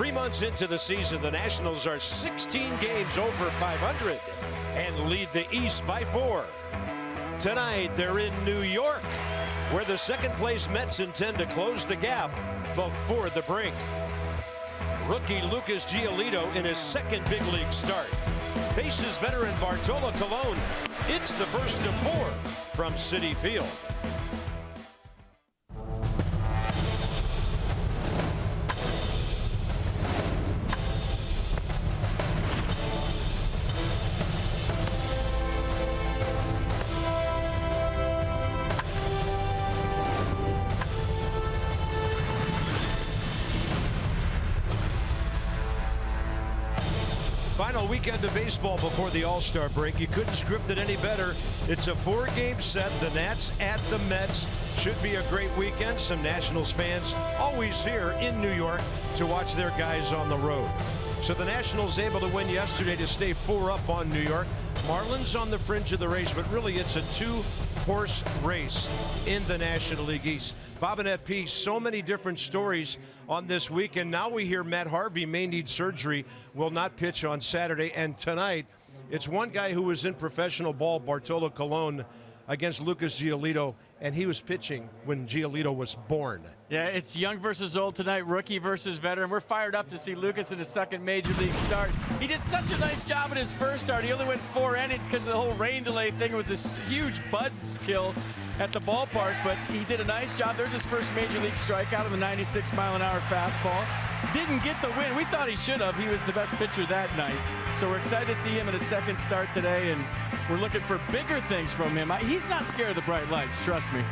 3 months into the season, the Nationals are 16 games over 500 and lead the East by 4. Tonight, they're in New York, where the second-place Mets intend to close the gap before the break. Rookie Lucas Giolito in his second big league start faces veteran Bartolo Colon. It's the first of 4 from Citi Field. Final weekend of baseball before the All-Star break. You couldn't script it any better. It's a 4-game set. The Nats at the Mets. Should be a great weekend. Some Nationals fans always here in New York to watch their guys on the road. So the Nationals able to win yesterday to stay 4 up on New York. Marlins on the fringe of the race, but really it's a 2-horse race in the National League East. Bob and FP, so many different stories on this weekend. Now we hear Matt Harvey may need surgery, will not pitch on Saturday. And tonight, it's one guy who was in professional ball, Bartolo Colon, against Lucas Giolito, and he was pitching when Giolito was born. Yeah, it's young versus old tonight, rookie versus veteran. We're fired up to see Lucas in his second major league start. He did such a nice job in his first start. He only went 4 innings because of the whole rain delay thing. It was this huge buzzkill at the ballpark, but he did a nice job. There's his first major league strikeout of the 96-mile-an-hour fastball. Didn't get the win. We thought he should have. He was the best pitcher that night. So we're excited to see him in his second start today, and we're looking for bigger things from him. He's not scared of the bright lights, trust me.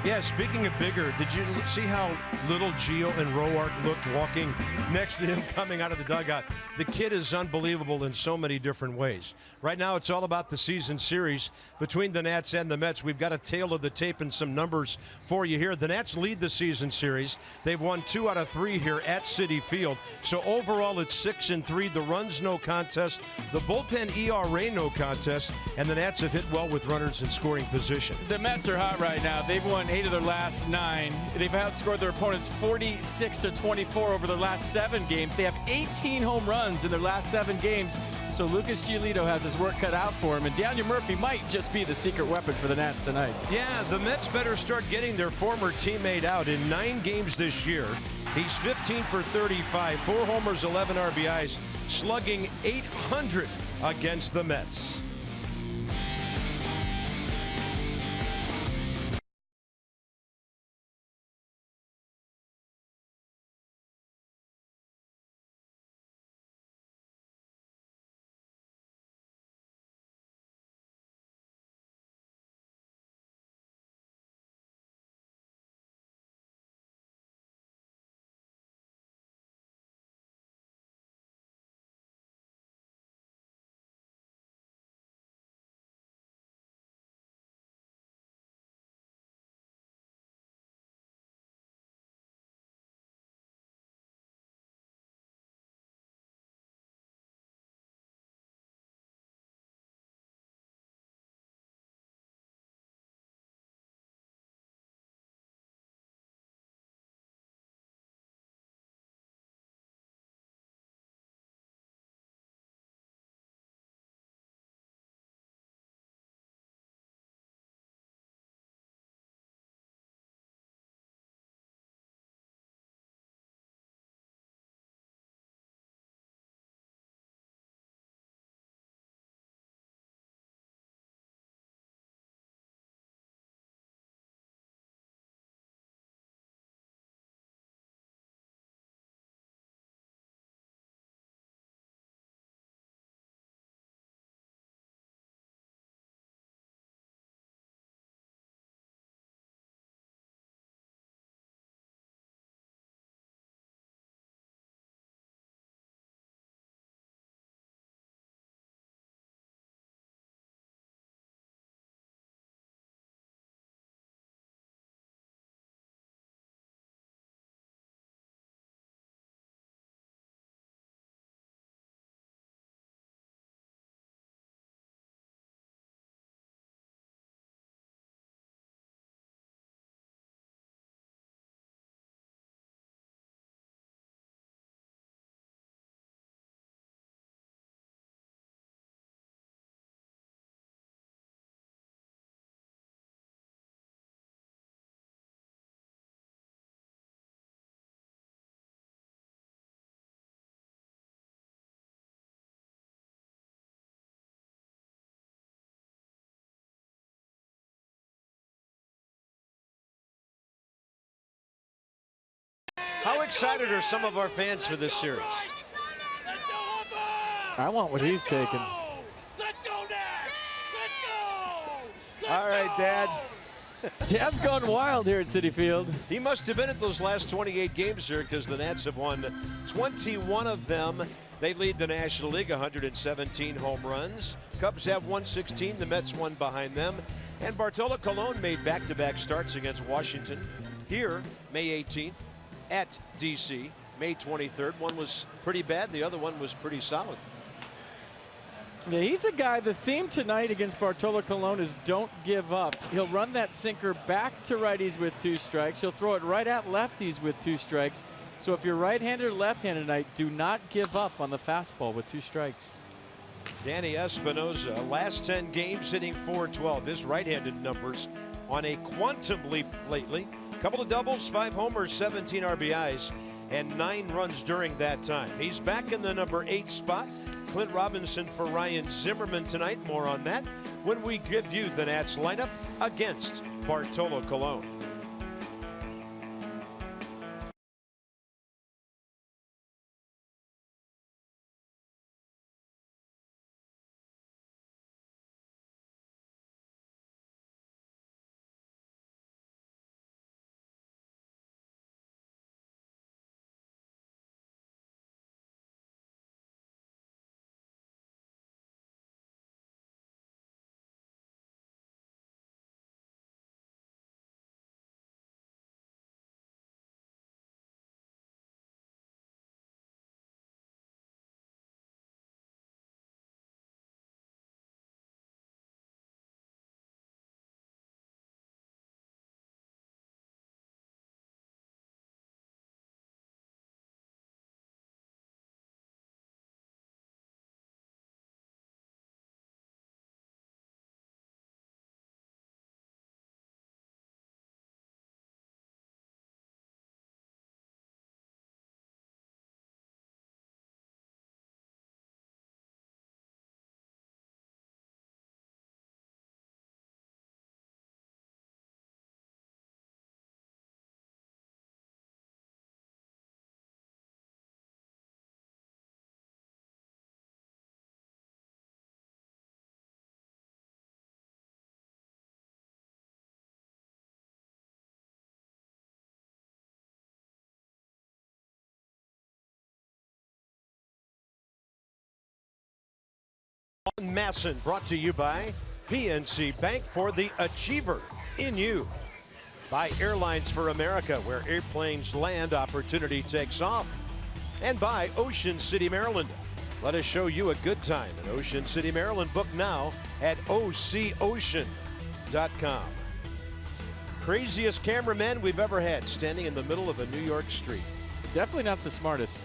Yeah, speaking of bigger, did you see how little Gio and Roark looked walking next to him coming out of the dugout? The kid is unbelievable in so many different ways. Right now, it's all about the season series between the Nats and the Mets. We've got a tail of the tape and some numbers for you here. The Nats lead the season series. They've won 2 out of 3 here at Citi Field. So overall, it's 6-3. The runs, no contest. The bullpen ERA, no contest. And the Nats have hit well with runners in scoring position. The Mets are hot right now. They've won 8 of their last 9. They've outscored their opponents 46-24 over their last 7 games. They have 18 home runs in their last 7 games. So Lucas Giolito has his work cut out for him, and Daniel Murphy might just be the secret weapon for the Nats tonight. Yeah, the Mets better start getting their former teammate out. In 9 games this year, he's 15 for 35, 4 homers, 11 RBIs, slugging .800 against the Mets. excited are some of our fans for this series? I want what he's taking. Let's go, Dad! Let's go! All right, Dad. Dad's gone wild here at Citi Field. He must have been at those last 28 games here because the Nats have won 21 of them. They lead the National League, 117 home runs. Cubs have 116. The Mets won behind them. And Bartolo Colon made back-to-back starts against Washington here May 18th at D.C. May 23rd. One was pretty bad. The other one was pretty solid. Yeah, he's a guy, the theme tonight against Bartolo Colon is don't give up. He'll run that sinker back to righties with 2 strikes. He'll throw it right at lefties with 2 strikes. So if you're right-handed or left-handed tonight, do not give up on the fastball with 2 strikes. Danny Espinosa, last 10 games hitting .412. His right-handed numbers on a quantum leap lately. Couple of doubles, 5 homers, 17 RBIs, and 9 runs during that time. He's back in the number 8 spot. Clint Robinson for Ryan Zimmerman tonight. More on that when we give you the Nats lineup against Bartolo Colon. Masson brought to you by PNC Bank for the Achiever in you. By Airlines for America, where airplanes land, opportunity takes off. And by Ocean City, Maryland. Let us show you a good time in Ocean City, Maryland. Book now at OCOcean.com. Craziest cameramen we've ever had standing in the middle of a New York street. Definitely not the smartest.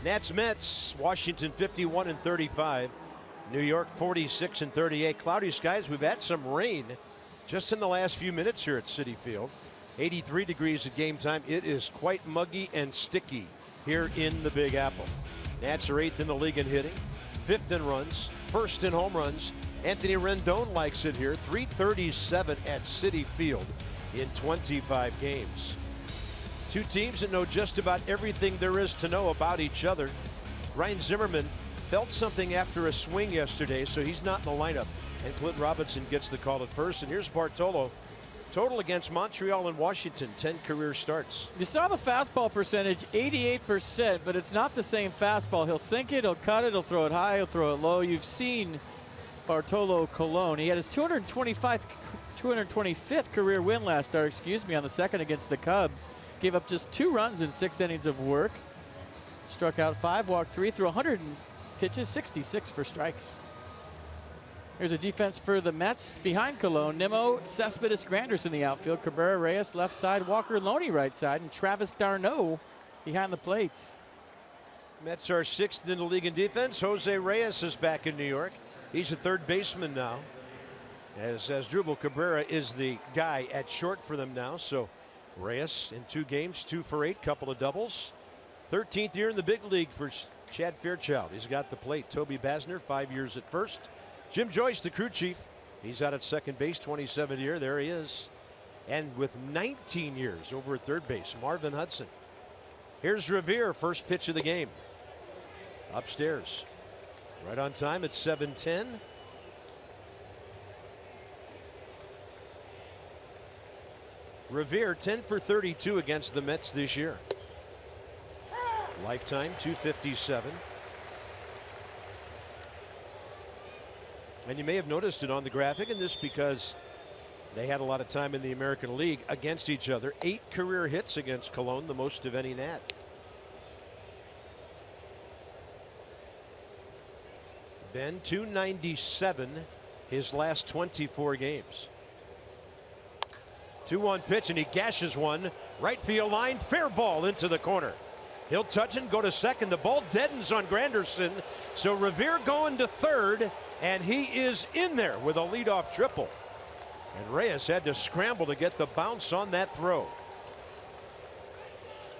Nats Mets, Washington 51-35. New York 46-38. Cloudy skies. We've had some rain just in the last few minutes here at Citi Field. 83 degrees at game time. It is quite muggy and sticky here in the Big Apple. Nats are 8th in the league in hitting, 5th in runs, 1st in home runs. Anthony Rendon likes it here. 337 at Citi Field in 25 games. Two teams that know just about everything there is to know about each other. Ryan Zimmerman felt something after a swing yesterday, so he's not in the lineup. And Clint Robinson gets the call at first. And here's Bartolo. Total against Montreal and Washington, 10 career starts. You saw the fastball percentage, 88%, but it's not the same fastball. He'll sink it, he'll cut it, he'll throw it high, he'll throw it low. You've seen Bartolo Colon. He had his 225th career win last start, on the second against the Cubs. Gave up just 2 runs in 6 innings of work. Struck out 5, walked 3, threw 100 pitches, 66 for strikes. Here's a defense for the Mets behind Colon. Nimmo, Cespedes, Granderson in the outfield. Cabrera, Reyes left side, Walker Loney right side, and Travis d'Arnaud behind the plate. Mets are 6th in the league in defense. Jose Reyes is back in New York. He's a third baseman now. As Drupal Cabrera is the guy at short for them now. So Reyes in 2 games, 2 for 8, couple of doubles. 13th year in the big league for Chad Fairchild. He's got the plate. Toby Basner, 5 years at first. Jim Joyce, the crew chief. He's out at second base, 27th year. There he is. And with 19 years over at third base, Marvin Hudson. Here's Revere, first pitch of the game. Upstairs. Right on time at 7:10. Revere 10 for 32 against the Mets this year. Lifetime 257. And you may have noticed it on the graphic, and this because they had a lot of time in the American League against each other. 8 career hits against Cologne, the most of any Nat. Ben 297 his last 24 games. 2-1 pitch, and he gashes one. Right field line, fair ball into the corner. He'll touch and go to second. The ball deadens on Granderson. So Revere going to third, and he is in there with a leadoff triple. And Reyes had to scramble to get the bounce on that throw.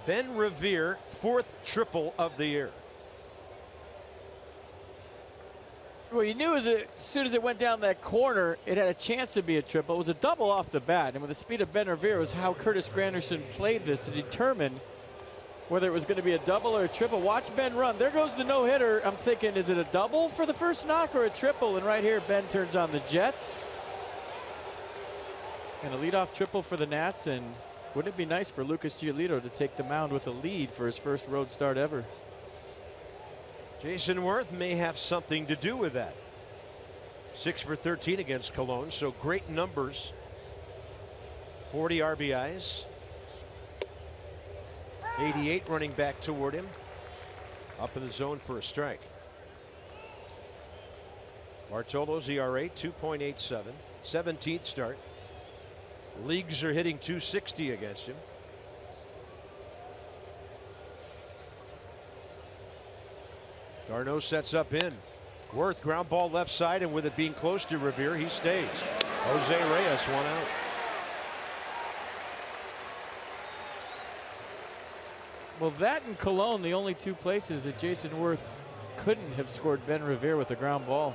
Ben Revere, 4th triple of the year. Well, you knew as soon as it went down that corner, it had a chance to be a triple. It was a double off the bat, and with the speed of Ben Revere was how Curtis Granderson played this to determine whether it was going to be a double or a triple. Watch Ben run. There goes the no-hitter. I'm thinking, is it a double for the first knock or a triple? And right here, Ben turns on the Jets. And a leadoff triple for the Nats. And wouldn't it be nice for Lucas Giolito to take the mound with a lead for his first road start ever? Jason Worth may have something to do with that. 6 for 13 against Cologne, so great numbers. 40 RBIs. 88 running back toward him. Up in the zone for a strike. Bartolo's ERA 2.87. 17th start. Leagues are hitting 260 against him. Darno sets up in. Worth ground ball left side, and with it being close to Revere, he stays. Jose Reyes, 1 out. Well, that and Cologne, the only 2 places that Jason Worth couldn't have scored Ben Revere with a ground ball.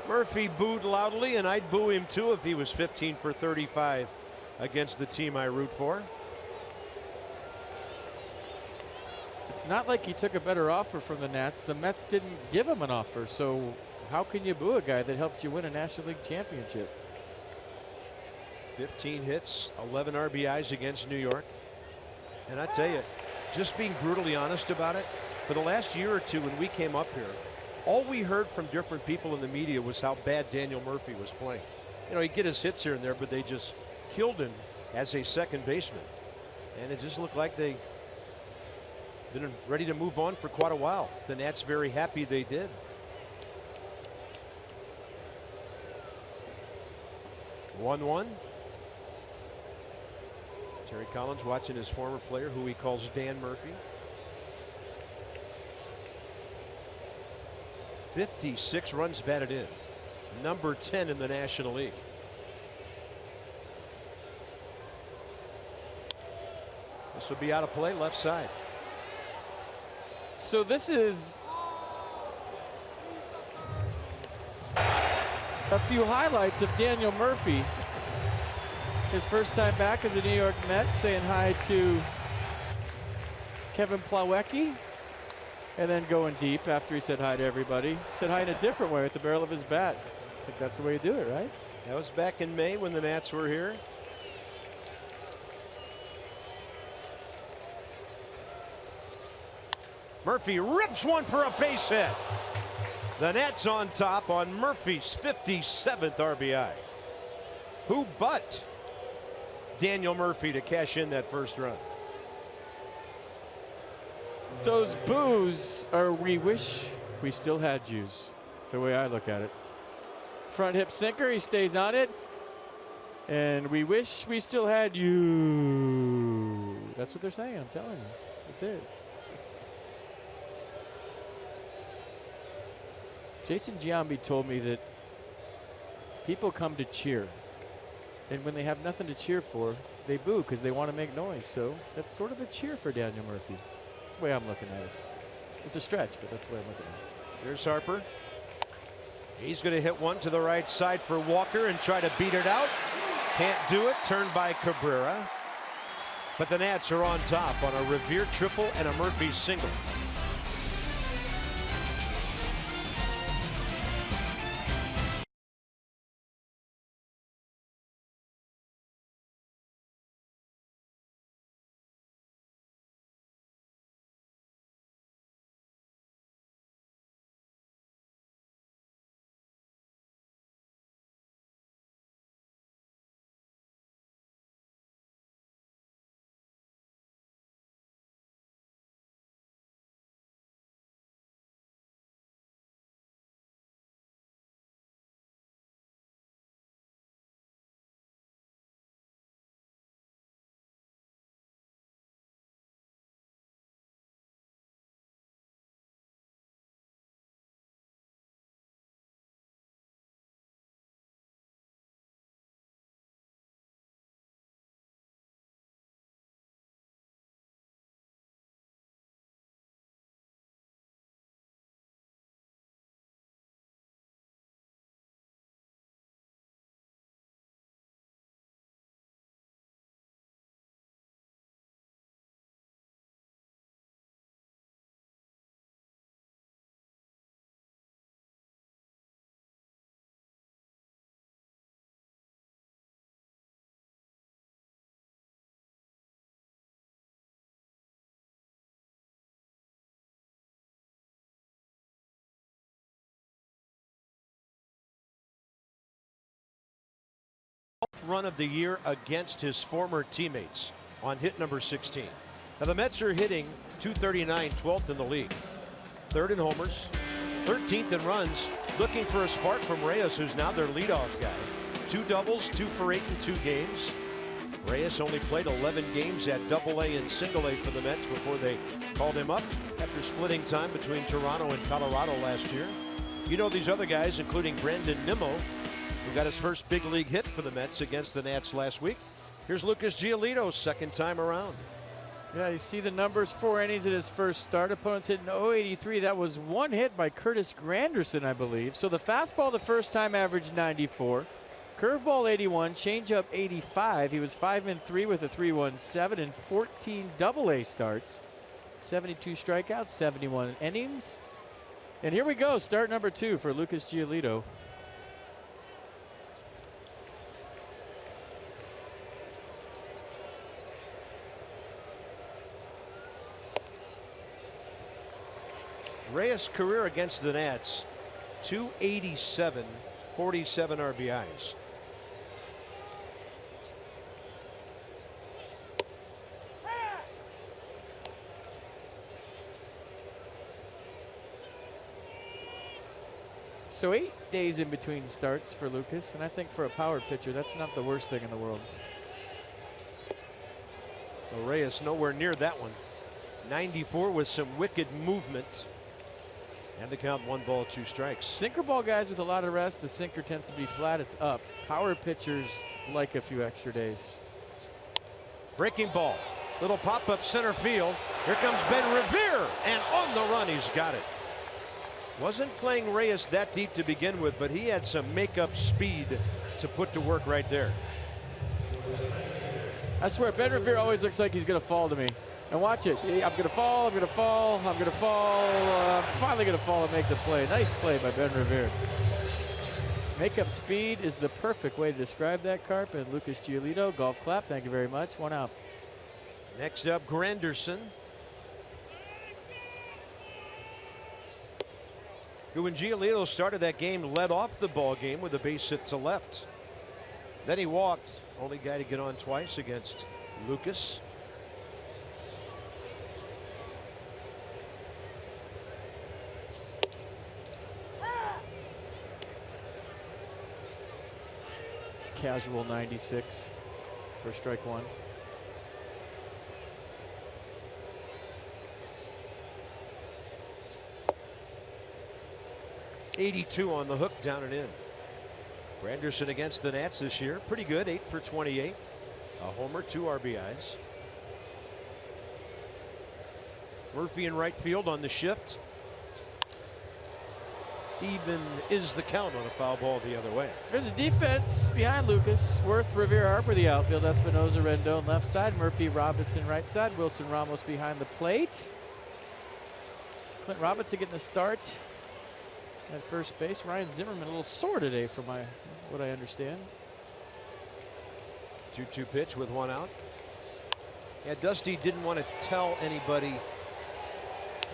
Murphy booed loudly, and I'd boo him too if he was 15 for 35 against the team I root for. It's not like he took a better offer from the Nats. The Mets didn't give him an offer, so how can you boo a guy that helped you win a National League championship? 15 hits, 11 RBIs against New York. And I tell you, just being brutally honest about it, for the last year or two when we came up here, all we heard from different people in the media was how bad Daniel Murphy was playing. You know, he'd get his hits here and there, but they just killed him as a second baseman. And it just looked like they been ready to move on for quite a while. The Nats very happy they did. One. Terry Collins watching his former player, who he calls Dan Murphy. 56 runs batted in. Number 10 in the National League. This will be out of play, left side. So this is a few highlights of Daniel Murphy. His first time back as a New York Met, saying hi to Kevin Plawecki, and then going deep after he said hi to everybody. Said hi in a different way with the barrel of his bat. I think that's the way you do it, right? That was back in May when the Nats were here. Murphy rips one for a base hit. The Nats on top on Murphy's 57th RBI. Who but Daniel Murphy to cash in that first run? Those boos are we wish we still had yous, the way I look at it. Front hip sinker, he stays on it. And we wish we still had you. That's what they're saying, I'm telling you. That's it. Jason Giambi told me that people come to cheer. And when they have nothing to cheer for, they boo because they want to make noise. So that's sort of a cheer for Daniel Murphy. That's the way I'm looking at it. It's a stretch, but that's the way I'm looking at it. Here's Harper. He's going to hit one to the right side for Walker and try to beat it out. Can't do it. Turned by Cabrera. But the Nats are on top on a Revere triple and a Murphy single. Run of the year against his former teammates on hit number 16. Now the Mets are hitting .239, 12th in the league. 3rd in homers, 13th in runs, looking for a spark from Reyes, who's now their leadoff guy. 2 doubles, 2 for 8 in 2 games. Reyes only played 11 games at AA and Single-A for the Mets before they called him up after splitting time between Toronto and Colorado last year. You know these other guys, including Brandon Nimmo, who got his first big league hit for the Mets against the Nats last week. Here's Lucas Giolito's second time around. Yeah, you see the numbers, 4 innings in his first start. Opponents hitting .083. That was 1 hit by Curtis Granderson, I believe. So the fastball the first time averaged 94. Curveball 81, changeup 85. He was 5-3 with a 3.17 and 14 AA starts. 72 strikeouts, 71 innings. And here we go, start number 2 for Lucas Giolito. Reyes' career against the Nats, .287, 47 RBIs. So 8 days in between starts for Lucas, and I think for a power pitcher, that's not the worst thing in the world. Well, Reyes nowhere near that one. 94 with some wicked movement. And the count 1 ball, 2 strikes. Sinker ball guys with a lot of rest, the sinker tends to be flat, it's up. Power pitchers like a few extra days. Breaking ball. Little pop-up center field. Here comes Ben Revere. And on the run, he's got it. Wasn't playing Reyes that deep to begin with, but he had some make-up speed to put to work right there. I swear, Ben Revere always looks like he's going to fall to me. And watch it. I'm going to fall, I'm going to fall, I'm going to fall. Finally going to fall and make the play. Nice play by Ben Revere. Make-up speed is the perfect way to describe that, Carp. And Lucas Giolito, golf clap. Thank you very much. 1 out. Next up, Granderson, who when Giolito started that game led off the ball game with a base hit to left. Then he walked. Only guy to get on twice against Lucas. Just a casual 96 for strike 1. .82 on the hook, down and in. Granderson against the Nats this year, pretty good, 8 for 28. A homer, 2 RBIs. Murphy in right field on the shift. even is the count on a foul ball the other way. There's a defense behind Lucas. Worth, Revere, Harper, the outfield. Espinosa, Rendon, left side. Murphy, Robinson, right side. Wilson, Ramos behind the plate. Clint Robinson getting the start at first base. Ryan Zimmerman a little sore today from what I understand. 2-2 pitch with 1 out. Yeah, Dusty didn't want to tell anybody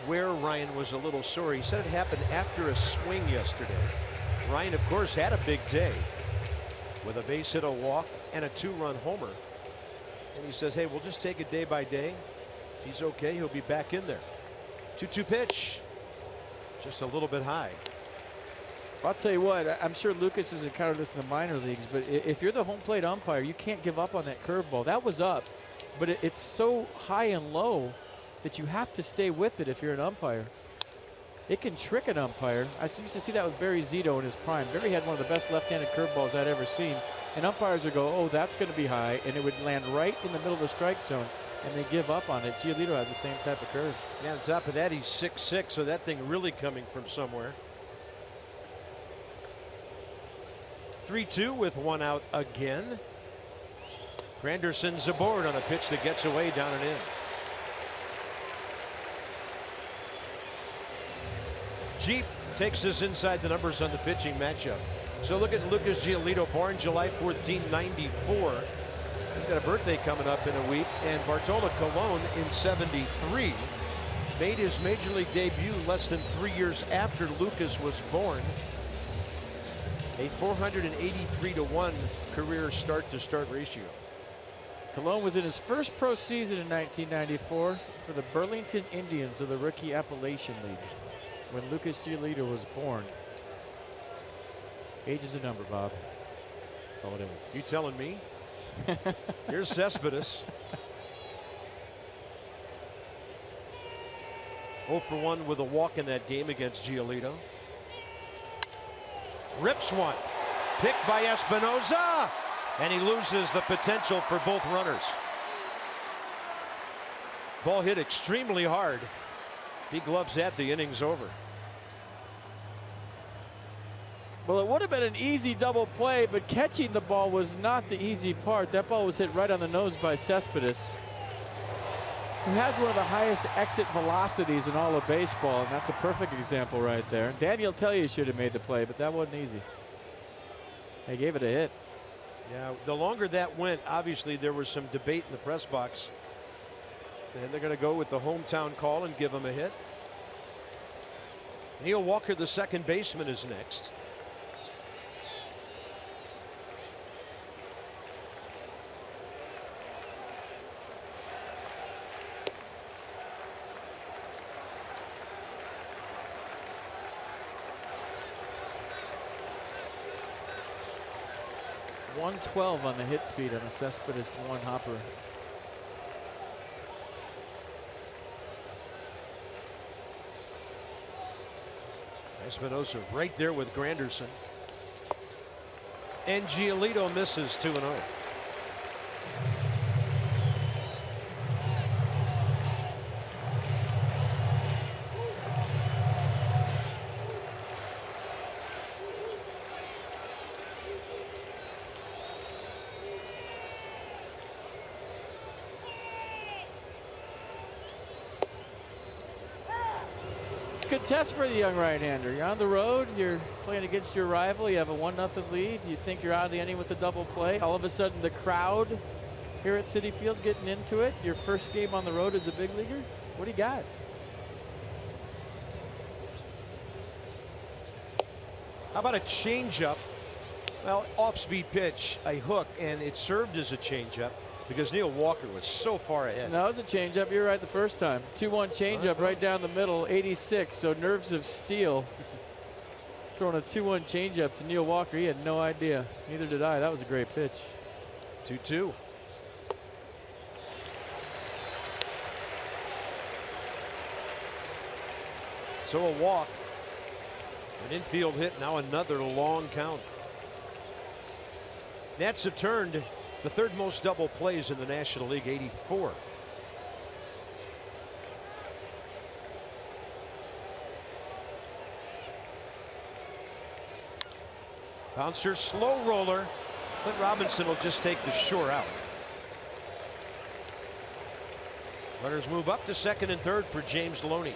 where Ryan was a little sore. He said it happened after a swing yesterday. Ryan, of course, had a big day with a base hit, a walk, and a 2-run homer. And he says, hey, we'll just take it day by day. If he's okay, he'll be back in there. 2-2 pitch. Just a little bit high. I'll tell you what, I'm sure Lucas has encountered this in the minor leagues, but if you're the home plate umpire, you can't give up on that curveball. That was up, but it's so high and low that you have to stay with it if you're an umpire. It can trick an umpire. I used to see that with Barry Zito in his prime. Barry had one of the best left-handed curveballs I'd ever seen, and umpires would go, oh, that's going to be high, and it would land right in the middle of the strike zone, and they give up on it. Giolito has the same type of curve. Yeah, on top of that, he's 6'6", so that thing really coming from somewhere. 3-2 with 1 out again. Granderson's aboard on a pitch that gets away, down and in. Jeep takes us inside the numbers on the pitching matchup. So look at Lucas Giolito, born July 14, 94. He's got a birthday coming up in a week. And Bartolo Colon in 73 made his major league debut less than 3 years after Lucas was born. A 483-to-1 career start-to-start ratio. Colon was in his first pro season in 1994 for the Burlington Indians of the Rookie Appalachian League when Lucas Giolito was born. Age is a number, Bob. That's all it is. You telling me? Here's Cespedes. 0 for 1 with a walk in that game against Giolito. Rips one. Picked by Espinosa. And he loses the potential for both runners. Ball hit extremely hard. If he gloves that, the inning's over. Well, it would have been an easy double play, but catching the ball was not the easy part. That ball was hit right on the nose by Cespedes, who has one of the highest exit velocities in all of baseball, and that's a perfect example right there. Daniel Telly should have made the play, but that wasn't easy. They gave it a hit. Yeah, the longer that went, obviously there was some debate in the press box. And they're going to go with the hometown call and give him a hit. Neil Walker, the second baseman, is next. .112 on the hit speed on the Cespedes 1 hopper. Espinosa right there with Granderson. And Giolito misses 2-0. Good test for the young right-hander. You're on the road, you're playing against your rival, you have a 1-0 lead, you think you're out of the inning with a double play. All of a sudden the crowd here at Citi Field getting into it. Your first game on the road as a big leaguer. What do you got? How about a changeup? Well, off-speed pitch, a hook, and it served as a changeup because Neil Walker was so far ahead. No, it was a changeup. You're right the first time. 2-1 changeup right down the middle, 86. So nerves of steel. Throwing a 2-1 changeup to Neil Walker. He had no idea. Neither did I. That was a great pitch. 2-2. So a walk. An infield hit. Now another long count. Nats have turned the third most double plays in the National League, 84. Bouncer, slow roller. Clint Robinson will just take the shore out. Runners move up to second and third for James Loney.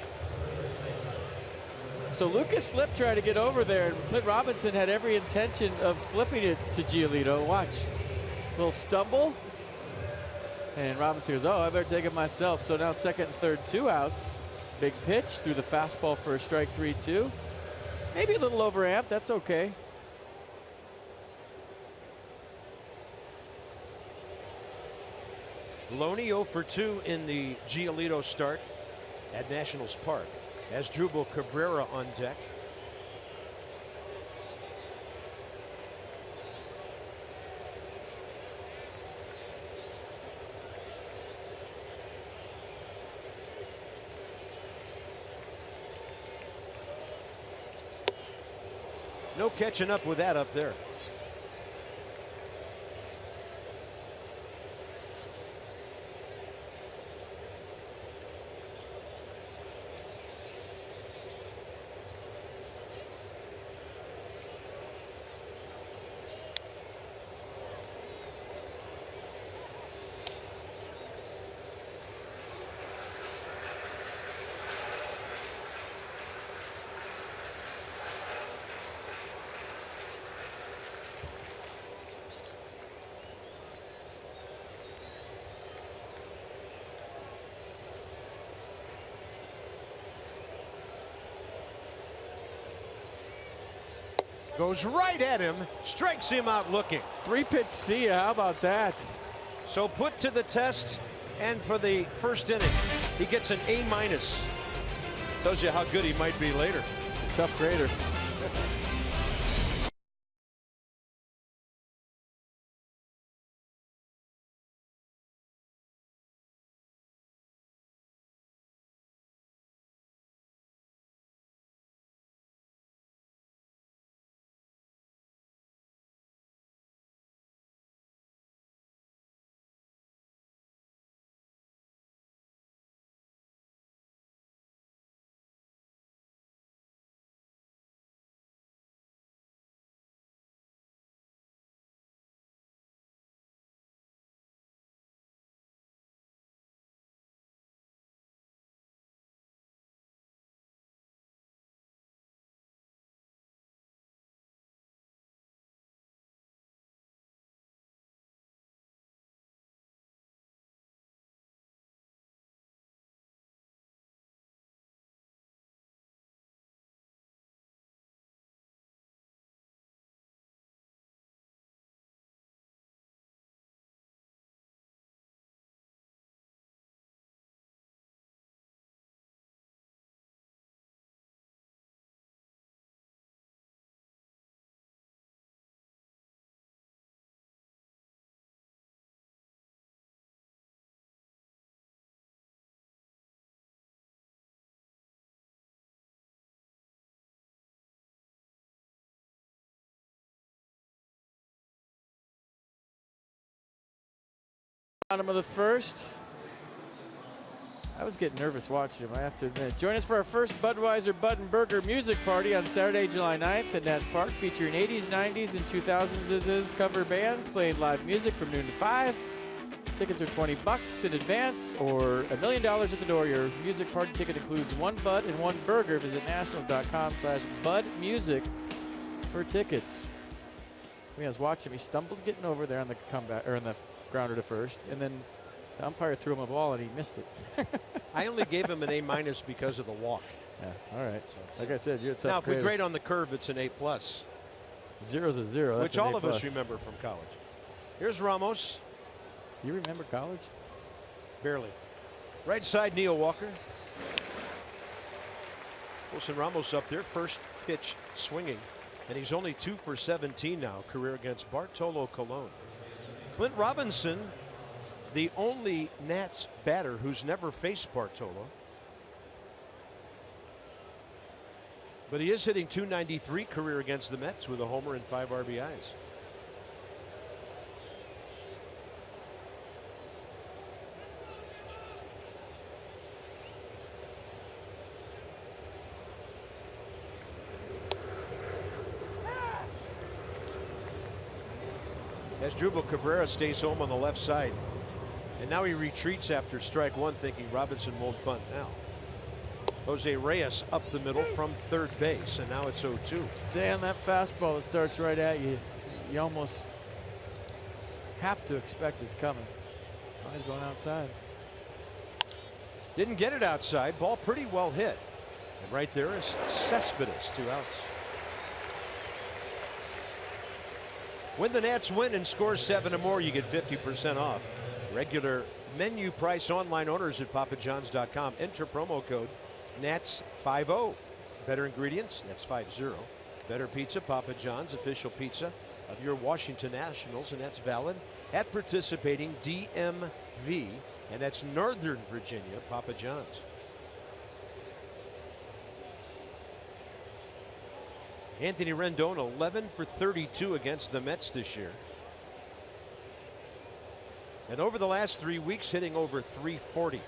So Lucas Slip tried to get over there, and Clint Robinson had every intention of flipping it to Giolito. Watch. Little stumble. And Robinson goes, oh, I better take it myself. So now second and third, 2 outs. Big pitch through the fastball for a strike, 3-2. Maybe a little overamped. That's okay. Loney 0 for 2 in the Giolito start at Nationals Park. Asdrubal Cabrera on deck. No catching up with that up there. Goes right at him, strikes him out looking. 3-pitch see ya, how about that? So put to the test, and for the first inning, he gets an A-. Tells you how good he might be later. Tough grader. Bottom of the first. I was getting nervous watching him, I have to admit. Join us for our first Budweiser Bud and Burger music party on Saturday, July 9th at Nats Park, featuring 80s, 90s, and 2000s cover bands playing live music from noon to 5. Tickets are $20 in advance or $1 million at the door. Your music party ticket includes 1 Bud and 1 burger. Visit nationals.com/budmusic for tickets. I was watching him. He stumbled getting over there on the comeback, or in the grounder to first, and then the umpire threw him a ball and he missed it. I only gave him an A- because of the walk. Yeah, all right. So, like I said, you're a tough Now, if we grader. grade on the curve, it's an A+. Zero's a zero. That's which an all A+. of us remember from college. Here's Ramos. You remember college? Barely. Right side, Neil Walker. Wilson Ramos up there, first pitch swinging. And he's only 2 for 17 now, career against Bartolo Colon. Clint Robinson, the only Nats batter who's never faced Bartolo. But he is hitting .293 career against the Mets with a homer and 5 RBIs. Asdrubal Cabrera stays home on the left side. And now he retreats after strike one, thinking Robinson won't bunt now. Jose Reyes up the middle from third base, and now it's 0-2. Stay on that fastball that starts right at you. You almost have to expect it's coming. Oh, he's going outside. Didn't get it outside. Ball pretty well hit. And right there is Cespedes, 2 outs. When the Nats win and score 7 or more, you get 50% off. Regular menu price online orders at papajohns.com. Enter promo code NATS50. Better ingredients, that's 50. Better pizza, Papa John's, official pizza of your Washington Nationals, and that's valid at participating DMV, and that's Northern Virginia, Papa John's. Anthony Rendon 11 for 32 against the Mets this year. And over the last 3 weeks, hitting over 340.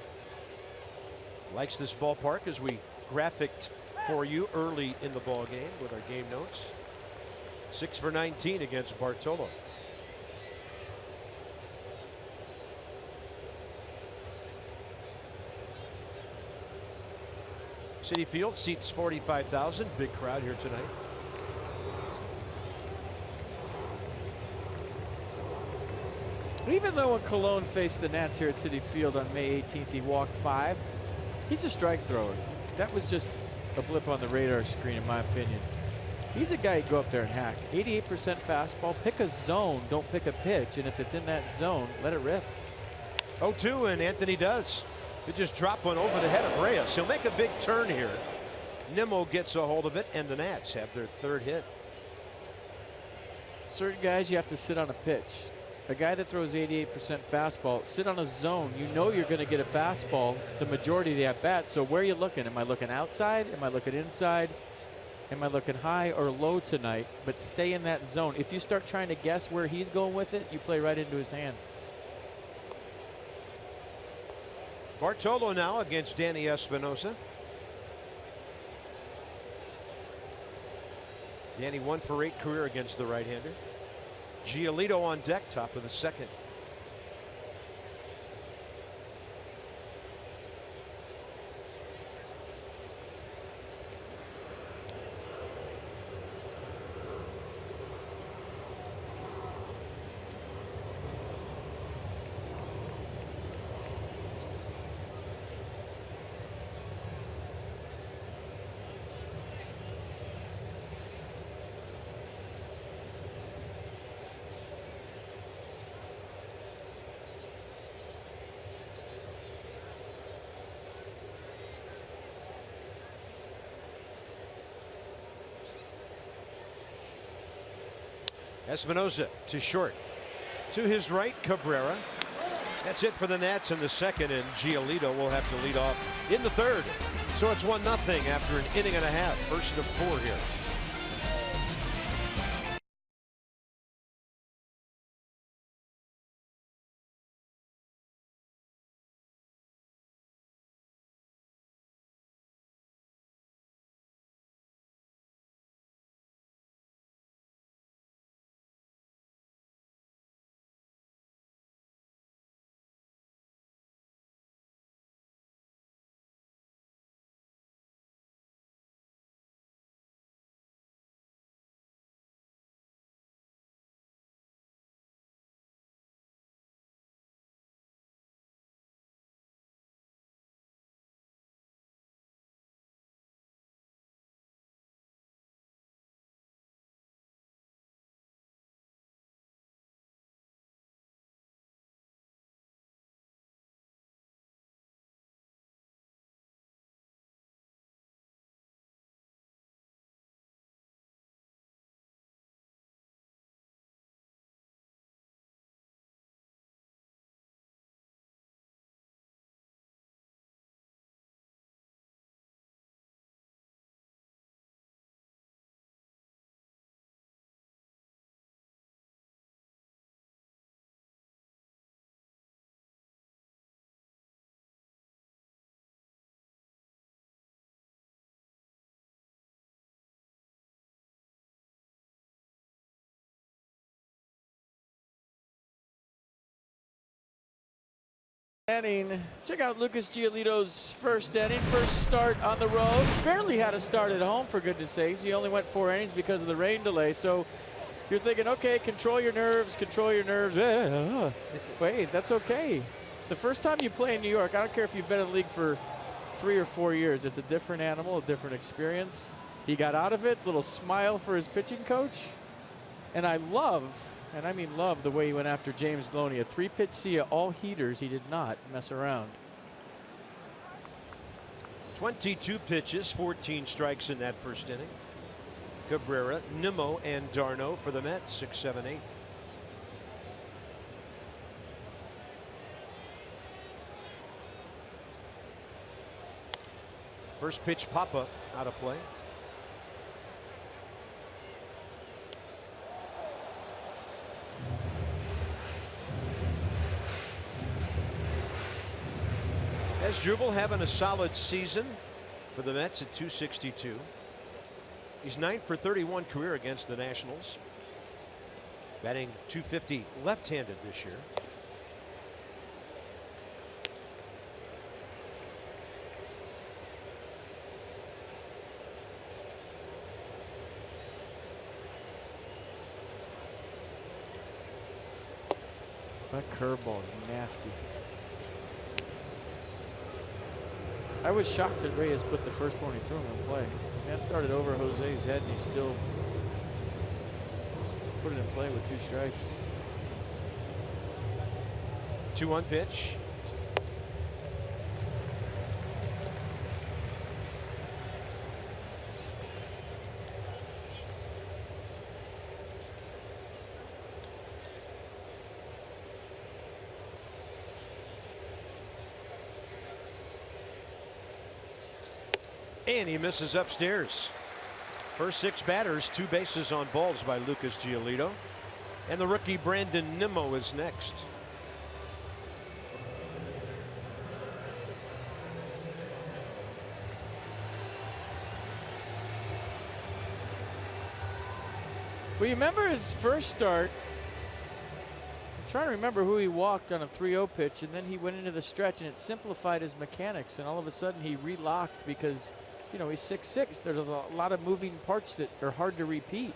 Likes this ballpark, as we graphicked for you early in the ball game with our game notes. 6 for 19 against Bartolo. Citi Field seats 45,000. Big crowd here tonight. Even though when Cologne faced the Nats here at Citi Field on May 18th, he walked 5. He's a strike thrower. That was just a blip on the radar screen, in my opinion. He's a guy you go up there and hack. 88% fastball. Pick a zone, don't pick a pitch. And if it's in that zone, let it rip. 0-2, and Anthony does. He just dropped one over the head of Reyes. He'll make a big turn here. Nimmo gets a hold of it, and the Nats have their 3rd hit. Certain guys you have to sit on a pitch. A guy that throws 88% fastball, sit on a zone. You know you're going to get a fastball the majority of the at-bat. So where are you looking? Am I looking outside? Am I looking inside? Am I looking high or low tonight? But stay in that zone. If you start trying to guess where he's going with it, you play right into his hand. Bartolo now against Danny Espinosa. Danny 1 for 8 career against the right-hander. Giolito on deck, top of the 2nd. Espinosa to short. To his right, Cabrera. That's it for the Nats in the 2nd, and Giolito will have to lead off in the 3rd. So it's 1-0 after an inning and a half. First of 4 here. Inning. Check out Lucas Giolito's first inning, first start on the road. Barely had a start at home, for goodness sakes. He only went 4 innings because of the rain delay. So you're thinking, okay, control your nerves, control your nerves. Wait, that's okay. The first time you play in New York, I don't care if you've been in the league for 3 or 4 years, it's a different animal, a different experience. He got out of it, little smile for his pitching coach. And I love, and I mean love, the way he went after James Loney. A 3-pitch see-ya, all heaters. He did not mess around. 22 pitches, 14 strikes in that first inning. Cabrera, Nimmo, and Darno for the Mets, 6, 7, 8. First pitch, Papa out of play. Asdrubal having a solid season for the Mets at 262. He's 9 for 31 career against the Nationals. Batting .250 left-handed this year. That curveball is nasty. I was shocked that Reyes put the first one he threw him in play. That started over Jose's head, and he still put it in play with 2 strikes. 2-1 pitch. And he misses upstairs. First 6 batters, 2 bases on balls by Lucas Giolito. And the rookie Brandon Nimmo is next. Well, you remember his first start. I'm trying to remember who he walked on a 3-0 pitch, and then he went into the stretch, and it simplified his mechanics, and all of a sudden he relocked because, you know, he's 6'6". There's a lot of moving parts that are hard to repeat.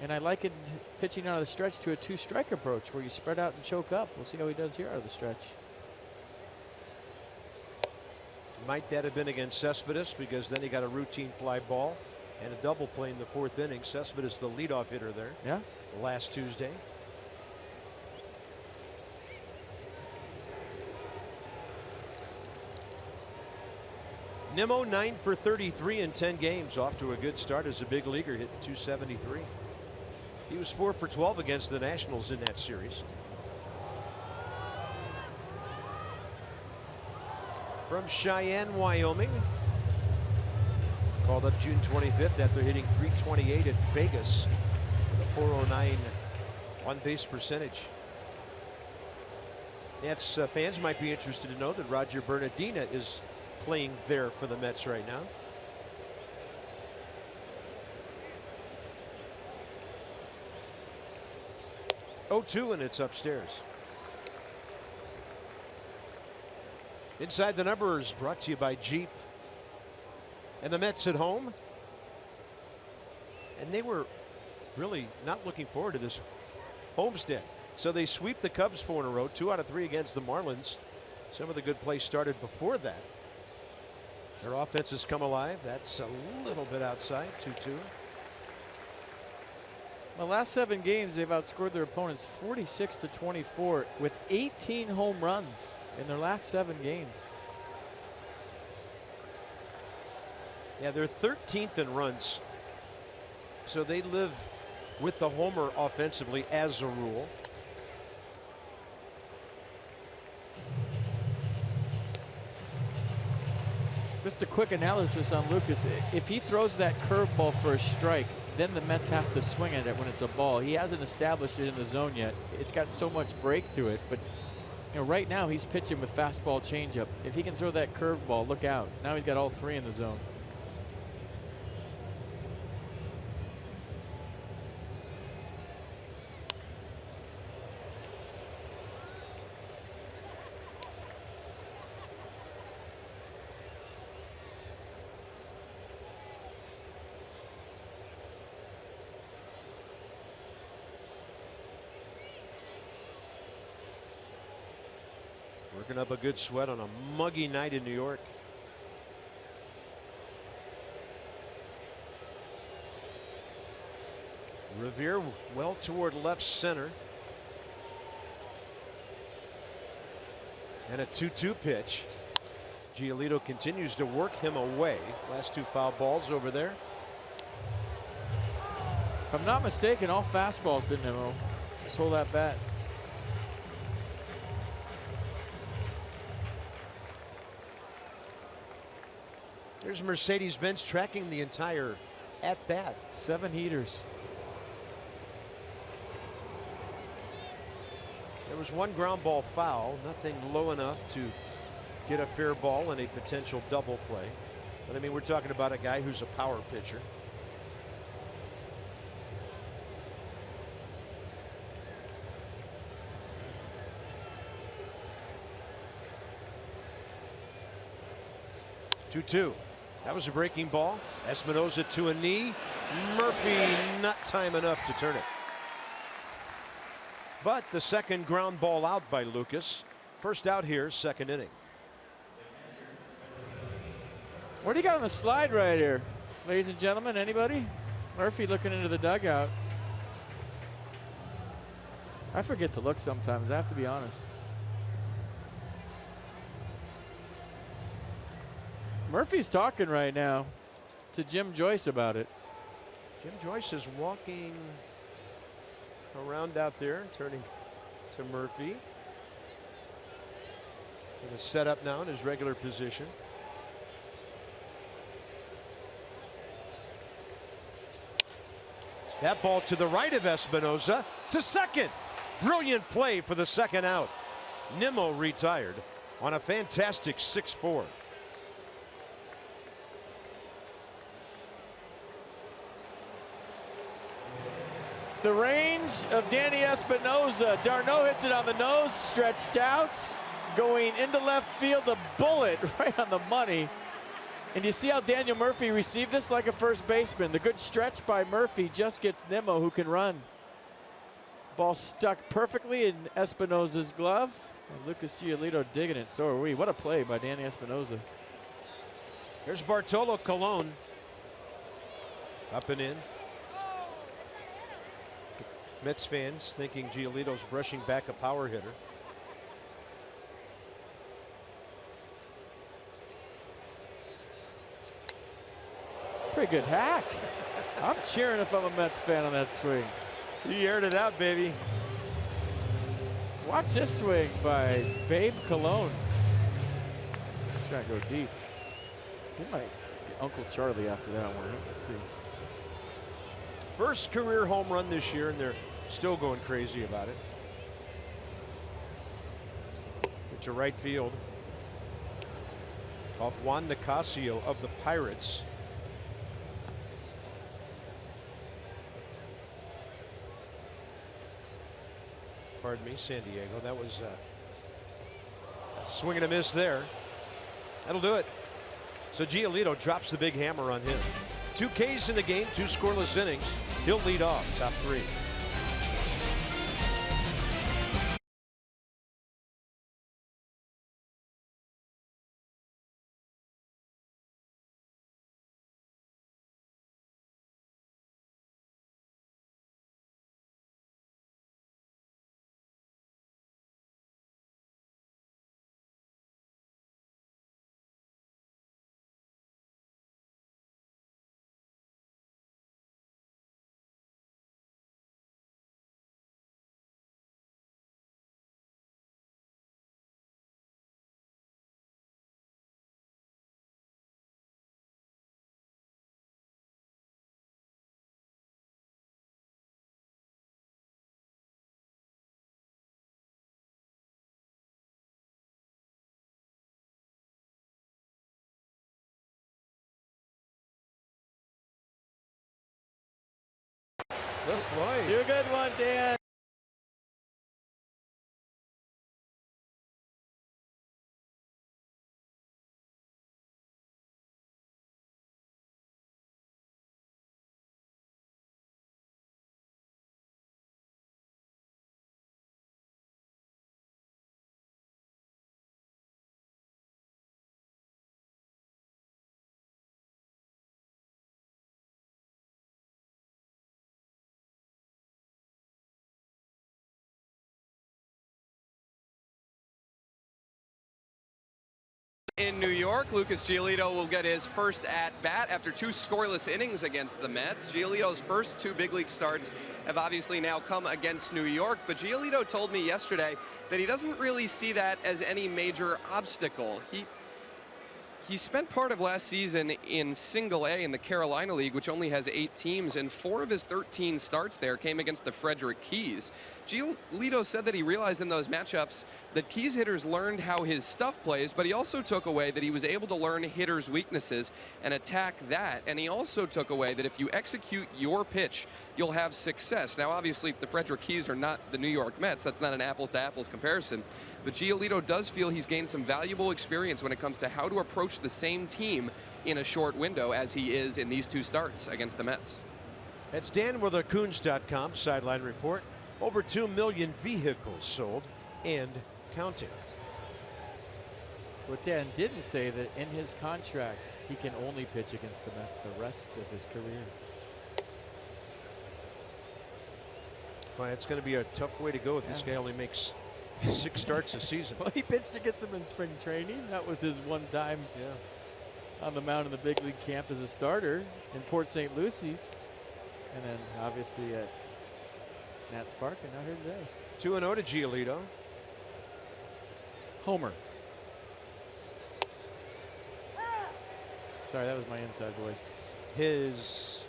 And I likened pitching out of the stretch to a 2-strike approach where you spread out and choke up. We'll see how he does here out of the stretch. Might that have been against Cespedes, because then he got a routine fly ball and a double play in the 4th inning. Cespedes, the leadoff hitter there. Yeah. Last Tuesday. Nimmo 9 for 33 in 10 games, off to a good start as a big leaguer, hitting .273. He was 4 for 12 against the Nationals in that series. From Cheyenne, Wyoming. Called up June 25th after hitting .328 at Vegas with a .409 on-base percentage. Nats fans might be interested to know that Roger Bernardina is playing there for the Mets right now. .02 and it's upstairs. Inside the Numbers brought to you by Jeep. And the Mets at home. And they were really not looking forward to this homestand. So they sweep the Cubs 4 in a row, 2 out of 3 against the Marlins. Some of the good plays started before that. Their offense has come alive. That's a little bit outside. 2-2. The last 7 games, they've outscored their opponents 46-24 with 18 home runs in their last 7 games. Yeah, they're 13th in runs. So they live with the homer offensively as a rule. Just a quick analysis on Lucas. If he throws that curveball for a strike, then the Mets have to swing at it when it's a ball. He hasn't established it in the zone yet. It's got so much break to it, but you know, right now he's pitching with fastball changeup. If he can throw that curveball, look out. Now he's got all 3 in the zone. Working up a good sweat on a muggy night in New York. Revere well toward left center. And a 2-2 pitch. Giolito continues to work him away. Last 2 foul balls over there. If I'm not mistaken, all fastballs didn't Nimmo. Just hold that bat. There's Mercedes-Benz tracking the entire at-bat. 7 heaters. There was 1 ground ball foul, nothing low enough to get a fair ball and a potential double play. But I mean, we're talking about a guy who's a power pitcher. Two. That was a breaking ball. Espinosa to a knee. Murphy not time enough to turn it. But the second ground ball out by Lucas. First out here, second inning. What do you got on the slide right here, ladies and gentlemen? Anybody? Murphy looking into the dugout. I forget to look sometimes, I have to be honest. Murphy's talking right now to Jim Joyce about it. Jim Joyce is walking around out there, turning to Murphy. Going to set up now in his regular position. That ball to the right of Espinosa to second. Brilliant play for the second out. Nimmo retired on a fantastic 6-4. The range of Danny Espinosa. Darno hits it on the nose, stretched out, going into left field, the bullet right on the money. And you see how Daniel Murphy received this like a first baseman. The good stretch by Murphy just gets Nimmo, who can run. Ball stuck perfectly in Espinosa's glove. And Lucas Giolito digging it, so are we. What a play by Danny Espinosa. Here's Bartolo Colon. Up and in. Mets fans thinking Giolito's brushing back a power hitter. Pretty good hack. I'm cheering if I'm a Mets fan on that swing. He aired it out, baby. Watch this swing by Babe Cologne. Trying to go deep. He might get Uncle Charlie after that one. Let's see. First career home run this year, and they're still going crazy about it. To right field. Off Juan Nicasio of the Pirates. Pardon me, San Diego. That was a swing and a miss there. That'll do it. So Giolito drops the big hammer on him. 2 Ks in the game, 2 scoreless innings. He'll lead off top 3. Good play. Do a good one, Dan. In New York, Lucas Giolito will get his first at-bat after 2 scoreless innings against the Mets. Giolito's first 2 big league starts have obviously now come against New York, but Giolito told me yesterday that he doesn't really see that as any major obstacle. He spent part of last season in Single A in the Carolina League, which only has 8 teams, and 4 of his 13 starts there came against the Frederick Keys. Giolito said that he realized in those matchups that Keys hitters learned how his stuff plays, but he also took away that he was able to learn hitters' weaknesses and attack that. And he also took away that if you execute your pitch, you'll have success. Now, obviously, the Frederick Keys are not the New York Mets. That's not an apples-to-apples comparison. But Giolito does feel he's gained some valuable experience when it comes to how to approach the same team in a short window as he is in these 2 starts against the Mets. That's Dan with our Coons.com sideline report. Over 2 million vehicles sold and counting. What Dan didn't say that in his contract, he can only pitch against the Mets the rest of his career. Well, it's going to be a tough way to go if this guy only makes 6 starts a season. Well, he pitched against him in spring training. That was his one time on the mound in the big league camp as a starter in Port St. Lucie. And then obviously at Nats Park and out here today. 2-0 to Giolito. Homer. Sorry, that was my inside voice. His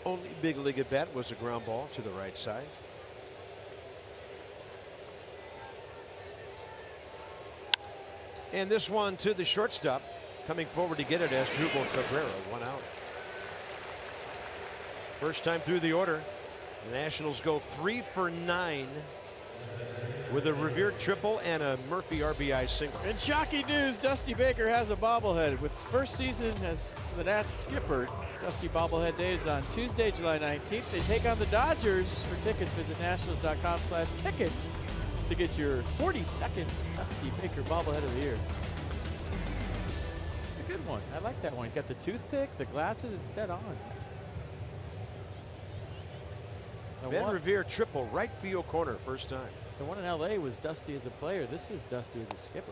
only big league at bat was a ground ball to the right side. And this one to the shortstop, coming forward to get it as Drupal Cabrera, 1 out. First time through the order. The Nationals go 3 for 9 with a Revere triple and a Murphy RBI single. In shocking news, Dusty Baker has a bobblehead. With his first season as the Nats skipper, Dusty bobblehead day is on Tuesday, July 19th. They take on the Dodgers. For tickets, visit nationals.com/tickets to get your 42nd Dusty Baker bobblehead of the year. It's a good one. I like that one. He's got the toothpick, the glasses. It's dead on. Ben Revere triple, right field corner, first time. The one in LA was Dusty as a player. This is Dusty as a skipper.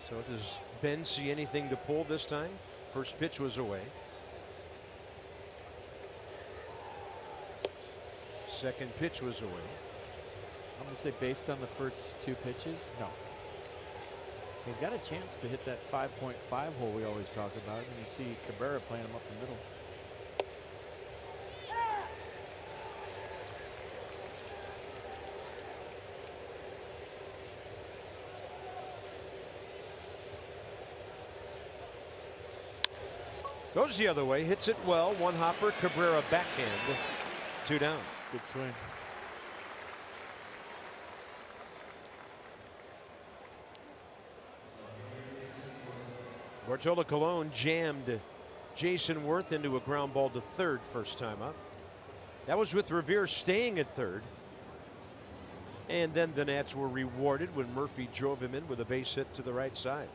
So does Ben see anything to pull this time? First pitch was away. Second pitch was away. I'm going to say based on the first 2 pitches, no. He's got a chance to hit that 5.5 hole we always talk about. And you see Cabrera playing him up the middle. Goes the other way, hits it well. 1 hopper, Cabrera backhand, 2 down. Good swing. Bartolo Colon jammed Jason Worth into a ground ball to third first time up. That was with Revere staying at third. And then the Nats were rewarded when Murphy drove him in with a base hit to the right side.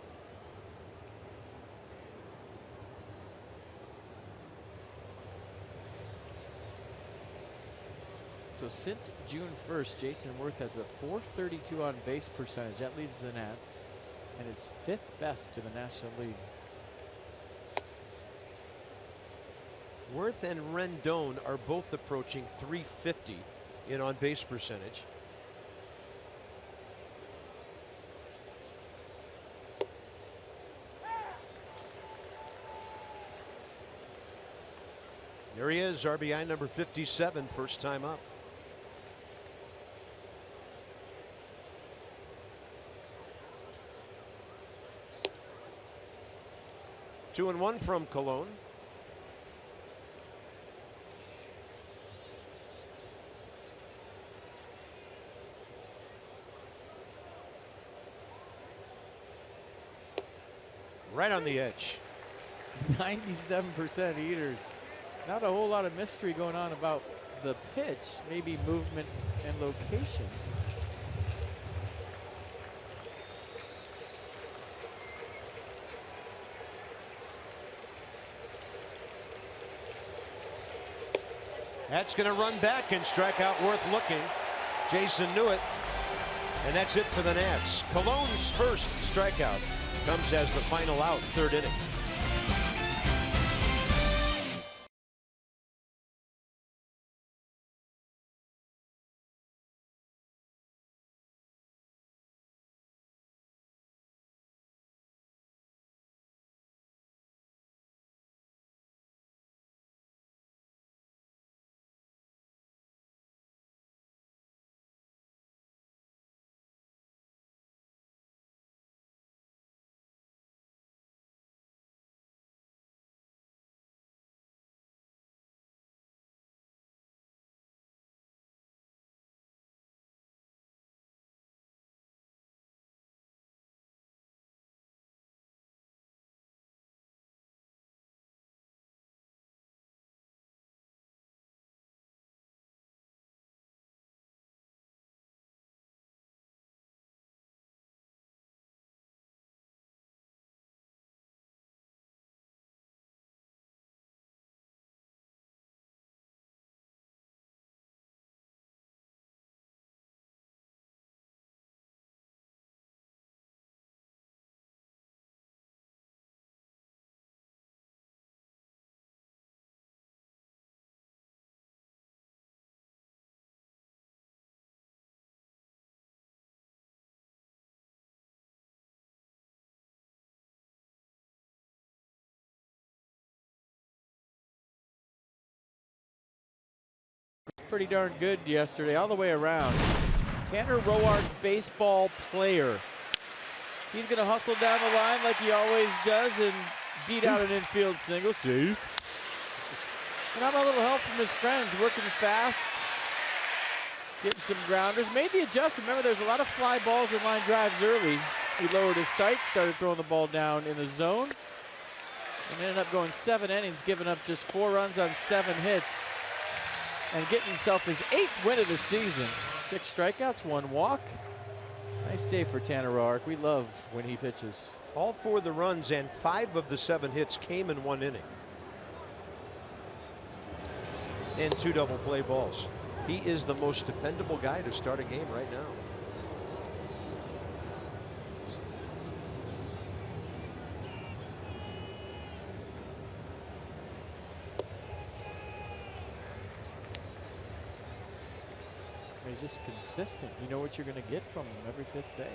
So since June 1st, Jason Worth has a .432 on base percentage. That leads the Nats and is 5th best in the National League. Worth and Rendon are both approaching .350 in on base percentage. There he is, RBI number 57, first time up. Two and one from Colon. Right on the edge. 97% eaters. Not a whole lot of mystery going on about the pitch, maybe movement and location. That's going to run back and strike out Worth looking. Jason knew it. And that's it for the Nats. Cologne's first strikeout comes as the final out, third inning. Pretty darn good yesterday, all the way around. Tanner Roark, baseball player. He's going to hustle down the line like he always does and beat out an infield single. Safe. And have a little help from his friends, working fast, getting some grounders. Made the adjustment. Remember, there's a lot of fly balls and line drives early. He lowered his sights, started throwing the ball down in the zone, and ended up going 7 innings, giving up just 4 runs on 7 hits. And getting himself his 8th win of the season. 6 strikeouts, 1 walk. Nice day for Tanner Roark. We love when he pitches. All 4 of the runs and 5 of the 7 hits came in 1 inning. And 2 double play balls. He is the most dependable guy to start a game right now. He's just consistent. You know what you're going to get from him every 5th day.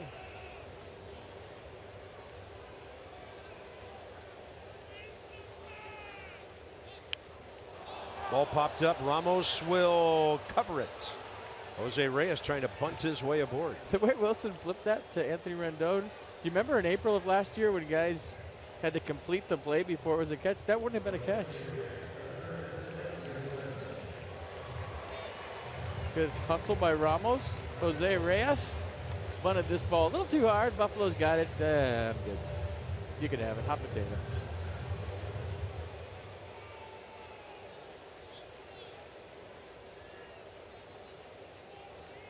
Ball popped up. Ramos will cover it. Jose Reyes trying to bunt his way aboard. The way Wilson flipped that to Anthony Rendon. Do you remember in April of last year when guys had to complete the play before it was a catch? That wouldn't have been a catch. Good hustle by Ramos. Jose Reyes bunted this ball a little too hard. Buffalo's got it. I'm good. You can have it. Hot potato.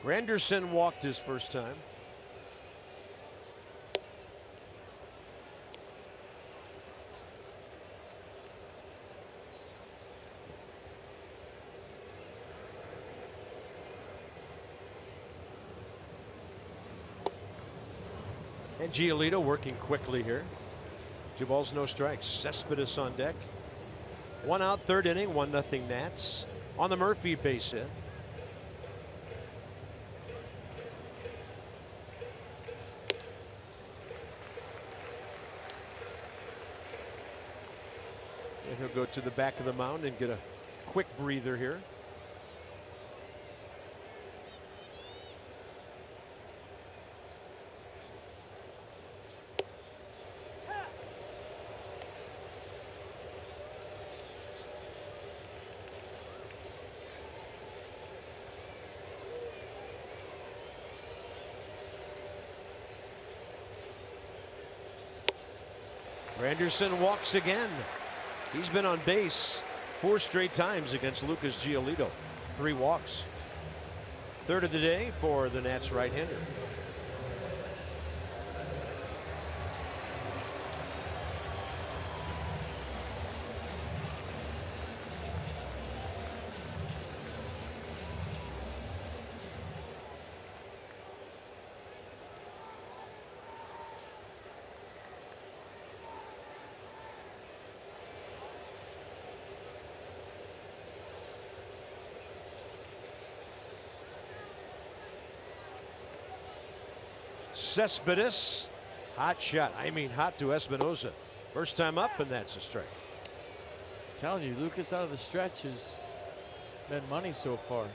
Granderson walked his first time. And Giolito working quickly here. 2 balls, no strikes. Cespedes on deck. 1 out, 3rd inning, 1-0 Nats. On the Murphy base hit. And he'll go to the back of the mound and get a quick breather here. Granderson walks again. He's been on base 4 straight times against Lucas Giolito. 3 walks. 3rd of the day for the Nats right-hander. Cespedes, hot shot. I mean, hot to Espinosa. First time up, and that's a strike. I'm telling you, Lucas out of the stretch has been money so far.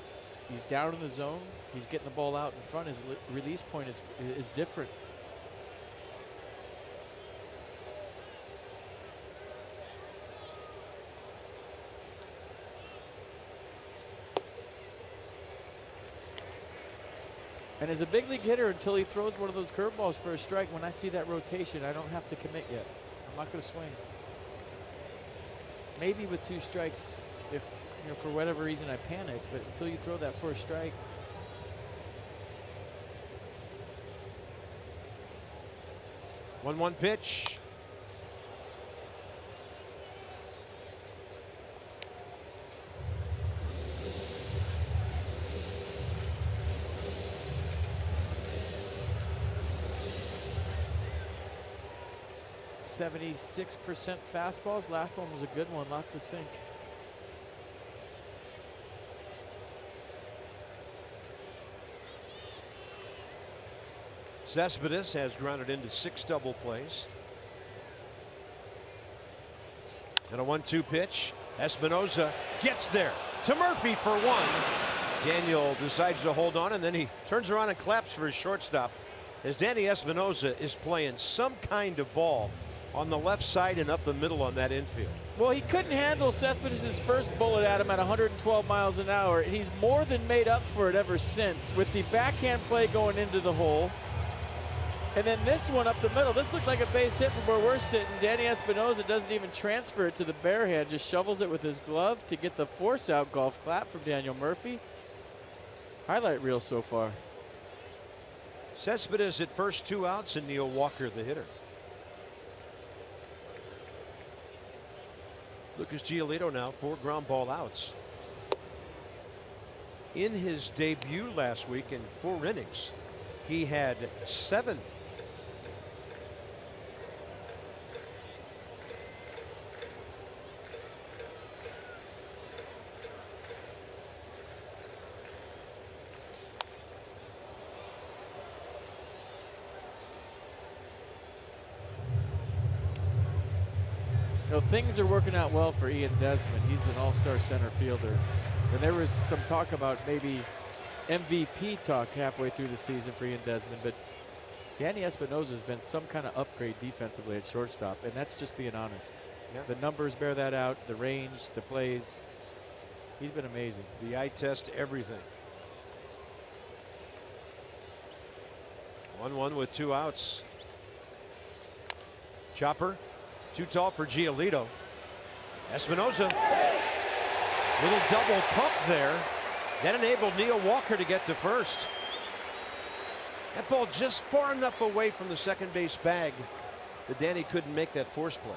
He's down in the zone. He's getting the ball out in front. His release point is different. And as a big league hitter, until he throws one of those curveballs for a strike, when I see that rotation, I don't have to commit yet. I'm not going to swing. Maybe with 2 strikes, if for whatever reason I panic, but until you throw that first strike. 1-1 pitch. .76% fastballs. Last one was a good one. Lots of sink. Cespedes has grounded into 6 double plays. And a 1-2 pitch. Espinosa gets there to Murphy for 1. Daniel decides to hold on, and then he turns around and claps for his shortstop as Danny Espinosa is playing some kind of ball on the left side and up the middle on that infield. Well, he couldn't handle Cespedes' first bullet at him at 112 miles an hour. He's more than made up for it ever since with the backhand play going into the hole. And then this one up the middle. This looked like a base hit from where we're sitting. Danny Espinosa doesn't even transfer it to the bare hand, just shovels it with his glove to get the force out golf clap from Daniel Murphy. Highlight reel so far. Cespedes at first, 2 outs, and Neil Walker the hitter. Lucas Giolito now 4 ground ball outs. In his debut last week in 4 innings, he had 7. You know, things are working out well for Ian Desmond. He's an all-star center fielder. And there was some talk about maybe MVP talk halfway through the season for Ian Desmond, but Danny Espinosa has been some kind of upgrade defensively at shortstop, and that's just being honest. Yeah. The numbers bear that out, the range, the plays. He's been amazing. The eye test, everything. 1-1 with 2 outs. Chopper, too tall for Giolito. Espinosa, little double pump there. That enabled Neil Walker to get to first. That ball just far enough away from the second base bag that Danny couldn't make that force play.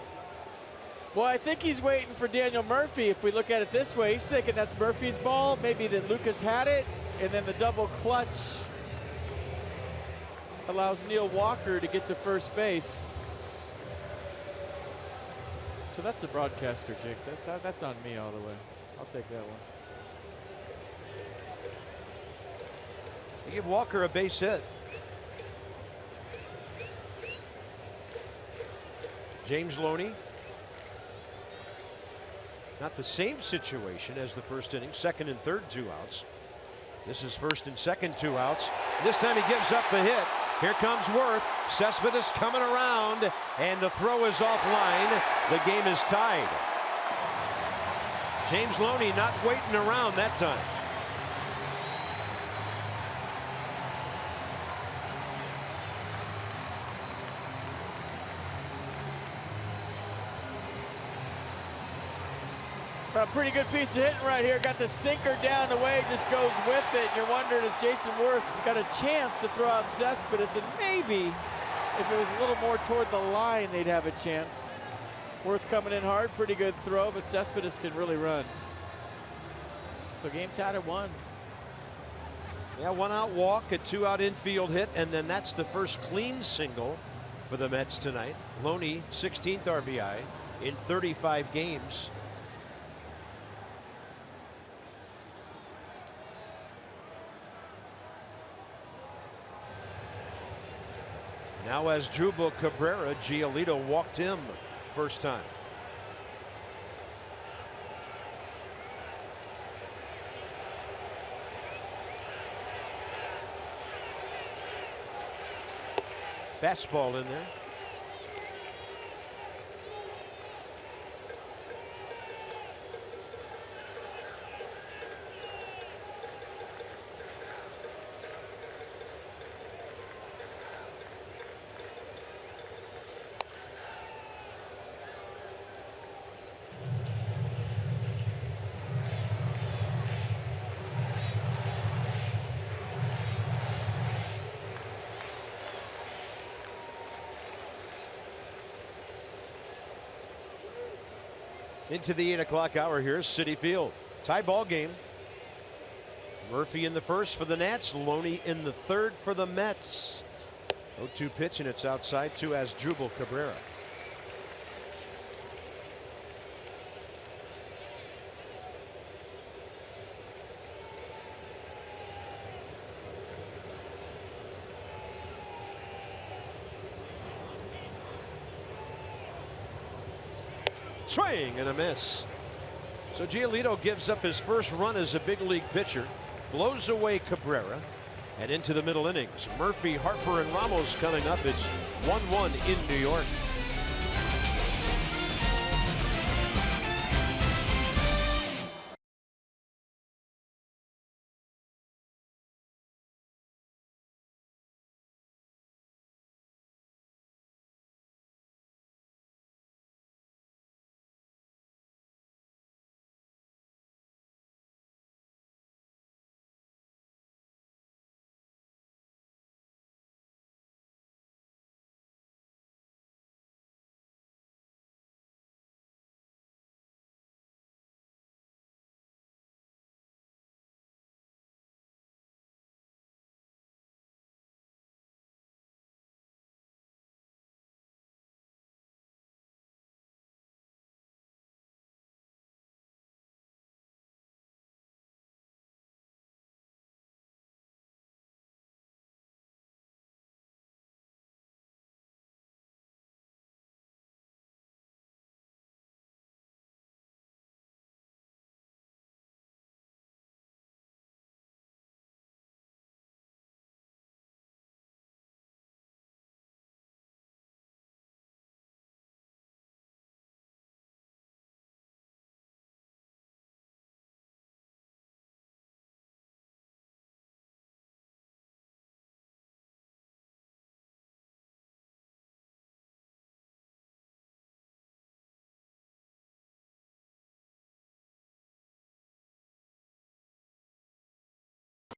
Well, I think he's waiting for Daniel Murphy. If we look at it this way, he's thinking that's Murphy's ball, maybe that Lucas had it, and then the double clutch allows Neil Walker to get to first base. So that's a broadcaster jig. That's on me all the way. I'll take that one. They give Walker a base hit. James Loney. Not the same situation as the first inning. Second and third, 2 outs. This is first and second, 2 outs. This time he gives up the hit. Here comes Worth. Cespedes coming around, and the throw is offline. The game is tied. James Loney not waiting around that time. A pretty good piece of hitting right here. Got the sinker down the way, just goes with it. You're wondering, is Jason Worth got a chance to throw out Cespedes? And maybe if it was a little more toward the line, they'd have a chance. Worth coming in hard, pretty good throw, but Cespedes can really run. So game tied at 1. Yeah, 1 out walk, a 2 out infield hit, and then that's the first clean single for the Mets tonight. Loney, 16th RBI in 35 games. Now as Asdrubal Cabrera, Giolito walked him first time. Fastball in there. Into the 8 o'clock hour here, Citi Field. Tie ball game. Murphy in the first for the Nats. Loney in the third for the Mets. 0-2 pitch, and it's outside to Asdrubal Cabrera. Swing and a miss. So Giolito gives up his first run as a big league pitcher, blows away Cabrera, and into the middle innings. Murphy, Harper, and Ramos coming up. It's 1-1 in New York.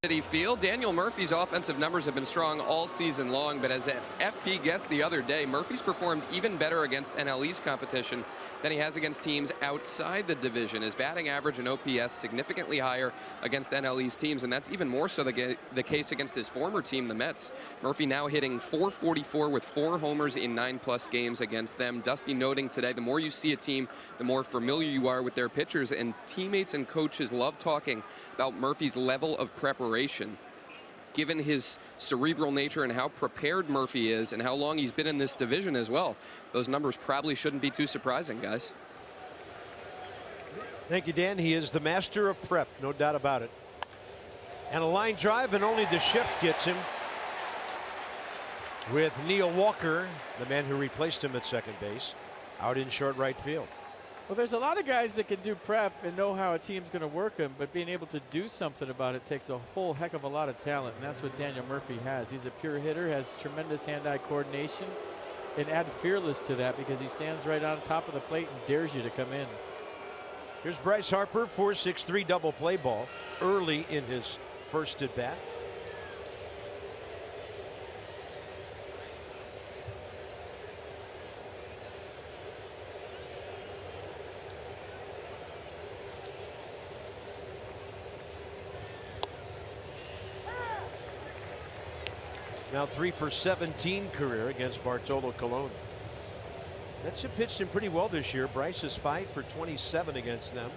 Citi Field. Daniel Murphy's offensive numbers have been strong all season long, but as FP guessed the other day, Murphy's performed even better against NL East competition than he has against teams outside the division. His batting average and OPS significantly higher against NL East teams, and that's even more so the case against his former team, the Mets. Murphy now hitting .444 with 4 homers in 9+ games against them. Dusty noting today, the more you see a team, the more familiar you are with their pitchers, and teammates and coaches love talking about Murphy's level of preparation. Given his cerebral nature and how prepared Murphy is and how long he's been in this division as well, those numbers probably shouldn't be too surprising, guys. Thank you, Dan. He is the master of prep, no doubt about it. And a line drive, and only the shift gets him. With Neil Walker, the man who replaced him at second base, out in short right field. Well, there's a lot of guys that can do prep and know how a team's going to work them, but being able to do something about it takes a whole heck of a lot of talent, and that's what Daniel Murphy has. He's a pure hitter, has tremendous hand-eye coordination, and add fearless to that because he stands right on top of the plate and dares you to come in. Here's Bryce Harper, 4.63 double play ball early in his first at bat. Now 3 for 17 career against Bartolo Colon. Mets have pitched him pretty well this year. Bryce is 5 for 27 against them,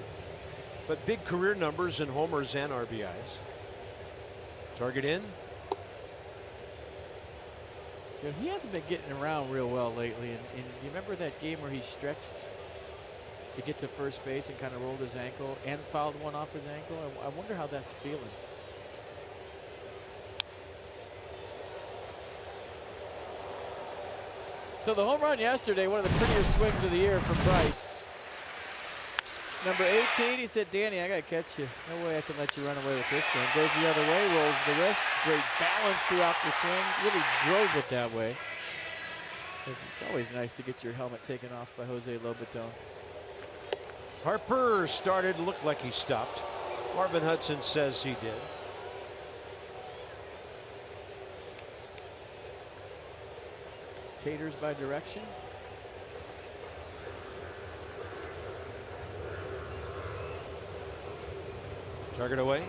but big career numbers in homers and RBIs. Target in. You know, he hasn't been getting around real well lately. And you remember that game where he stretched to get to first base and kind of rolled his ankle and fouled one off his ankle? I wonder how that's feeling. So the home run yesterday, one of the prettier swings of the year from Bryce. Number 18, he said, Danny, I got to catch you. No way I can let you run away with this thing. Goes the other way, rolls the wrist. Great balance throughout the swing. Really drove it that way. It's always nice to get your helmet taken off by Jose Lobaton. Harper started, looked like he stopped. Marvin Hudson says he did. Taters by direction. Target away.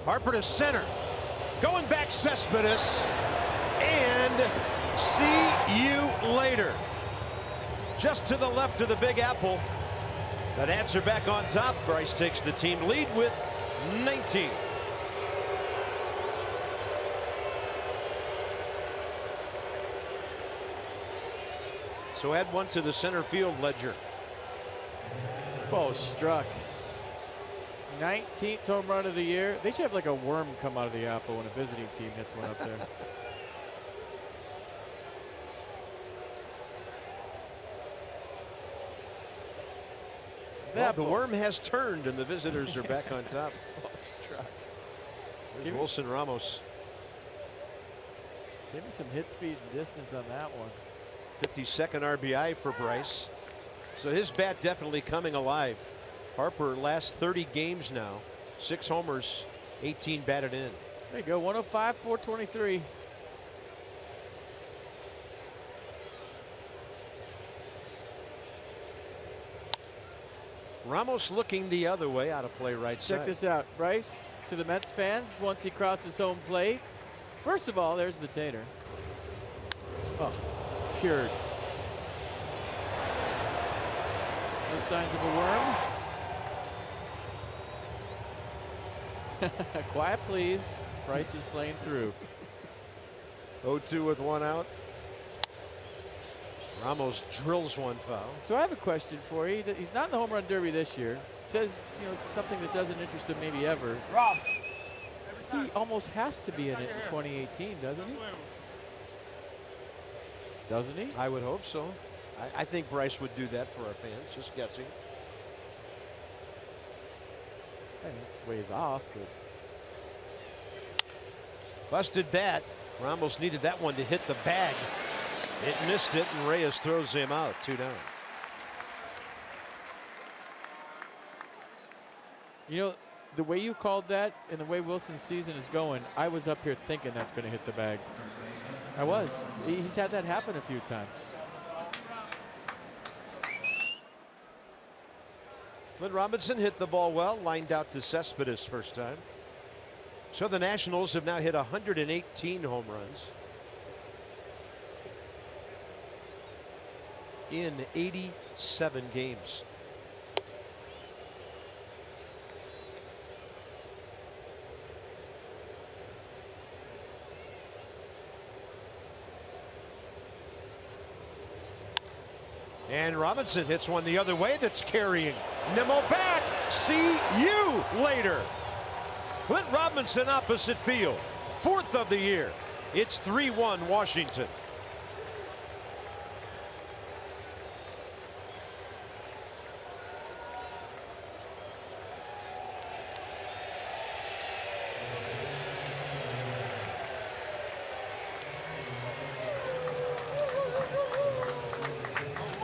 Harper to center. Going back Cespedes. And see you later. Just to the left of the Big Apple. The Nats are back on top. Bryce takes the team lead with 19. So add one to the center field ledger. Ball struck. 19th home run of the year. They should have like a worm come out of the apple when a visiting team hits one up there. Well, the worm has turned and the visitors are back on top. Ball struck. There's Wilson Ramos. Give me some hit speed and distance on that one. 52nd RBI for Bryce. So his bat definitely coming alive. Harper last 30 games now. 6 homers, 18 batted in. There you go, 105, 423. Ramos looking the other way, out of play right side. Check this out. Bryce to the Mets fans once he crosses home plate. First of all, there's the tater. Oh, cured. No signs of a worm. Quiet, please. Bryce is playing through. 0-2 with 1 out. Ramos drills one foul. So I have a question for you. He's not in the home run derby this year. Says, you know, something that doesn't interest him maybe ever. Rob. He almost has to be in it in 2018, doesn't he? Doesn't he? I would hope so. I think Bryce would do that for our fans. Just guessing. I mean, it's ways off, but. Busted bat. Ramos needed that one to hit the bag. It missed it, and Reyes throws him out. 2 down. You know, the way you called that and the way Wilson's season is going, I was up here thinking that's going to hit the bag. I was. He's had that happen a few times. Clint Robinson hit the ball well, lined out to Cespedes first time. So the Nationals have now hit 118 home runs in 87 games. And Robinson hits one the other way that's carrying. Nimmo back. See you later. Clint Robinson opposite field. 4th of the year. It's 3-1 Washington.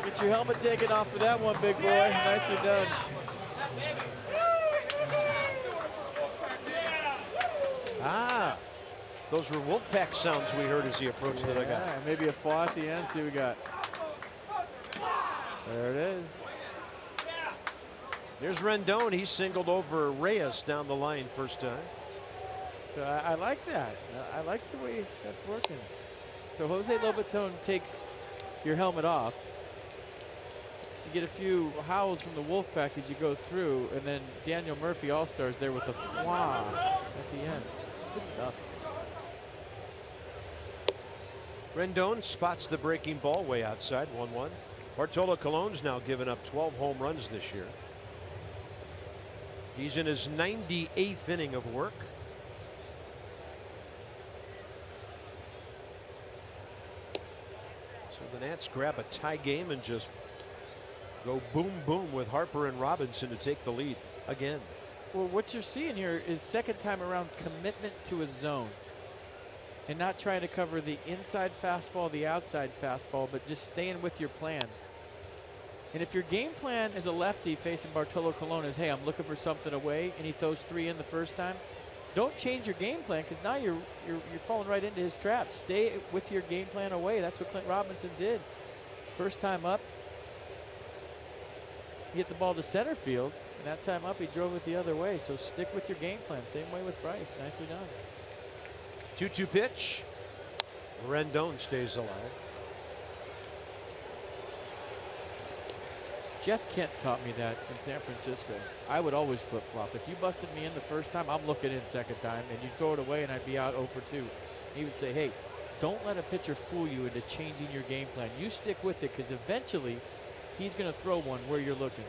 Get your helmet taken off for that one, big boy. Nicely done. Ah, those were Wolfpack sounds we heard as he approached the dugout. Yeah, maybe a flaw at the end. See what we got. There it is. There's Rendon. He singled over Reyes down the line first time. So I like that. I like the way that's working. So Jose Lobaton takes your helmet off. You get a few howls from the Wolfpack as you go through, and then Daniel Murphy All-Stars there with a flaw at the end. Good stuff. Rendon spots the breaking ball way outside. 1-1. Bartolo Colon's now given up 12 home runs this year. He's in his 98th inning of work. So the Nats grab a tie game and just go boom boom with Harper and Robinson to take the lead again. Well, what you're seeing here is second time around commitment to a zone and not trying to cover the inside fastball, the outside fastball, but just staying with your plan. And if your game plan as a lefty facing Bartolo Colon is, hey, I'm looking for something away, and he throws 3 in the first time, don't change your game plan, because now you're falling right into his trap. Stay with your game plan away. That's what Clint Robinson did. First time up, he hit the ball to center field, and that time up he drove it the other way. So stick with your game plan. Same way with Bryce. Nicely done. 2-2 pitch. Rendon stays alive. Jeff Kent taught me that in San Francisco. I would always flip-flop. If you busted me in the first time, I'm looking in second time, and you throw it away and I'd be out 0 for 2. He would say, hey, don't let a pitcher fool you into changing your game plan. You stick with it, because eventually he's going to throw one where you're looking.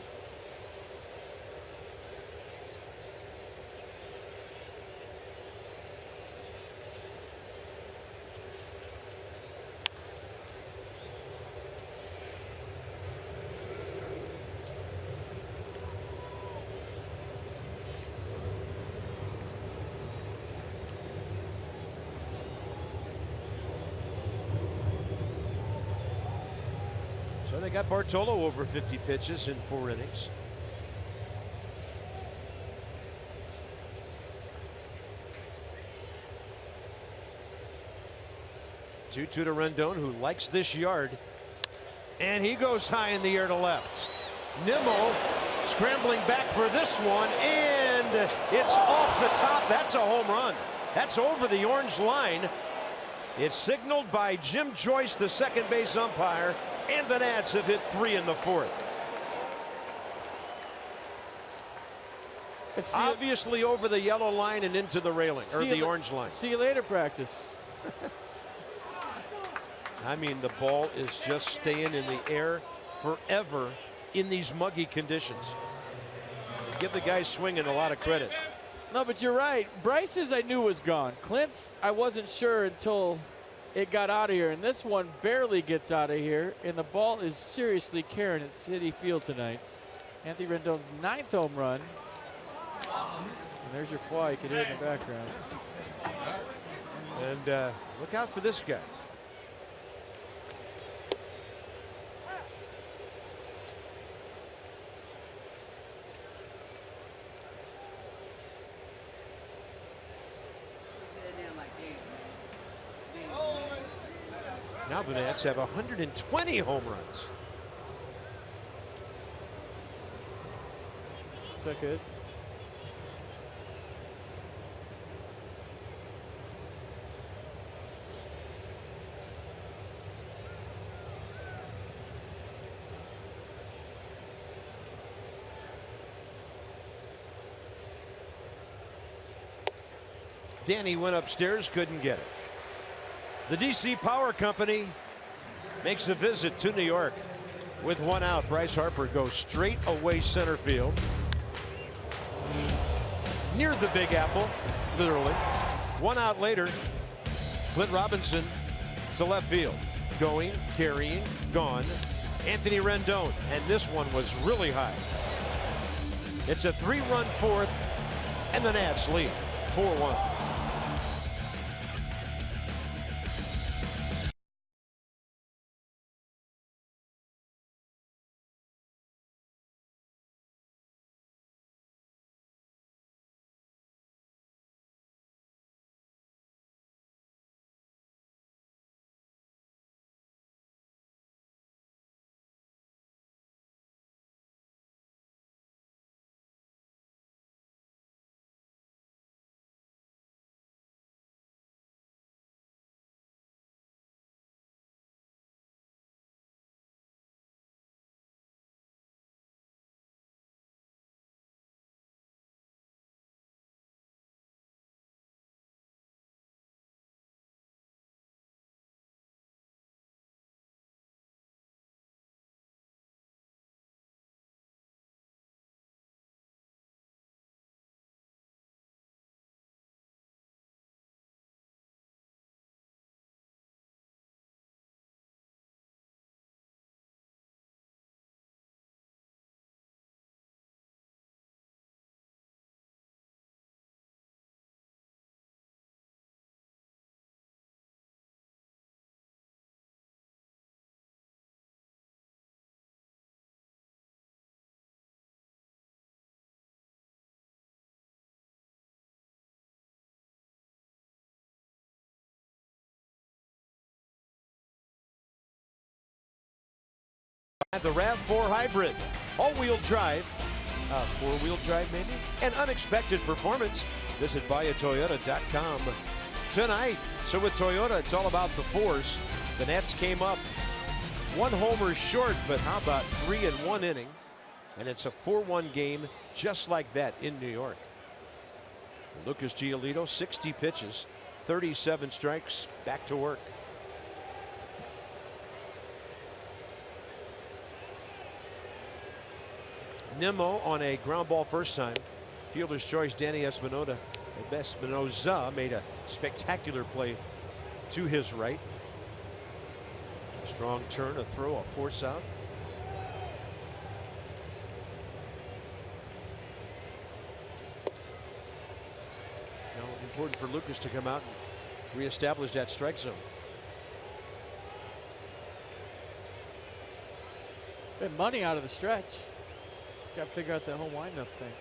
So they got Bartolo over 50 pitches in 4 innings. Two to Rendon, who likes this yard. And he goes high in the air to left. Nimmo scrambling back for this one, and it's off the top. That's a home run. That's over the orange line. It's signaled by Jim Joyce, the second base umpire, and the Nats have hit 3 in the 4th. Obviously over the yellow line and into the railing, or the orange line. See you later, practice. I mean, the ball is just staying in the air forever in these muggy conditions. Give the guy swinging a lot of credit. No, but you're right. Bryce's I knew was gone. Clint's I wasn't sure until it got out of here, and this one barely gets out of here, and the ball is seriously carrying at Citi Field tonight. Anthony Rendon's 9th home run. And there's your fly. You can hear it in the background. And look out for this guy. Now the Nats have 120 home runs. Is that good? Danny went upstairs, couldn't get it. The DC Power Company makes a visit to New York. With 1 out, Bryce Harper goes straight away center field. Near the Big Apple, literally. 1 out later, Clint Robinson to left field. Going, carrying, gone. Anthony Rendon, and this one was really high. It's a 3-run 4th, and the Nats lead 4-1. The RAV4 Hybrid, all-wheel drive, four-wheel drive maybe, and unexpected performance. Visit buyatoyota.com tonight. So with Toyota, it's all about the fours. The Nats came up 1 homer short, but how about 3 in 1 inning? And it's a 4-1 game just like that in New York. Lucas Giolito, 60 pitches, 37 strikes, back to work. Nimmo on a ground ball first time. Fielder's choice, Danny Espinoza. Espinoza made a spectacular play to his right. Strong turn, a throw, a force out. Now important for Lucas to come out and reestablish that strike zone. Been money out of the stretch. Just got to figure out that whole windup thing.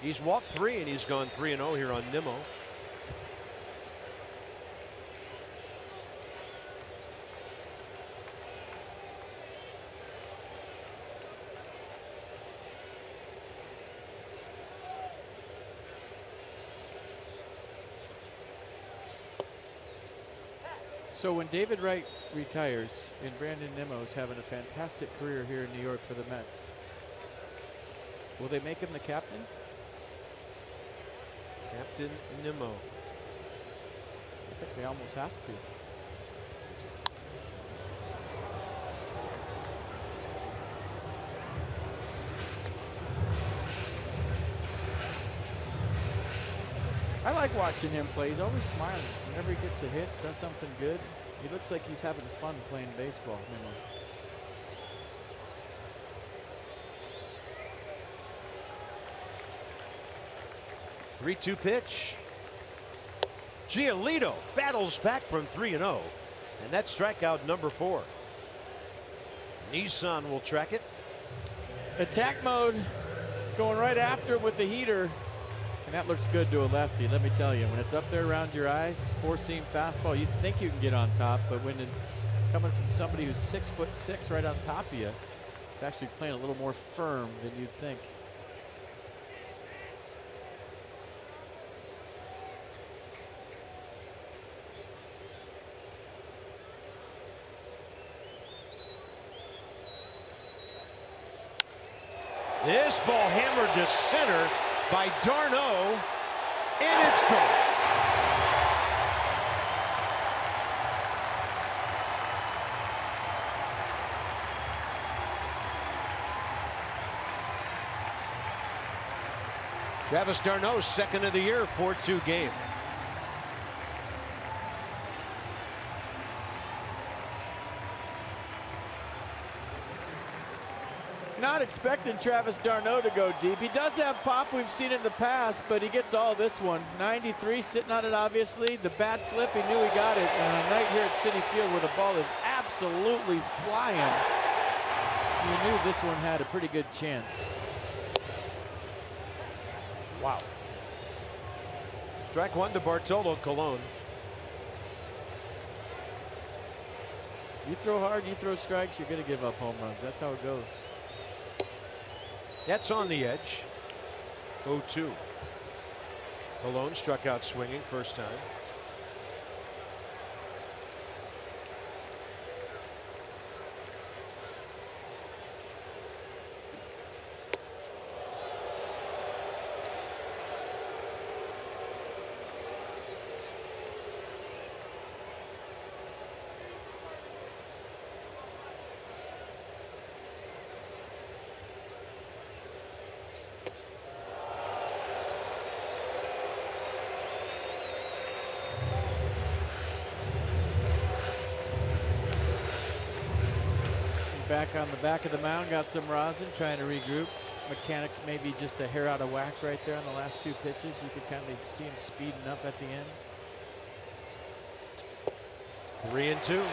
He's walked 3 and he's gone 3-0 here on Nimmo. So when David Wright retires and Brandon Nimmo's having a fantastic career here in New York for the Mets, will they make him the captain? Captain Nimmo. I think they almost have to. I like watching him play. He's always smiling. Whenever he gets a hit, does something good, he looks like he's having fun playing baseball. Nimmo. Three-two pitch. Giolito battles back from 3-0, and that's strikeout number 4. Nissan will track it. Attack mode, going right after him with the heater, and that looks good to a lefty. Let me tell you, when it's up there around your eyes, 4-seam fastball, you think you can get on top, but when coming from somebody who's 6'6" right on top of you, it's actually playing a little more firm than you'd think. This ball hammered to center by d'Arnaud, and it's gone. Travis d'Arnaud, second of the year, 4-2 game. Not expecting Travis d'Arnaud to go deep. He does have pop. We've seen it in the past, but he gets all this one. 93, sitting on it, obviously. The bat flip, he knew he got it. And a night here at Citi Field where the ball is absolutely flying, you knew this one had a pretty good chance. Wow. Strike one to Bartolo Colon. You throw hard, you throw strikes, you're going to give up home runs. That's how it goes. That's on the edge. 0-2. Colon struck out swinging first time. Back on the back of the mound, got some rosin, trying to regroup. Mechanics maybe just a hair out of whack right there on the last 2 pitches. You could kind of see him speeding up at the end. 3-2.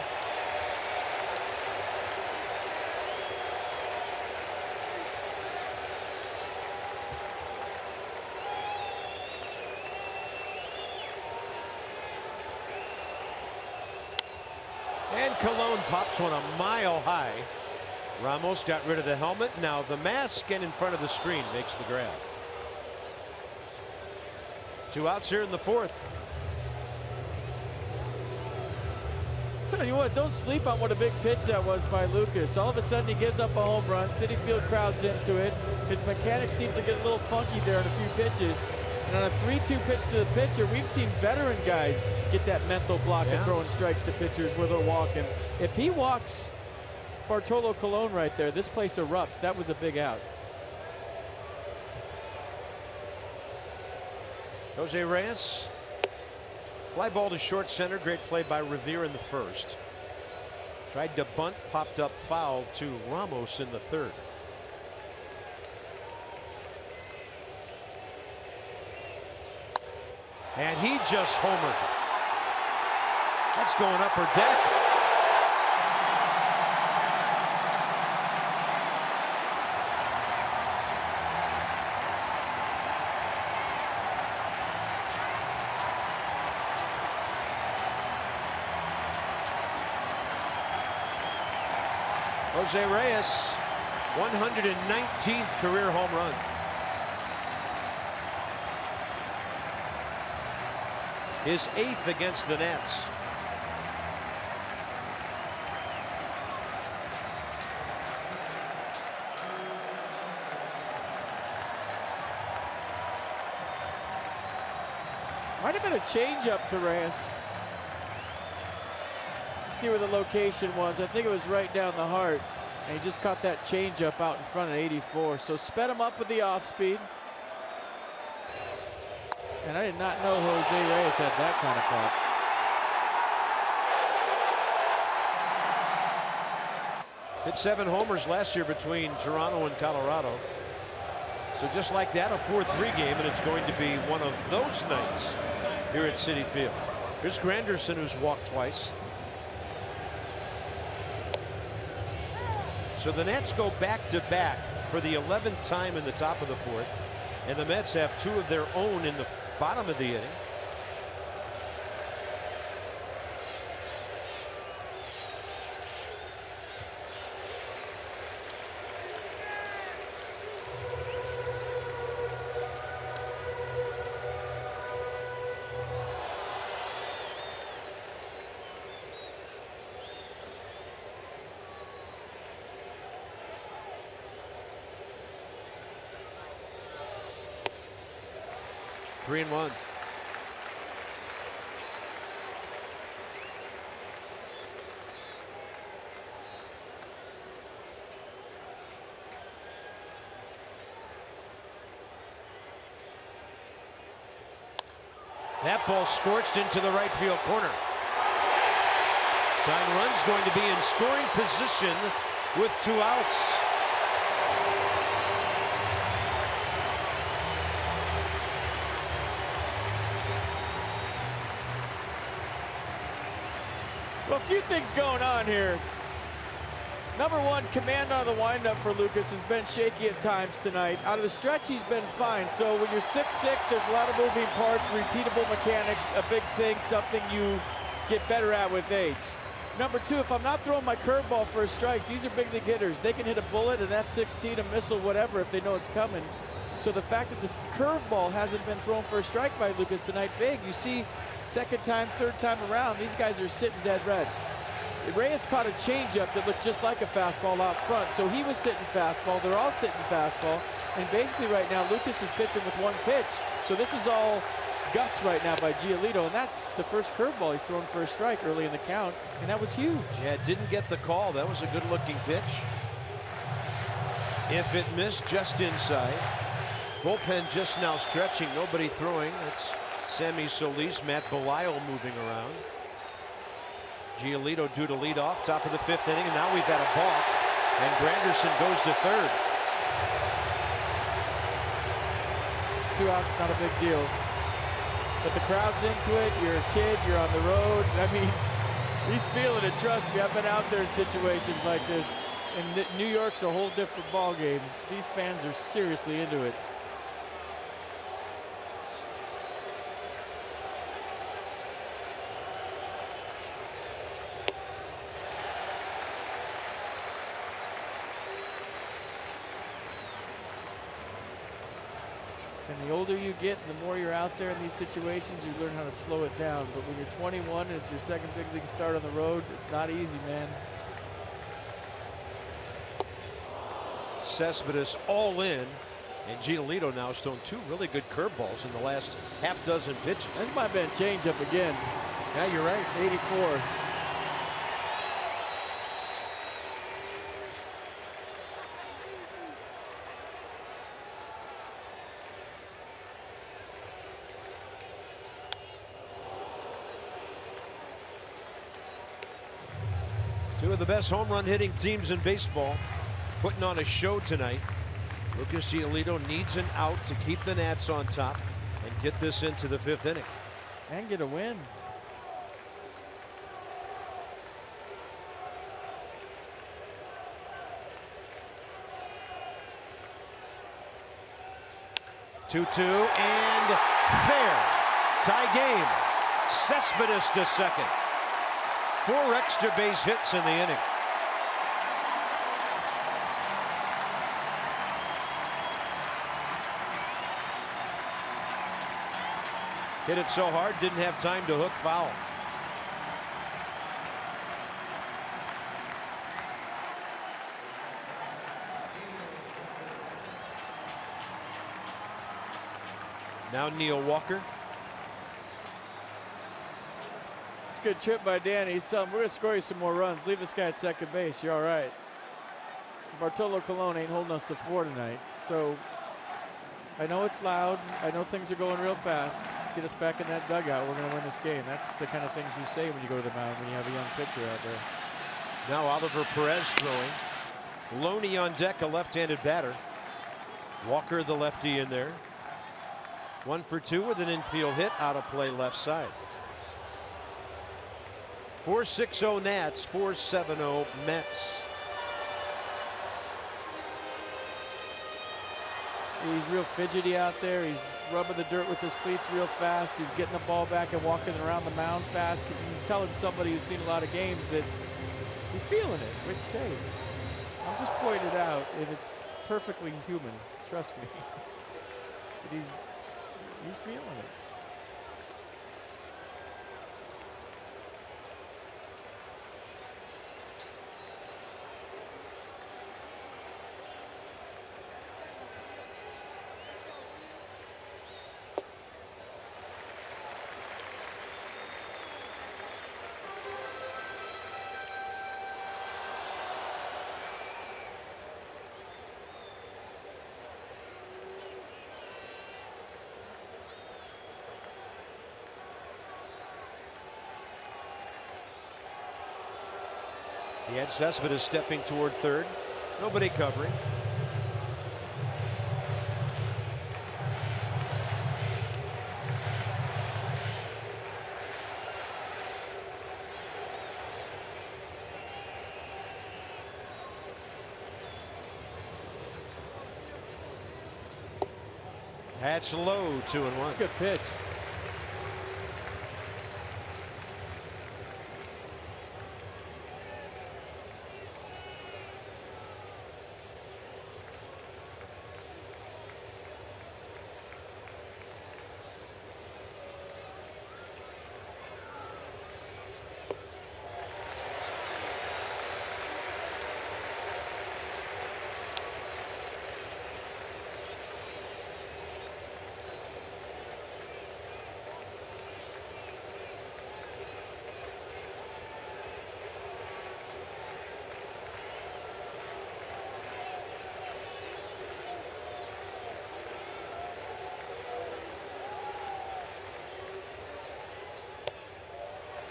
And Colon pops one a mile high. Ramos got rid of the helmet. Now the mask, and in front of the screen makes the grab. 2 outs here in the 4th. Tell you what, don't sleep on what a big pitch that was by Lucas. All of a sudden he gives up a home run. Citi Field crowds into it. His mechanics seem to get a little funky there on a few pitches. And on a 3-2 pitch to the pitcher, we've seen veteran guys get that mental block of throwing strikes to pitchers where they're walking. If he walks Bartolo Colon right there, this place erupts. That was a big out. Jose Reyes. Fly ball to short center. Great play by Revere in the 1st. Tried to bunt, popped up foul to Ramos in the 3rd. And he just homered. That's going upper deck. Jose Reyes, 119th career home run. His 8th against the Nats. Might have been a changeup to Reyes. See where the location was. I think it was right down the heart. And he just caught that changeup out in front of 84. So sped him up with the off speed. And I did not know Jose Reyes had that kind of pop. Hit 7 homers last year between Toronto and Colorado. So just like that, a 4-3 game, and it's going to be one of those nights here at Citi Field. Here's Granderson, who's walked twice. So the Nats go back-to-back for the 11th time in the top of the 4th. And the Mets have 2 of their own in the bottom of the inning. Three and one. That ball scorched into the right field corner. Tyne Run's going to be in scoring position with 2 outs. Well, a few things going on here. Number one, command out of the windup for Lucas has been shaky at times tonight. Out of the stretch, he's been fine. So when you're 6'6", there's a lot of moving parts, repeatable mechanics, a big thing, something you get better at with age. Number two, if I'm not throwing my curveball for strikes, these are big league hitters. They can hit a bullet, an F-16, a missile, whatever, if they know it's coming. So the fact that this curveball hasn't been thrown for a strike by Lucas tonight, big. You see, second time, third time around, these guys are sitting dead red. Reyes caught a changeup that looked just like a fastball out front. So he was sitting fastball. They're all sitting fastball. And basically right now, Lucas is pitching with 1 pitch. So this is all guts right now by Giolito. And that's the first curveball he's thrown for a strike early in the count. And that was huge. Yeah, didn't get the call. That was a good looking pitch. If it missed just inside. Bullpen just now stretching. Nobody throwing. It's Sammy Solis, Matt Belisle moving around. Giolito due to lead off, top of the 5th inning, and now we've had a balk, and Granderson goes to 3rd. 2 outs, not a big deal. But the crowd's into it. You're a kid, you're on the road. I mean, he's feeling it, trust me. I've been out there in situations like this. And New York's a whole different ball game. These fans are seriously into it. And the older you get, the more you're out there in these situations, you learn how to slow it down. But when you're 21 and it's your second big league start on the road, it's not easy, man. Cespedes all in, and Giolito now has thrown 2 really good curveballs in the last half dozen pitches. This might have been a changeup again. Yeah, you're right. 84. Two of the best home run hitting teams in baseball putting on a show tonight. Lucas Giolito needs an out to keep the Nats on top and get this into the 5th inning. And get a win. Two-two and fair. Tie game. Cespedes to second. 4 extra base hits in the inning. Hit it so hard, didn't have time to hook foul. Now Neil Walker. Good trip by Danny. He's telling him, we're going to score you some more runs. Leave this guy at second base. You're all right. Bartolo Colon ain't holding us to 4 tonight. So I know it's loud. I know things are going real fast. Get us back in that dugout. We're going to win this game. That's the kind of things you say when you go to the mound when you have a young pitcher out there. Now Oliver Perez throwing. Loney on deck, a left-handed batter. Walker, the lefty, in there. 1 for 2 with an infield hit out of play left side. 4-6-0 Nats, 4-7-0 Mets. He's real fidgety out there. He's rubbing the dirt with his cleats real fast. He's getting the ball back and walking around the mound fast. He's telling somebody who's seen a lot of games that he's feeling it, which, hey, I'm just pointing it out, and it's perfectly human. Trust me. But he's feeling it. He had Cespedes stepping toward third. Nobody covering. That's low, 2-1. That's a good pitch.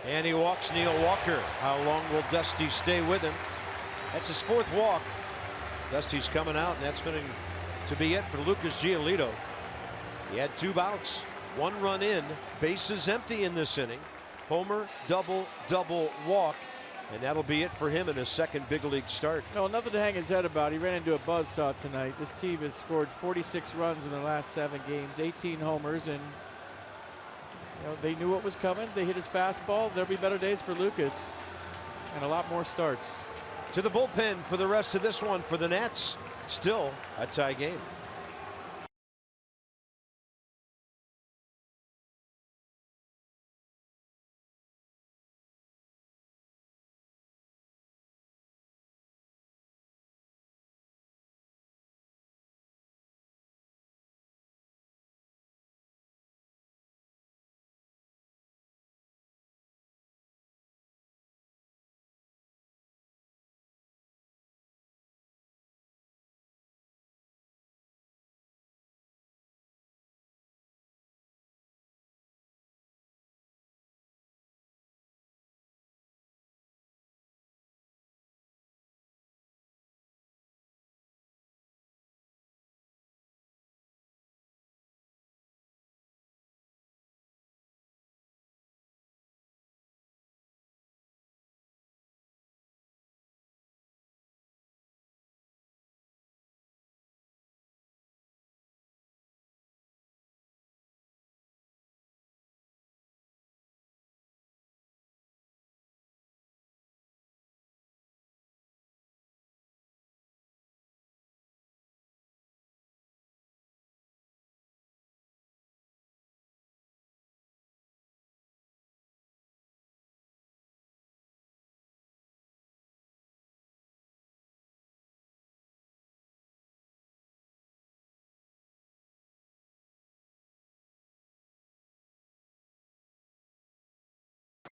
And he walks Neil Walker. How long will Dusty stay with him? That's his 4th walk. Dusty's coming out, and that's going to be it for Lucas Giolito. He had 2 bouts, 1 run in, bases empty in this inning. Homer, double, walk, and that'll be it for him in his 2nd big league start. No, nothing to hang his head about. He ran into a buzzsaw tonight. This team has scored 46 runs in the last 7 games, 18 homers, and they knew what was coming. They hit his fastball. There'll be better days for Lucas and a lot more starts. To the bullpen for the rest of this one for the Nats. Still a tie game.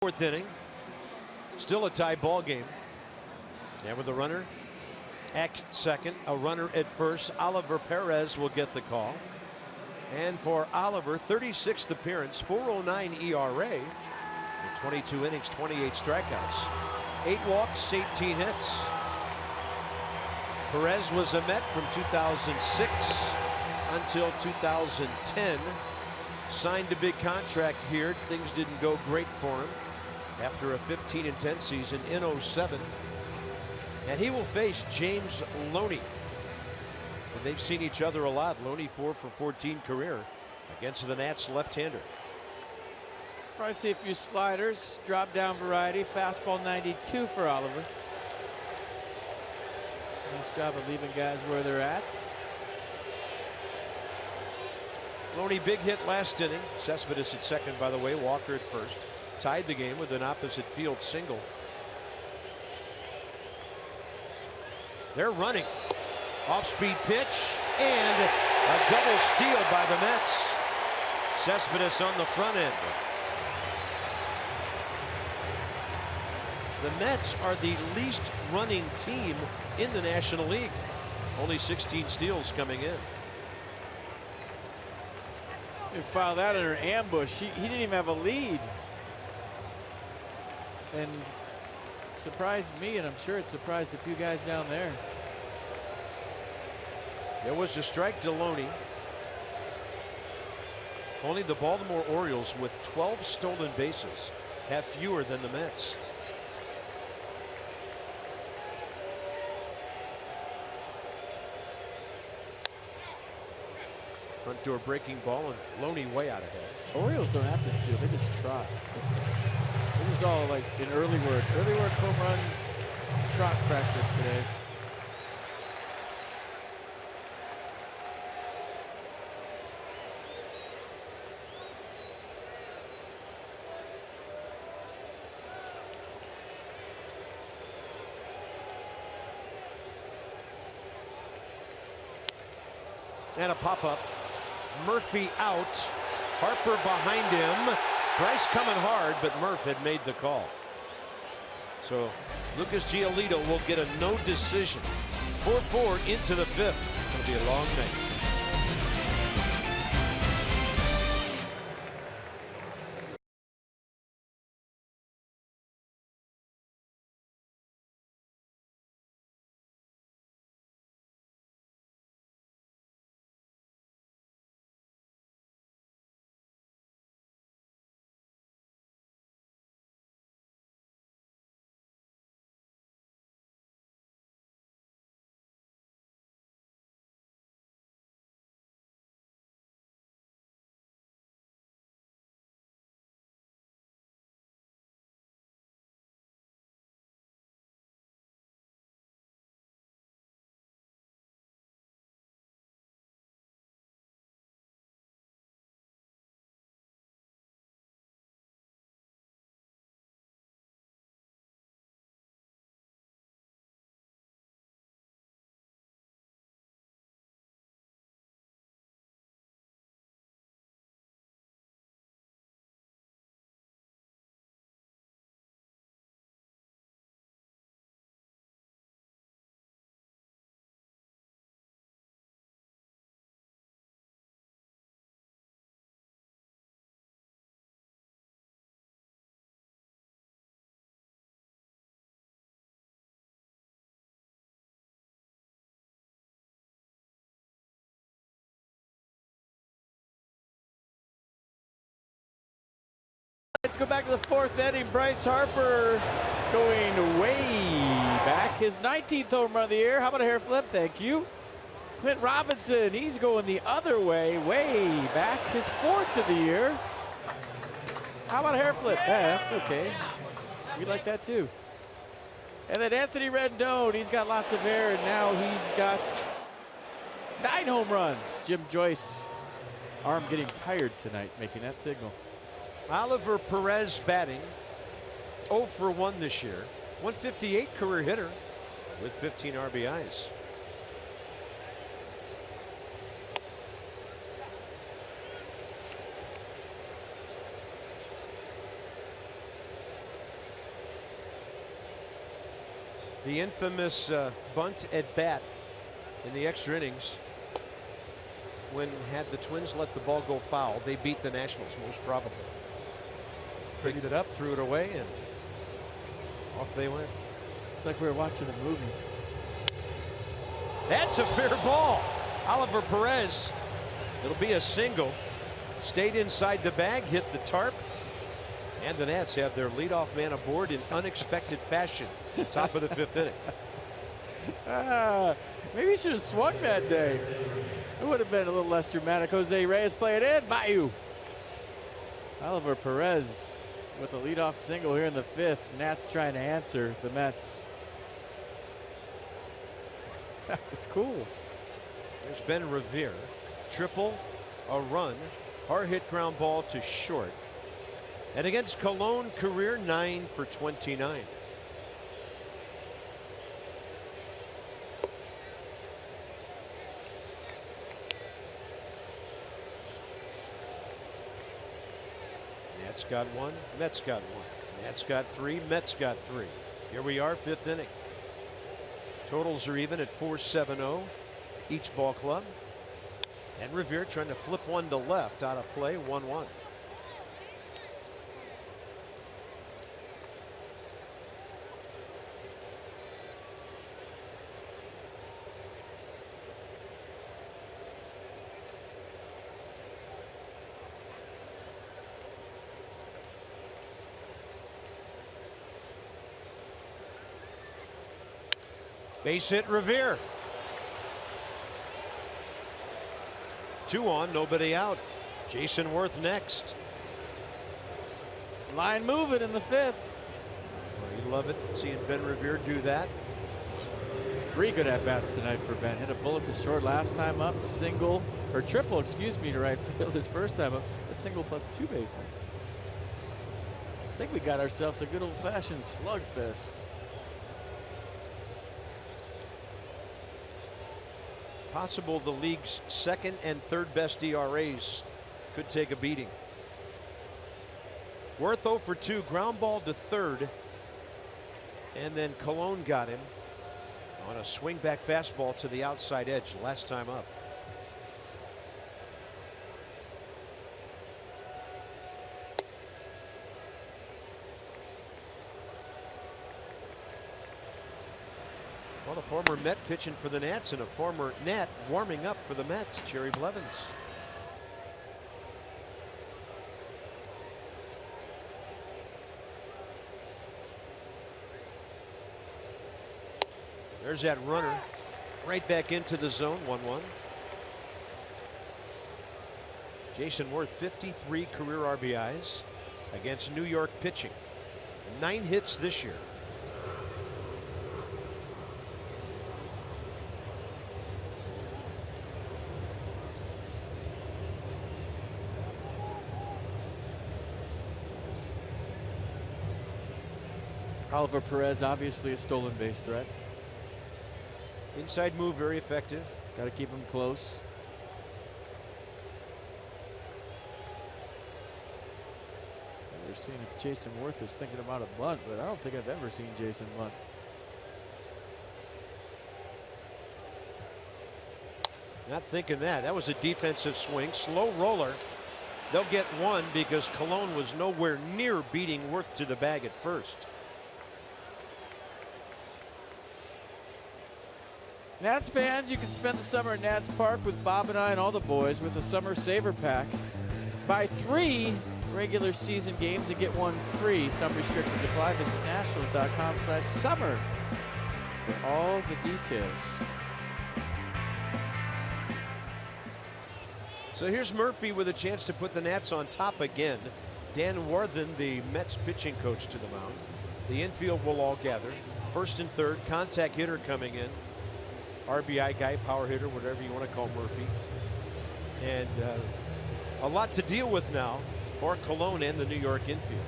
Fourth inning. Still a tie ball game. And with a runner at second, a runner at first, Oliver Perez will get the call. And for Oliver, 36th appearance, 4.09 ERA, in 22 innings, 28 strikeouts, 8 walks, 18 hits. Perez was a Met from 2006 until 2010. Signed a big contract here. Things didn't go great for him after a 15-10 season in 07. And he will face James Loney. And they've seen each other a lot. Loney 4 for 14 career against the Nats left-hander. Probably see a few sliders, drop down variety, fastball 92 for Oliver. Nice job of leaving guys where they're at. Loney big hit last inning. Cespedes at second, by the way. Walker at first. Tied the game with an opposite field single. They're running. Off-speed pitch and a double steal by the Mets. Cespedes on the front end. The Mets are the least running team in the National League. Only 16 steals coming in. They filed that under ambush. He didn't even have a lead. And it surprised me, and I'm sure it surprised a few guys down there. There was a strike to Loney. Only the Baltimore Orioles, with 12 stolen bases, have fewer than the Mets. Front door breaking ball, and Loney way out ahead. Orioles don't have to steal, they just trot. This is all like in early work home run trot practice today. And a pop-up. Murphy out. Harper behind him. Bryce coming hard, but Murph had made the call. So Lucas Giolito will get a no decision. 4-4 into the fifth. It'll be a long night. Let's go back to the fourth inning. Bryce Harper going way back. His 19th home run of the year. How about a hair flip? Thank you. Clint Robinson, he's going the other way, way back. His 4th of the year. How about a hair flip? Yeah, that's okay. We like that too. And then Anthony Rendon, he's got lots of hair, and now he's got 9 home runs. Jim Joyce, arm getting tired tonight, making that signal. Oliver Perez batting 0 for 1 this year. 158 career hitter with 15 RBIs. The infamous bunt at bat in the extra innings. When had the Twins let the ball go foul, they beat the Nationals, most probably. Picked it up, threw it away, and off they went. It's like we were watching a movie. That's a fair ball. Oliver Perez. It'll be a single. Stayed inside the bag, hit the tarp. And the Nats have their leadoff man aboard in unexpected fashion. Top of the 5th inning. Maybe he should have swung that day. It would have been a little less dramatic. Jose Reyes playing in. Bayou. Oliver Perez with a leadoff single here in the 5th. Nats trying to answer the Mets. It's cool. There's Ben Revere. Triple, a run, hard hit ground ball to short. And against Cologne, career 9 for 29. Nats got 1, Mets got 1. Nats got 3, Mets got 3. Here we are, 5th inning. Totals are even at 4-7-0 each ball club. And Revere trying to flip one to left out of play, 1-1. Base hit Revere. 2 on, nobody out. Jason Worth next. Line moving in the 5th. Well, you love it seeing Ben Revere do that. 3 good at bats tonight for Ben. Hit a bullet to short last time up, single or triple, excuse me, to right field his first time up. A single plus 2 bases. I think we got ourselves a good old-fashioned slugfest. Possible the league's 2nd and 3rd best ERAs could take a beating. Worth 0 for 2, ground ball to 3rd. And then Cologne got him on a swing back fastball to the outside edge last time up. Well, a former Met pitching for the Nats and a former Nat warming up for the Mets, Jerry Blevins. There's that runner right back into the zone, 1-1. Jason Worth, 53 career RBIs against New York pitching. 9 hits this year. Oliver Perez, obviously a stolen base threat. Inside move, very effective. Got to keep him close. We're seeing if Jason Worth is thinking about a bunt, but I don't think I've ever seen Jason bunt. Not thinking that. That was a defensive swing. Slow roller. They'll get 1 because Cologne was nowhere near beating Worth to the bag at first. Nats fans, you can spend the summer at Nats Park with Bob and I and all the boys with a Summer Saver Pack. Buy 3 regular season games and get 1 free. Some restrictions apply. Visit Nationals.com/summer for all the details. So here's Murphy with a chance to put the Nats on top again. Dan Warthen, the Mets pitching coach, to the mound. The infield will all gather. 1st and 3rd, contact hitter coming in. RBI guy, power hitter, whatever you want to call Murphy. And a lot to deal with now for Cologne and the New York infield.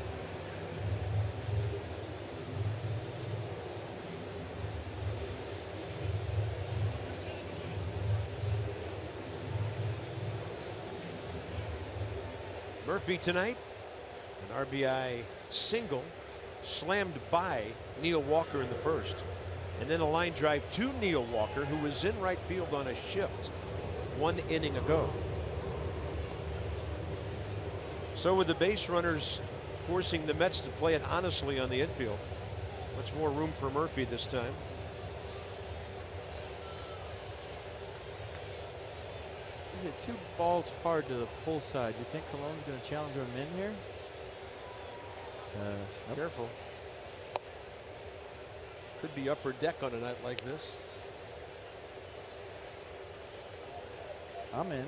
Murphy tonight, an RBI single slammed by Neil Walker in the 1st. And then a line drive to Neil Walker, who was in right field on a shift 1 inning ago. So with the base runners forcing the Mets to play it honestly on the infield, much more room for Murphy this time. Is it 2 balls hard to the pull side? Do you think Colon's going to challenge him in here? Nope. Careful. Could be upper deck on a night like this. I'm in.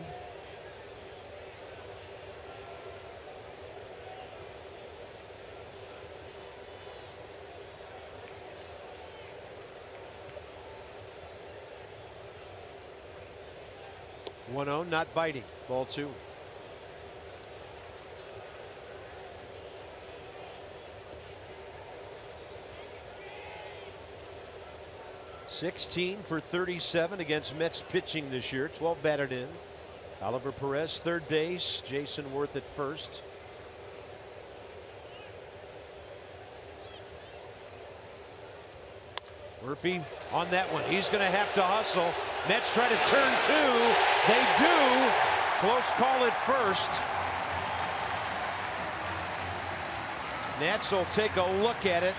(1-0), not biting. Ball 2. (16 for 37 against Mets pitching this year. 12 batted in. Oliver Perez third base. Jason Worth at first. Murphy on that one. He's going to have to hustle. Mets try to turn 2. They do. Close call at first. Nats will take a look at it.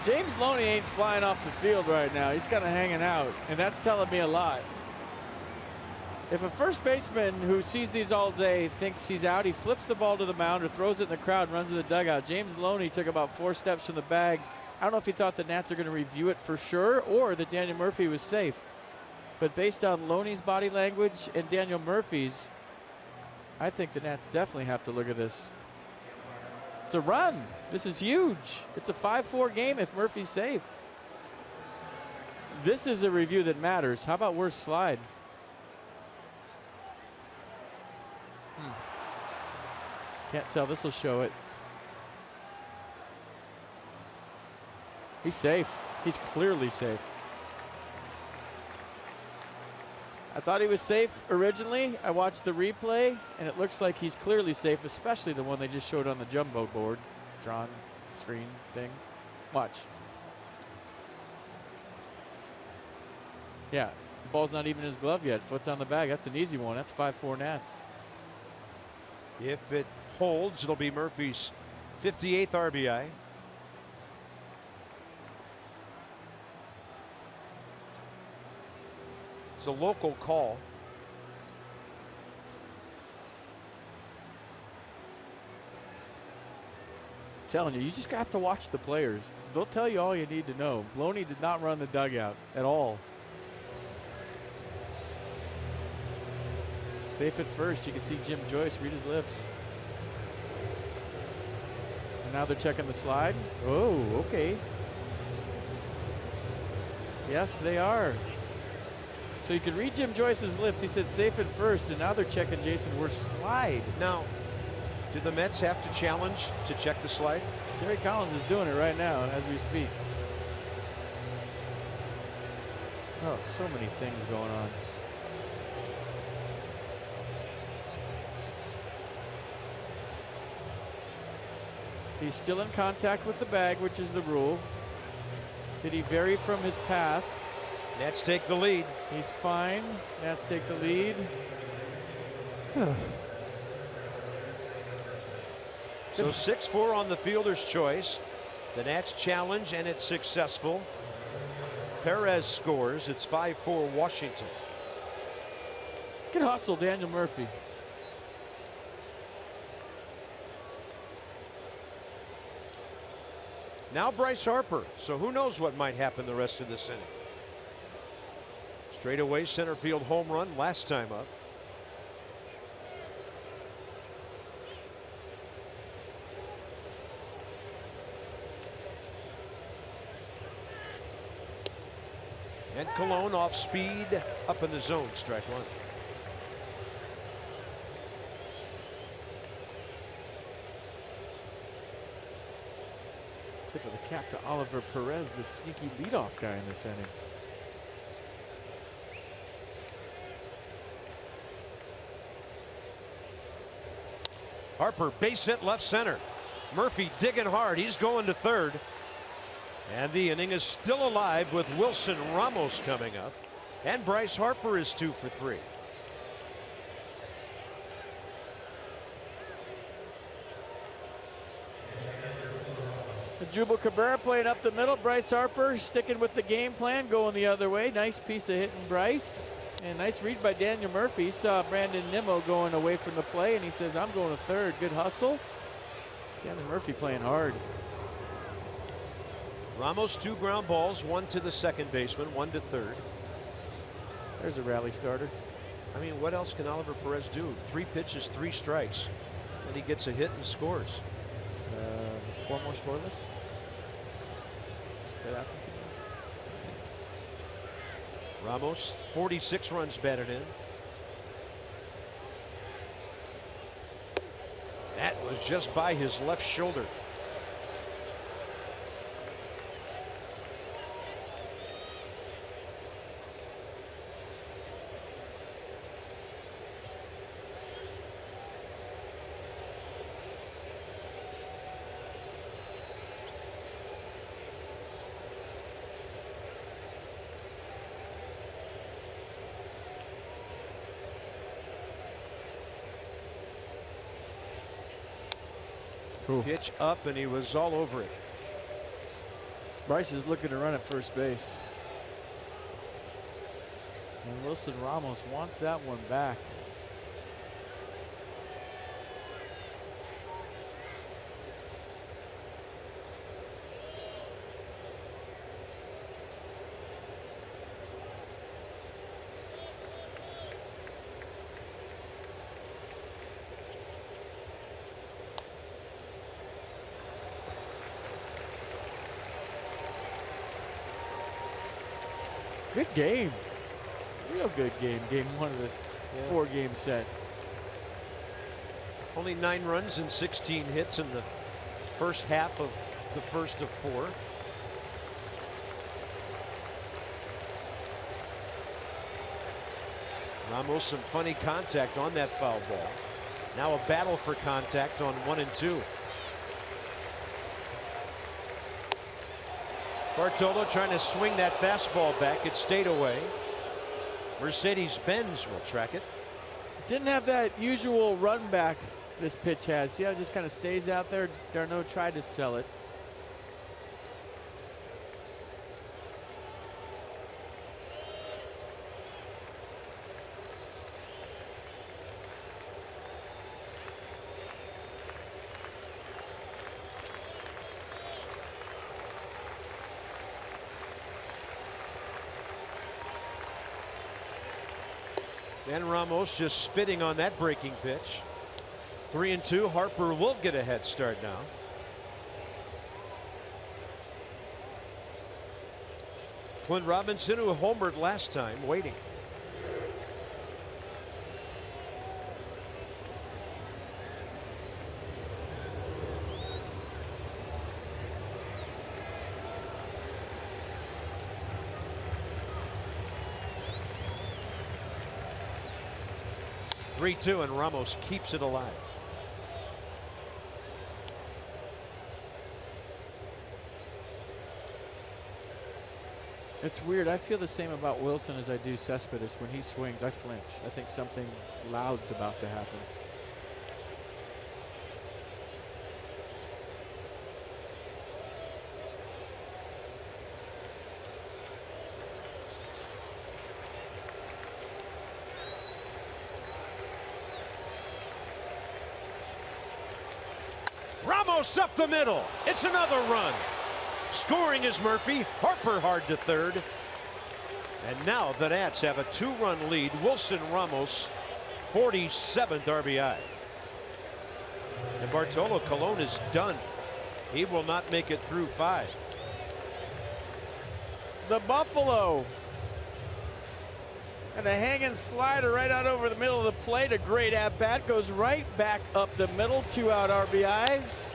James Loney ain't flying off the field right now. He's kind of hanging out, and that's telling me a lot. If a first baseman who sees these all day thinks he's out, he flips the ball to the mound or throws it in the crowd and runs to the dugout. James Loney took about 4 steps from the bag. I don't know if he thought the Nats are going to review it for sure or that Daniel Murphy was safe. But based on Loney's body language and Daniel Murphy's, I think the Nats definitely have to look at this. It's a run. This is huge. It's a 5-4 game if Murphy's safe. This is a review that matters. How about worst slide? Can't tell. This will show it. He's safe. He's clearly safe. I thought he was safe originally. I watched the replay, and it looks like he's clearly safe, especially the one they just showed on the jumbo board. Drawn screen thing. Watch. Yeah, the ball's not even in his glove yet. Foot's on the bag. That's an easy one. That's 5-4 Nats. If it holds, it'll be Murphy's 58th RBI. It's a local call. I'm telling you, you just have to watch the players. They'll tell you all you need to know. Loney did not run the dugout at all. Safe at first. You can see Jim Joyce read his lips. And now they're checking the slide. Oh, okay. Yes, they are. So you could read Jim Joyce's lips. He said safe at first, and now they're checking Jason Worth's slide. Now, do the Mets have to challenge to check the slide? Terry Collins is doing it right now as we speak. Oh, so many things going on. He's still in contact with the bag, which is the rule. Did he vary from his path? Nats take the lead. He's fine. Nats take the lead. So 6-4 on the fielder's choice. The Nats challenge, and it's successful. Perez scores. It's 5-4 Washington. Good hustle, Daniel Murphy. Now Bryce Harper. So who knows what might happen the rest of this inning. Straightaway center field home run last time up. And Colon off speed up in the zone. Strike one. Tip of the cap to Oliver Perez, the sneaky leadoff guy in this inning. Harper base hit left center. Murphy digging hard. He's going to third. And the inning is still alive with Wilson Ramos coming up. And Bryce Harper is 2 for 3. Jubal Cabrera playing up the middle. Bryce Harper sticking with the game plan, going the other way. Nice piece of hitting Bryce. And nice read by Daniel Murphy. He saw Brandon Nimmo going away from the play, and he says, I'm going to third. Good hustle. Daniel Murphy playing hard. Ramos 2 ground balls, 1 to the second baseman, 1 to third. There's a rally starter. I mean, what else can Oliver Perez do? 3 pitches, 3 strikes, and he gets a hit and scores. 4 more scoreless. Is that asking too much? Ramos, 46 runs batted in. That was just by his left shoulder. Pitch up, and he was all over it. Bryce is looking to run at first base. And Wilson Ramos wants that one back. Good game. Real good game. Game 1 of the 4-game set. Only 9 runs and 16 hits in the first half of the first of 4. Ramos some funny contact on that foul ball. Now a battle for contact on 1 and 2. Bartolo trying to swing that fastball back. It stayed away. Mercedes-Benz will track it. Didn't have that usual run back this pitch has. See how it just kind of stays out there? Darno tried to sell it. And Ramos just spitting on that breaking pitch. 3 and 2. Harper will get a head start now. Clint Robinson, who homered last time, waiting. Three-two, and Ramos keeps it alive. It's weird. I feel the same about Wilson as I do Cespedes. When he swings, I flinch. I think something loud's about to happen. Ramos up the middle. It's another run. Scoring is Murphy. Harper hard to third. And now the Nats have a 2-run lead. Wilson Ramos, 47th RBI. And Bartolo Colon is done. He will not make it through 5. The Buffalo. And a hanging slider right out over the middle of the plate. A great at-bat. Goes right back up the middle. 2-out RBIs.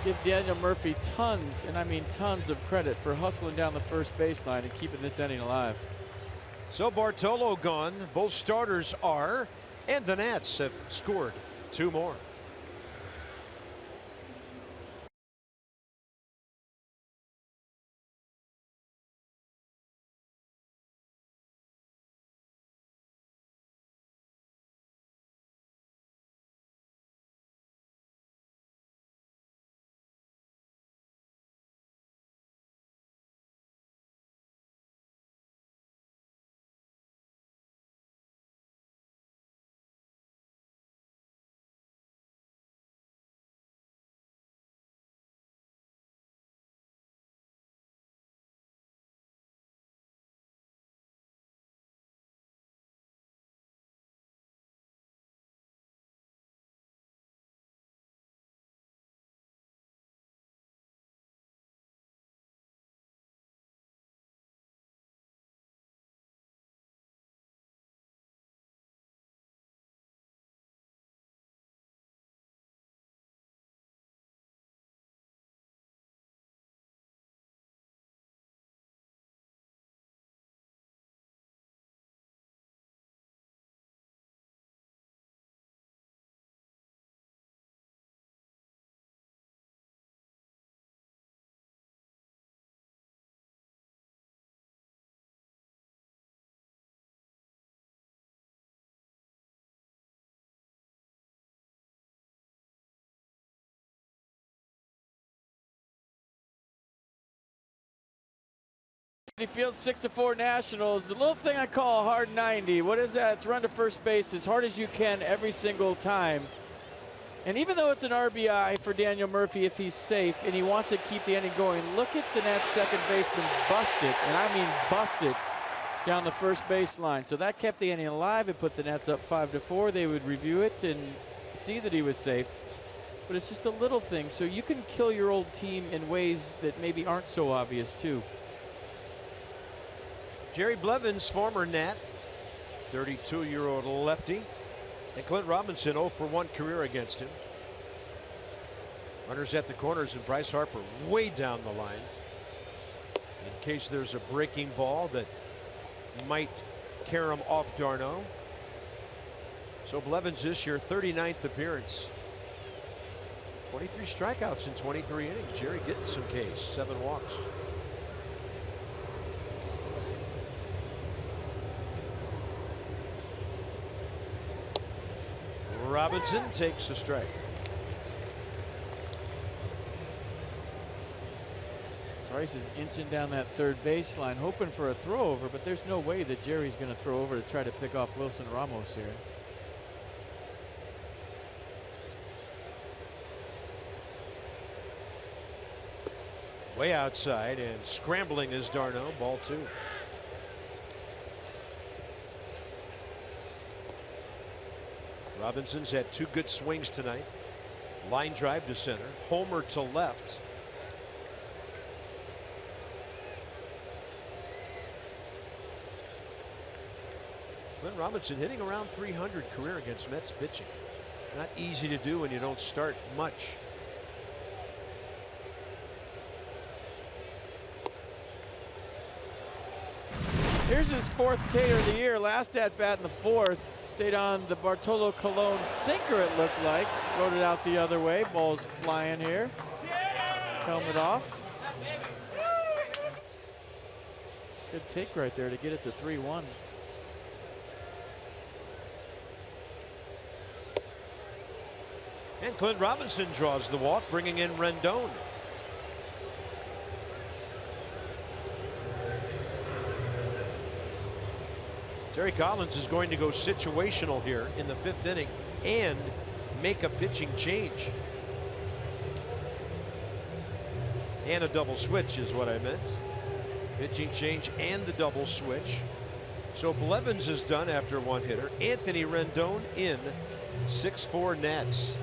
Give Daniel Murphy tons, and I mean tons, of credit for hustling down the first baseline and keeping this inning alive. So Bartolo gone. Both starters are, and the Nats have scored 2 more. Field 6-4 Nationals. The little thing I call a hard 90. What is that? It's run to first base as hard as you can every single time. And even though it's an RBI for Daniel Murphy if he's safe and he wants to keep the inning going, look at the Nats second baseman bust it, and I mean bust it, down the first baseline. So that kept the inning alive. It put the Nats up 5-4. They would review it and see that he was safe. But it's just a little thing. So you can kill your old team in ways that maybe aren't so obvious too. Jerry Blevins, former Nat, 32-year-old lefty. And Clint Robinson, 0 for 1 career against him. Runners at the corners and Bryce Harper way down the line. In case there's a breaking ball that might carry him off d'Arnaud. So Blevins this year, 39th appearance. 23 strikeouts in 23 innings. Jerry getting some Ks, 7 walks. Robinson takes a strike. Bryce is inching down that third baseline, hoping for a throw over, but there's no way that Jerry's going to throw over to try to pick off Wilson Ramos here. Way outside and scrambling is d'Arnaud, ball 2. Robinson's had 2 good swings tonight. Line drive to center, homer to left. Clint Robinson hitting around 300 career against Mets pitching. Not easy to do when you don't start much. Here's his 4th tater of the year. Last at bat in the 4th. Stayed on the Bartolo Colon sinker, it looked like. Rode it out the other way. Ball's flying here. Helmet off. Good take right there to get it to 3-1. And Clint Robinson draws the walk, bringing in Rendon. Terry Collins is going to go situational here in the 5th inning and make a pitching change. And a double switch is what I meant. Pitching change and the double switch. So Blevins is done after 1 hitter. Anthony Rendon in, 6-4 Nats.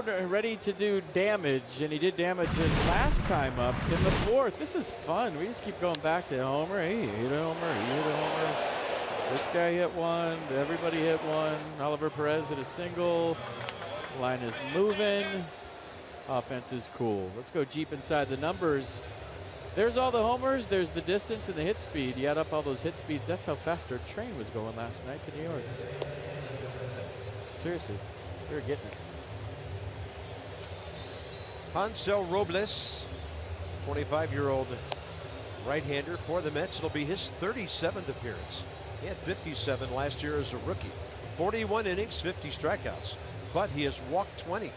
Ready to do damage, and he did damage his last time up in the 4th. This is fun. We just keep going back to homer. He hit a homer. He hit a homer. This guy hit one. Everybody hit one. Oliver Perez hit a single. Line is moving. Offense is cool. Let's go deep inside the numbers. There's all the homers. There's the distance and the hit speed. You add up all those hit speeds. That's how fast our train was going last night to New York. Seriously, they were getting it. Hansel Robles, 25-year-old right-hander for the Mets. It'll be his 37th appearance. He had 57 last year as a rookie. 41 innings, 50 strikeouts, but he has walked 20.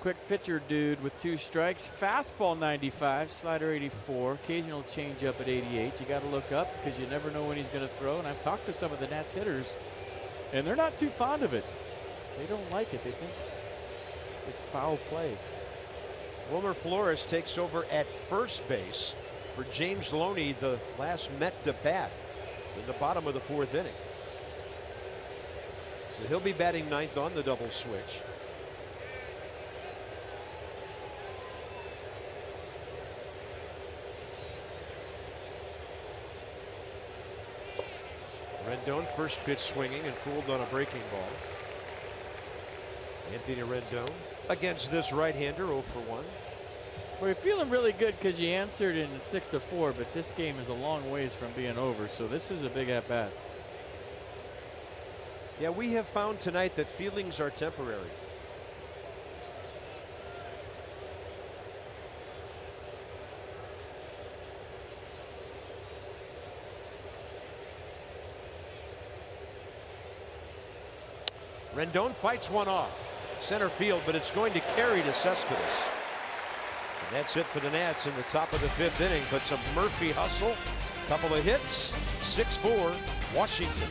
Quick pitcher dude with 2 strikes. Fastball 95, slider 84, occasional changeup at 88. You got to look up because you never know when he's going to throw. And I've talked to some of the Nats hitters, and they're not too fond of it. They don't like it. They think it's foul play. Wilmer Flores takes over at first base for James Loney, the last Met to bat in the bottom of the 4th inning. So he'll be batting 9th on the double switch. Rendon, first pitch swinging and fooled on a breaking ball. Anthony Rendon against this right-hander, 0 for 1. Well, you're feeling really good because you answered in 6-4, but this game is a long ways from being over, so this is a big at-bat. Yeah, we have found tonight that feelings are temporary. Rendon fights one off. Center field, but it's going to carry to Cespedes. And that's it for the Nats in the top of the 5th inning. But some Murphy hustle, couple of hits, 6-4, Washington.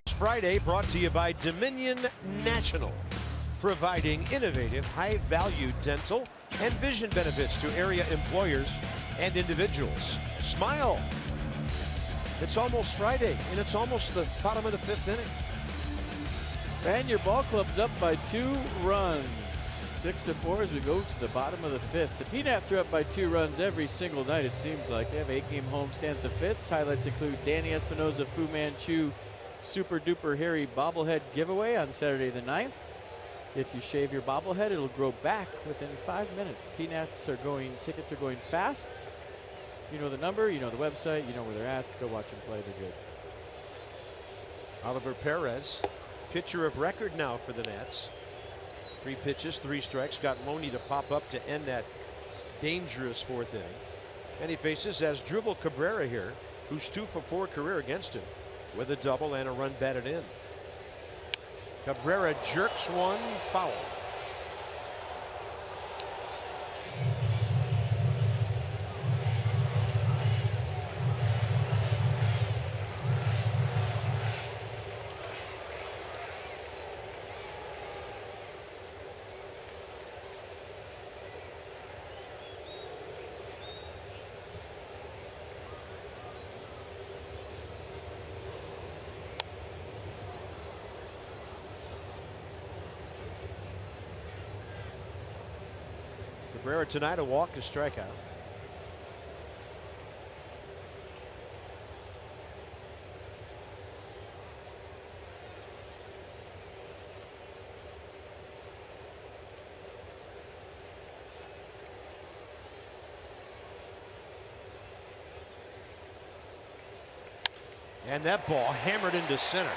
Friday brought to you by Dominion National, providing innovative, high-value dental and vision benefits to area employers and individuals. Smile. It's almost Friday, and it's almost the bottom of the 5th inning. And your ball club's up by 2 runs. 6-4 as we go to the bottom of the 5th. The Peanuts are up by 2 runs every single night, it seems like. They have 8-game homestand at the Fitz. Highlights include Danny Espinosa, Fu Manchu, Super Duper Harry bobblehead giveaway on Saturday the 9th. If you shave your bobblehead, it'll grow back within 5 minutes. Peanuts are going, tickets are going fast. You know the number, you know the website, you know where they're at. Go watch them play, they're good. Oliver Perez, pitcher of record now for the Nats. 3 pitches, 3 strikes. Got Loney to pop up to end that dangerous 4th inning. And he faces Asdrubal Cabrera here, who's 2 for 4 career against him, with a double and a run batted in. Cabrera jerks one foul. Cabrera tonight, a walk, a strikeout. And that ball hammered into center.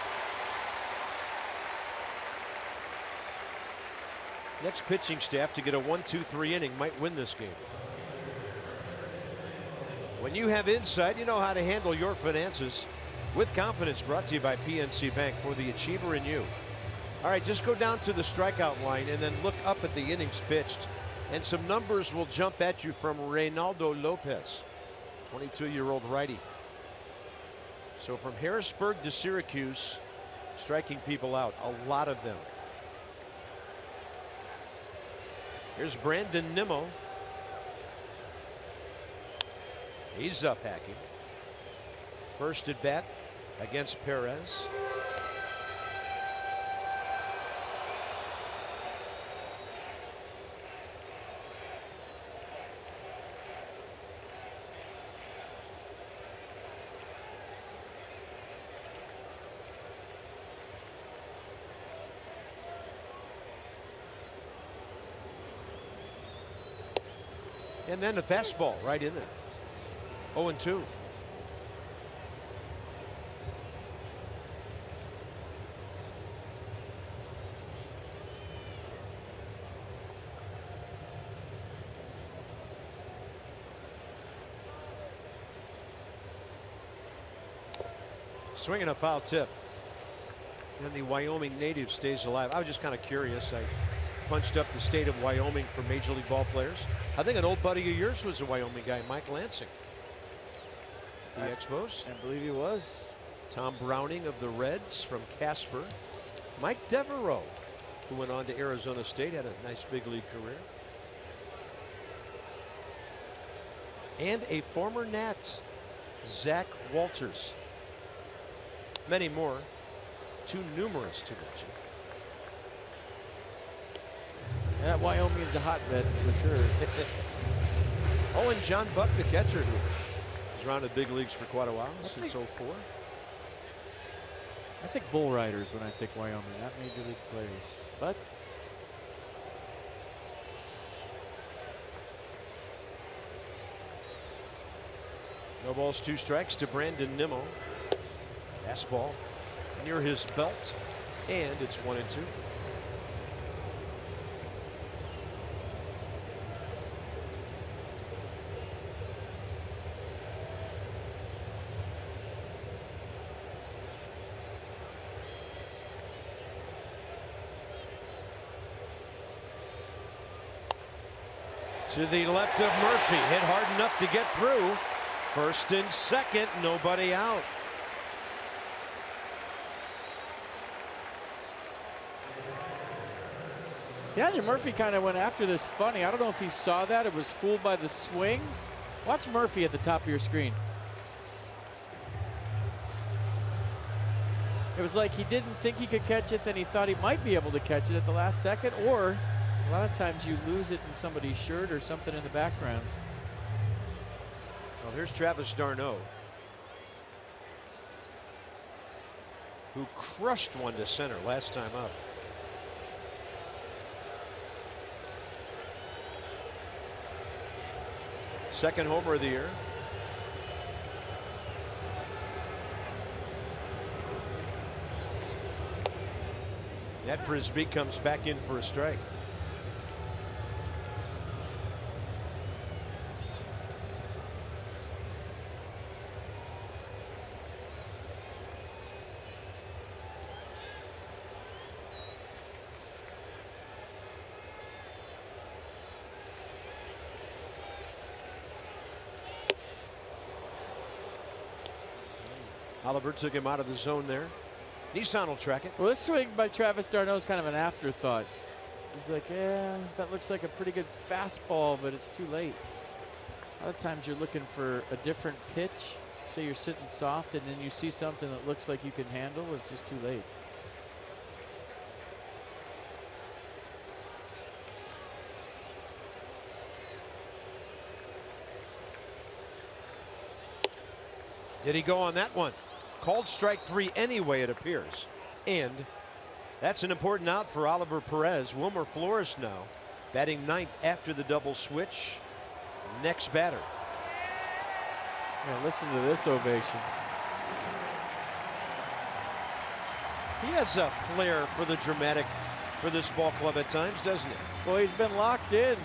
Next pitching staff to get a 1-2-3 inning might win this game. When you have insight, you know how to handle your finances with confidence. Brought to you by PNC Bank, for the achiever in you. All right, just go down to the strikeout line and then look up at the innings pitched, and some numbers will jump at you from Reynaldo Lopez, 22-year-old righty. So from Harrisburg to Syracuse, striking people out, a lot of them. Here's Brandon Nimmo. He's up hacking. First at bat against Perez. And then the fastball right in there. 0-2. Swinging a foul tip. And the Wyoming native stays alive. I was just kind of curious. I punched up the state of Wyoming for Major League ball players. I think an old buddy of yours was a Wyoming guy, Mike Lansing. The Expos. I believe he was. Tom Browning of the Reds from Casper. Mike Devereaux, who went on to Arizona State, had a nice big league career. And a former Nat, Zach Walters. Many more, too numerous to mention. That Wyoming's a hotbed for sure. Oh, and John Buck, the catcher, who was around the big leagues for quite a while, since '04. I think bull riders when I think Wyoming, not major league players. But no balls, 2 strikes to Brandon Nimmo. Fastball near his belt, and it's 1-2. To the left of Murphy, hit hard enough to get through. First and second, nobody out. Daniel Murphy kind of went after this funny. I don't know if he saw that. It was fooled by the swing. Watch Murphy at the top of your screen. It was like he didn't think he could catch it, then he thought he might be able to catch it at the last second, or a lot of times you lose it in somebody's shirt or something in the background. Well, here's Travis d'Arnaud, who crushed one to center last time up. Second homer of the year. That frisbee comes back in for a strike. Oliver took him out of the zone there. Nissan will track it. Well, this swing by Travis d'Arnaud is kind of an afterthought. He's like, yeah, that looks like a pretty good fastball, but it's too late. A lot of times you're looking for a different pitch. Say you're sitting soft and then you see something that looks like you can handle. It's just too late. Did he go on that one? Called strike 3 anyway, it appears. And that's an important out for Oliver Perez. Wilmer Flores now batting 9th after the double switch. Next batter. Yeah, listen to this ovation. He has a flair for the dramatic for this ball club at times, doesn't he? Well, he's been locked in.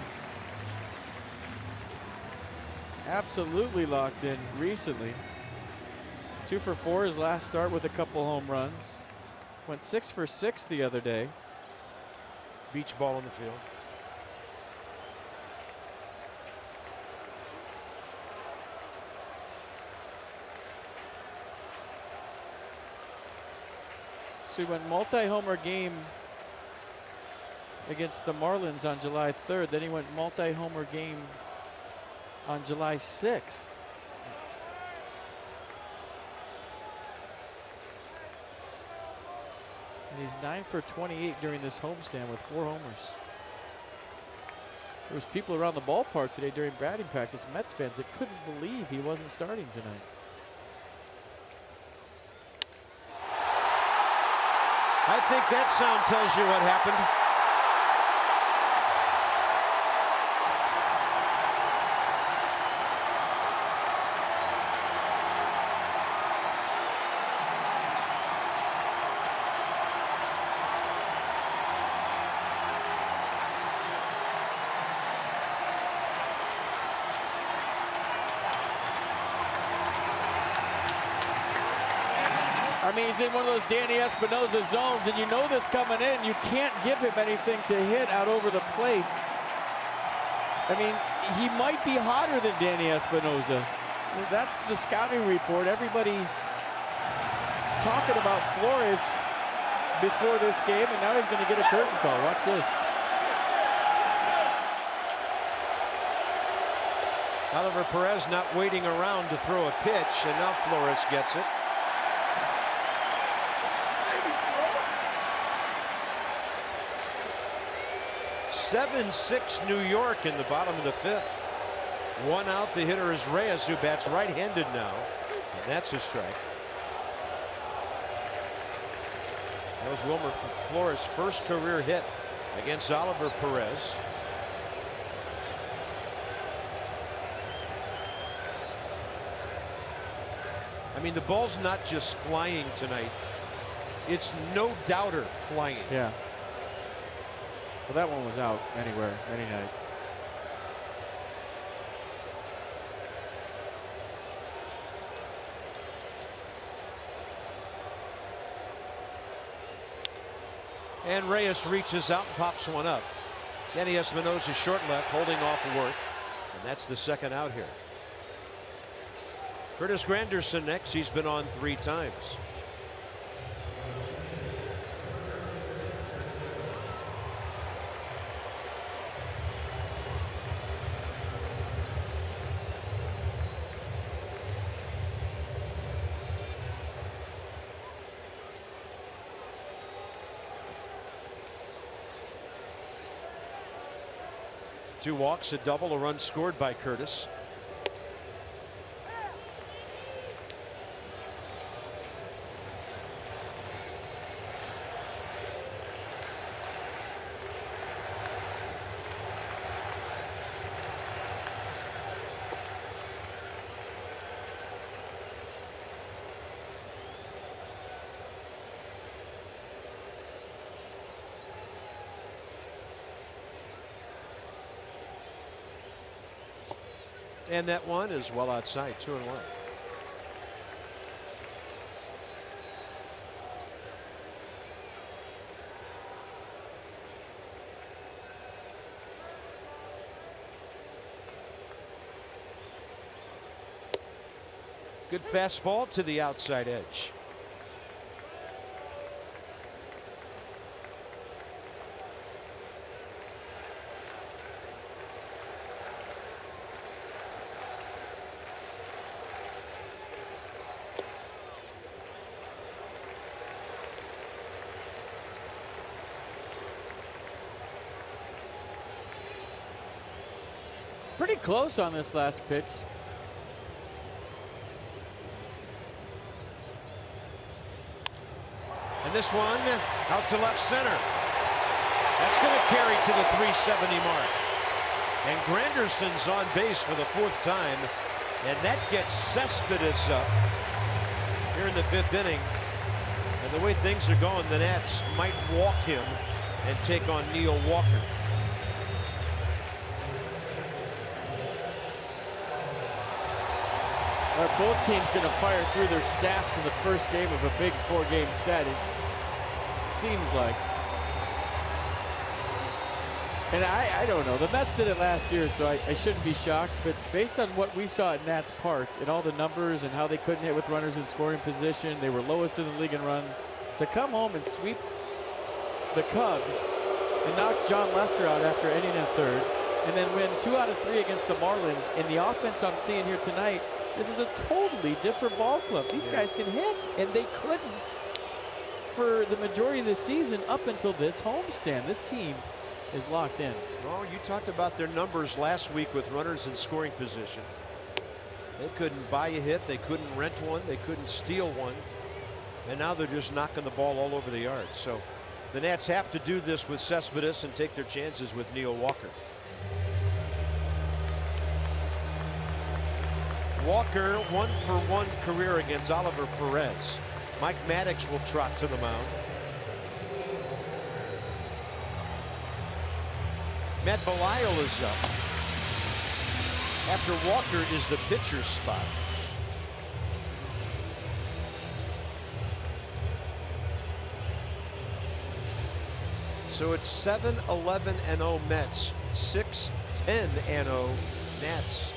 Absolutely locked in recently. 2 for 4 his last start with a couple home runs. Went 6 for 6 the other day. Beach ball in the field. So he went multi-homer game against the Marlins on July 3rd. Then he went multi-homer game on July 6th. And he's 9 for 28 during this homestand with 4 homers. There was people around the ballpark today during batting practice, Mets fans, that couldn't believe he wasn't starting tonight. I think that sound tells you what happened. I mean, he's in one of those Danny Espinosa zones, and you know this coming in. You can't give him anything to hit out over the plate. I mean, he might be hotter than Danny Espinosa. That's the scouting report. Everybody talking about Flores before this game, and now he's going to get a curtain call. Watch this. Oliver Perez not waiting around to throw a pitch, and now Flores gets it. Seven-6 New York in the bottom of the 5th. 1 out. The hitter is Reyes, who bats right-handed now, and that's a strike. That was Wilmer Flores' first career hit against Oliver Perez. I mean, the ball's not just flying tonight. It's no doubter flying. Yeah. Well, that one was out anywhere, any night. And Reyes reaches out and pops one up. Danny Espinosa short left, holding off Worth. And that's the second out here. Curtis Granderson next. He's been on 3 times. Two walks, a double, a run scored by Curtis. And that one is well outside, 2-1. Good fastball to the outside edge. Pretty close on this last pitch. And this one out to left center. That's going to carry to the 370 mark. And Granderson's on base for the 4th time. And that gets Cespedes up here in the 5th inning. And the way things are going, the Nats might walk him and take on Neil Walker. Are both teams going to fire through their staffs in the first game of a big 4-game set? It seems like. And I don't know. The Mets did it last year, so I shouldn't be shocked. But based on what we saw at Nats Park and all the numbers and how they couldn't hit with runners in scoring position, they were lowest in the league in runs. To come home and sweep the Cubs and knock John Lester out after inning and third, and then win 2 out of 3 against the Marlins. And the offense I'm seeing here tonight, this is a totally different ball club. These guys can hit, and they couldn't for the majority of the season up until this homestand. This team is locked in. Well, you talked about their numbers last week with runners in scoring position. They couldn't buy a hit. They couldn't rent one. They couldn't steal one. And now they're just knocking the ball all over the yard. So the Nats have to do this with Cespedes and take their chances with Neil Walker. Walker 1-for-1 career against Oliver Perez. Mike Maddox will trot to the mound. Matt Belisle is up after Walker is the pitcher's spot. So it's 7-11-0 Mets, 6-10-0 Nats.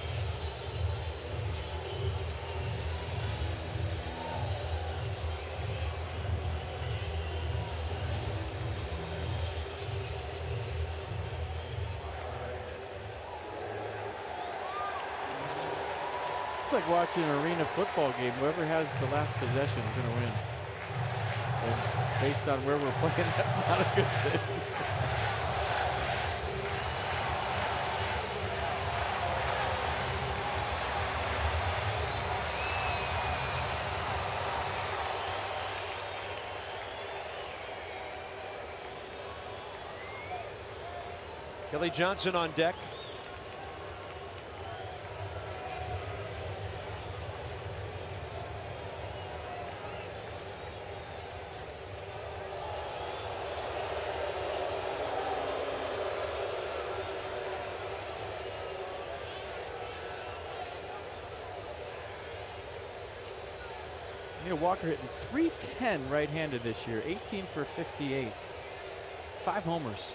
It's like watching an arena football game. Whoever has the last possession is going to win. And based on where we're playing, that's not a good thing. Kelly Johnson on deck. Neil Walker hitting .310 right-handed this year, 18 for 58, 5 homers.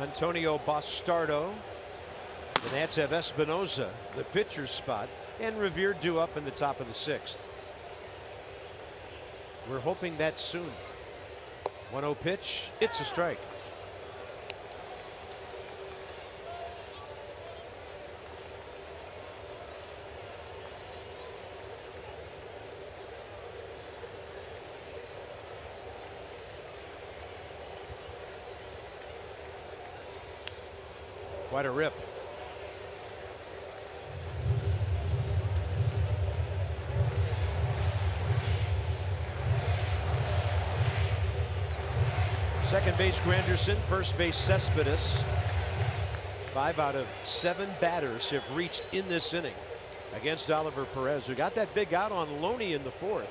Antonio Bastardo. The Nats have Espinoza, the pitcher's spot, and Revere due up in the top of the 6th. We're hoping that soon. 1-0 pitch. It's a strike. Quite a rip. Second base Granderson, first base Cespedes. 5 out of 7 batters have reached in this inning against Oliver Perez, who got that big out on Loney in the 4th.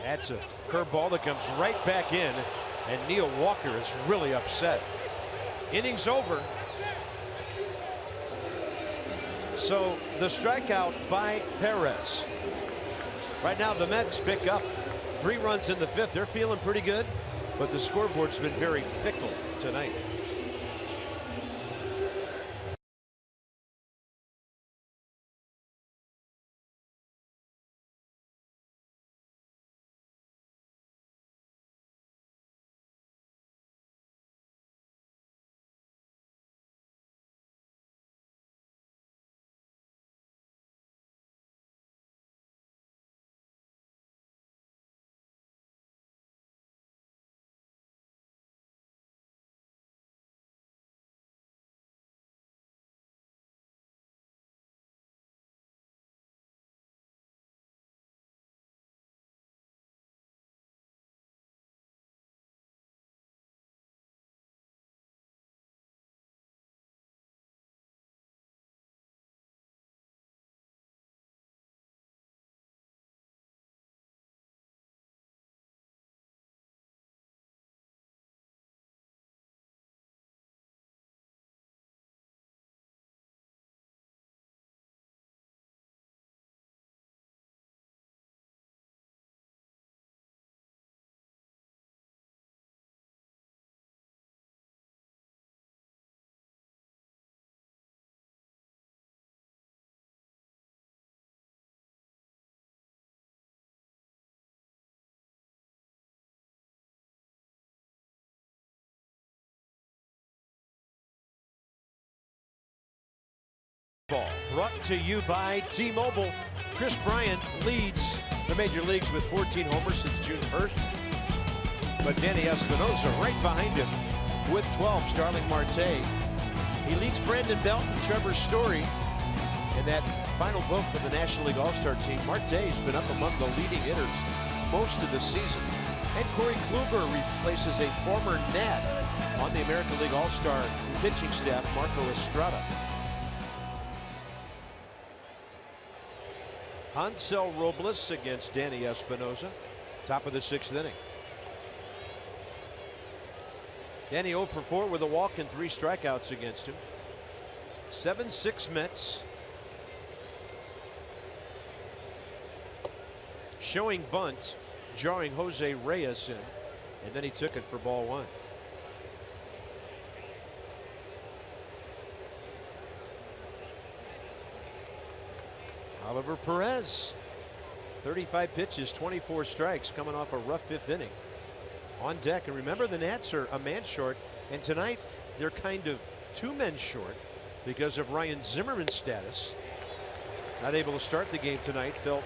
That's a curveball that comes right back in, and Neil Walker is really upset. Inning's over. So the strikeout by Perez. Right now the Mets pick up 3 runs in the 5th. They're feeling pretty good, but the scoreboard's been very fickle tonight. Ball brought to you by T-Mobile. Chris Bryant leads the major leagues with 14 homers since June 1st. But Danny Espinosa right behind him with 12. Starling Marte. He leads Brandon Belton, Trevor Story in that final vote for the National League All-Star team. Marte's been up among the leading hitters most of the season. And Corey Kluber replaces a former Nat on the American League All-Star pitching staff, Marco Estrada. Hansel Robles against Danny Espinosa, top of the 6th inning. Danny 0 for 4 with a walk and 3 strikeouts against him. 7-6 Mets. Showing bunt, jarring Jose Reyes in, and then he took it for ball 1. Oliver Perez, 35 pitches, 24 strikes, coming off a rough 5th inning. On deck, and remember the Nats are a man short, and tonight they're kind of 2 men short because of Ryan Zimmerman's status. Not able to start the game tonight, felt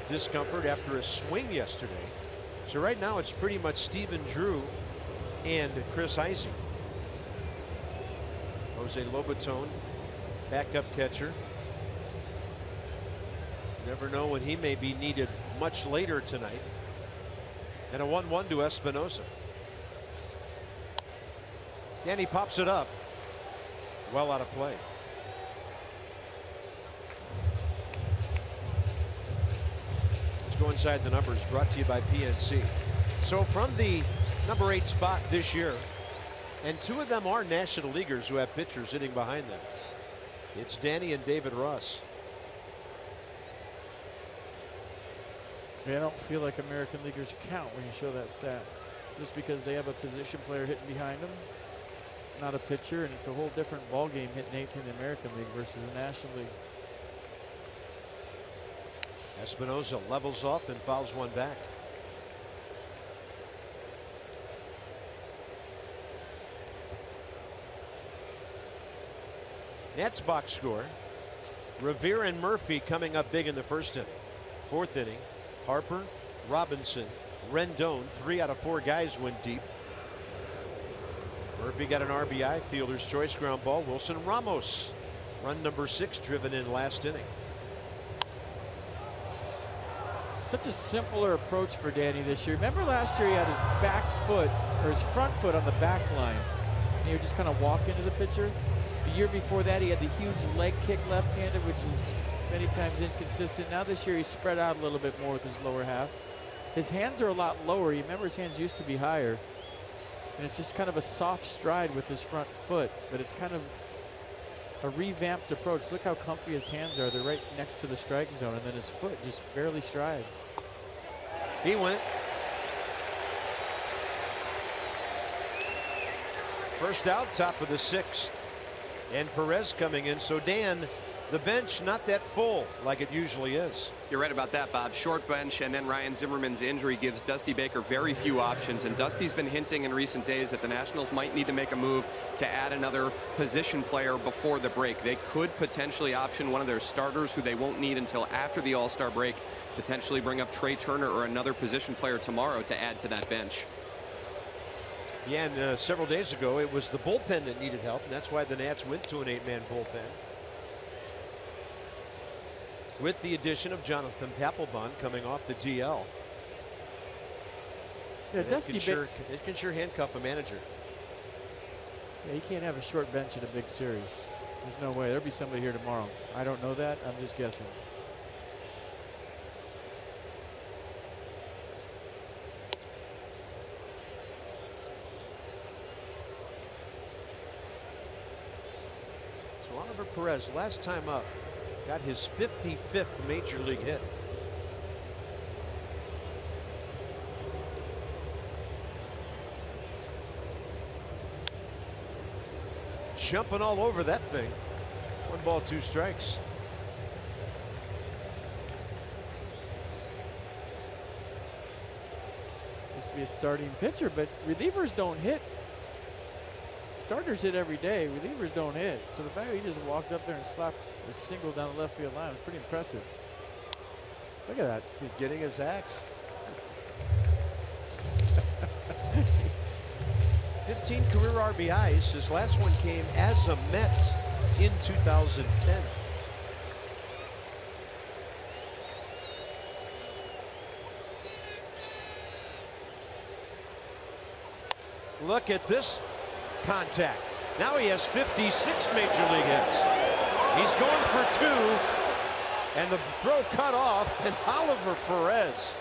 discomfort after a swing yesterday. So right now it's pretty much Stephen Drew and Chris Heisey. Jose Lobaton, backup catcher. Never know when he may be needed much later tonight. And a 1-1 to Espinosa. Danny pops it up. Well out of play. Let's go inside the numbers, brought to you by PNC. So from the number 8 spot this year, and 2 of them are National Leaguers who have pitchers hitting behind them. It's Danny and David Ross. I don't feel like American Leaguers count when you show that stat. Just because they have a position player hitting behind them, not a pitcher, and it's a whole different ball game hitting 8th in the American League versus the National League. Espinosa levels off and fouls one back. Nats box score. Revere and Murphy coming up big in the 1st inning. 4th inning. Harper, Robinson, Rendon, 3 out of 4 guys went deep. Murphy got an RBI, fielder's choice ground ball. Wilson Ramos, run number 6, driven in last inning. Such a simpler approach for Danny this year. Remember last year he had his back foot or his front foot on the back line, and he would just kind of walk into the pitcher. The year before that he had the huge leg kick left-handed, which is many times inconsistent. Now this year he's spread out a little bit more with his lower half. His hands are a lot lower. You remember his hands used to be higher. And it's just kind of a soft stride with his front foot, but it's kind of a revamped approach. Look how comfy his hands are. They're right next to the strike zone, and then his foot just barely strides. He went. First out, top of the 6th. And Perez coming in. So Dan, the bench not that full like it usually is. You're right about that, Bob. Short bench, and then Ryan Zimmerman's injury gives Dusty Baker very few options. And Dusty's been hinting in recent days that the Nationals might need to make a move to add another position player before the break. They could potentially option one of their starters who they won't need until after the All-Star break. Potentially bring up Trey Turner or another position player tomorrow to add to that bench. Yeah, and several days ago it was the bullpen that needed help, and that's why the Nats went to an 8-man bullpen. With the addition of Jonathan Papelbon coming off the DL. Yeah, Dusty it can sure handcuff a manager. Yeah, you can't have a short bench in a big series. There's no way. There'll be somebody here tomorrow. I don't know that. I'm just guessing. So Oliver Perez, last time up, got his 55th major league hit. Jumping all over that thing. 1 ball, 2 strikes. Used to be a starting pitcher, but relievers don't hit. Starters hit every day. Relievers don't hit. So the fact that he just walked up there and slapped a single down the left field line was pretty impressive. Look at that. He's getting his axe. 15 career RBIs. His last one came as a Met in 2010. Look at this contact. Now he has 56 major league hits. He's going for 2, and the throw cut off, and Oliver Perez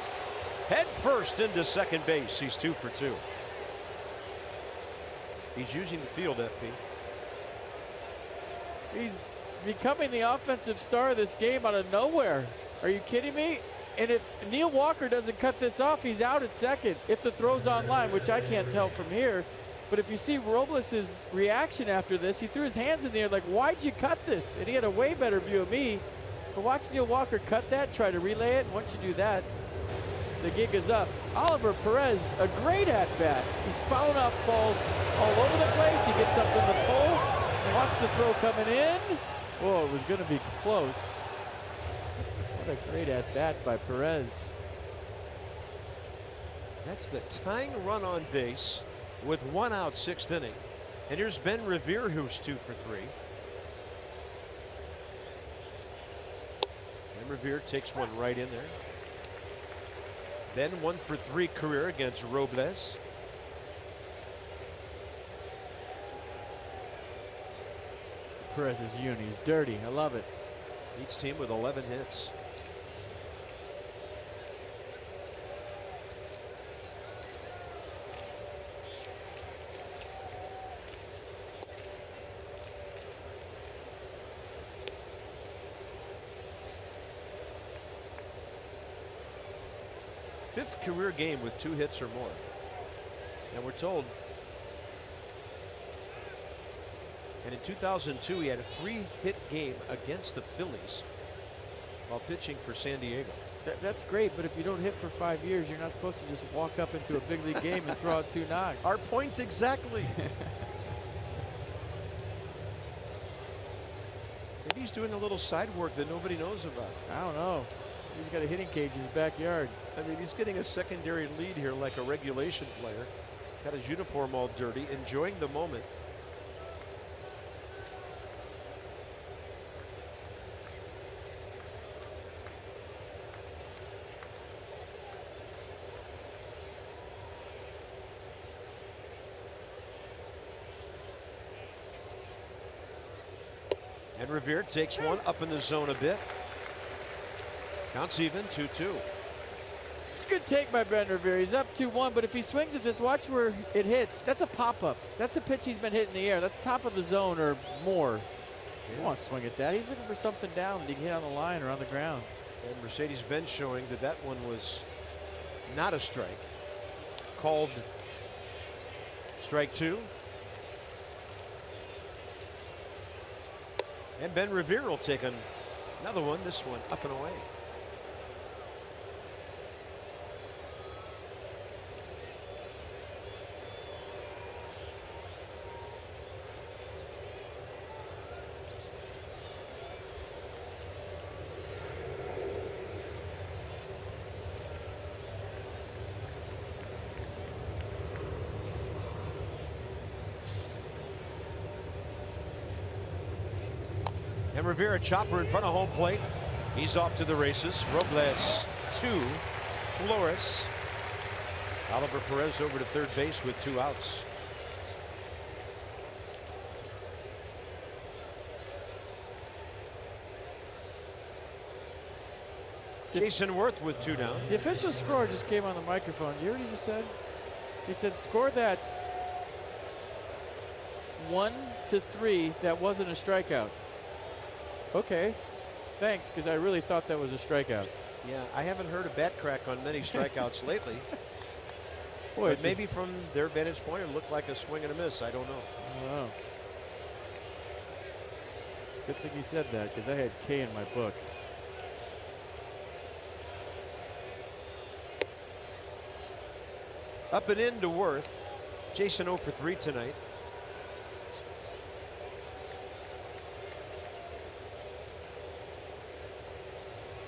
head first into second base. He's 2 for 2. He's using the field, FP. He's becoming the offensive star of this game out of nowhere. Are you kidding me? And if Neil Walker doesn't cut this off, he's out at second if the throw's on line, which I can't tell from here. But if you see Robles' reaction after this, he threw his hands in the air like, why'd you cut this? And he had a way better view of me. But watch Neil Walker cut that, try to relay it. And once you do that, the gig is up. Oliver Perez, a great at-bat. He's fouling off balls all over the place. He gets something to pull. And watch the throw coming in. Whoa, it was going to be close. What a great at-bat by Perez. That's the tying run on base with 1 out, 6th inning. And here's Ben Revere, who's 2 for 3. Ben Revere takes one right in there. Ben 1 for 3 career against Robles. Perez's uni, he's dirty. I love it. Each team with 11 hits. Fifth career game with 2 hits or more. And we're told. And in 2002, he had a 3-hit game against the Phillies while pitching for San Diego. That's great, but if you don't hit for 5 years, you're not supposed to just walk up into a big league game and throw out 2 knocks. Our point exactly. Maybe he's doing a little side work that nobody knows about. I don't know. He's got a hitting cage in his backyard. I mean, he's getting a secondary lead here like a regulation player. Got his uniform all dirty, enjoying the moment. And Revere takes one up in the zone a bit. Counts even, 2-2. It's a good take by Ben Revere. He's up 2-1, but if he swings at this, watch where it hits. That's a pop-up. That's a pitch he's been hitting in the air. That's top of the zone or more. He wants to swing at that. He's looking for something down that he can hit on the line or on the ground. And Mercedes-Benz showing that that one was not a strike. Called strike 2. And Ben Revere will take another one, this one up and away. And Revere, chopper in front of home plate. He's off to the races. Robles 2. Flores. Oliver Perez over to third base with 2 outs. Jason Worth with 2 down. The official score just came on the microphone. Did you hear what he just said? He said, score that 1-3. That wasn't a strikeout. Okay, thanks, because I really thought that was a strikeout. Yeah, I haven't heard a bat crack on many strikeouts lately. Boy, but maybe from their vantage point, it looked like a swing and a miss. I don't know. I don't know. Good thing he said that, because I had K in my book. Up and in to Worth. Jason 0 for 3 tonight.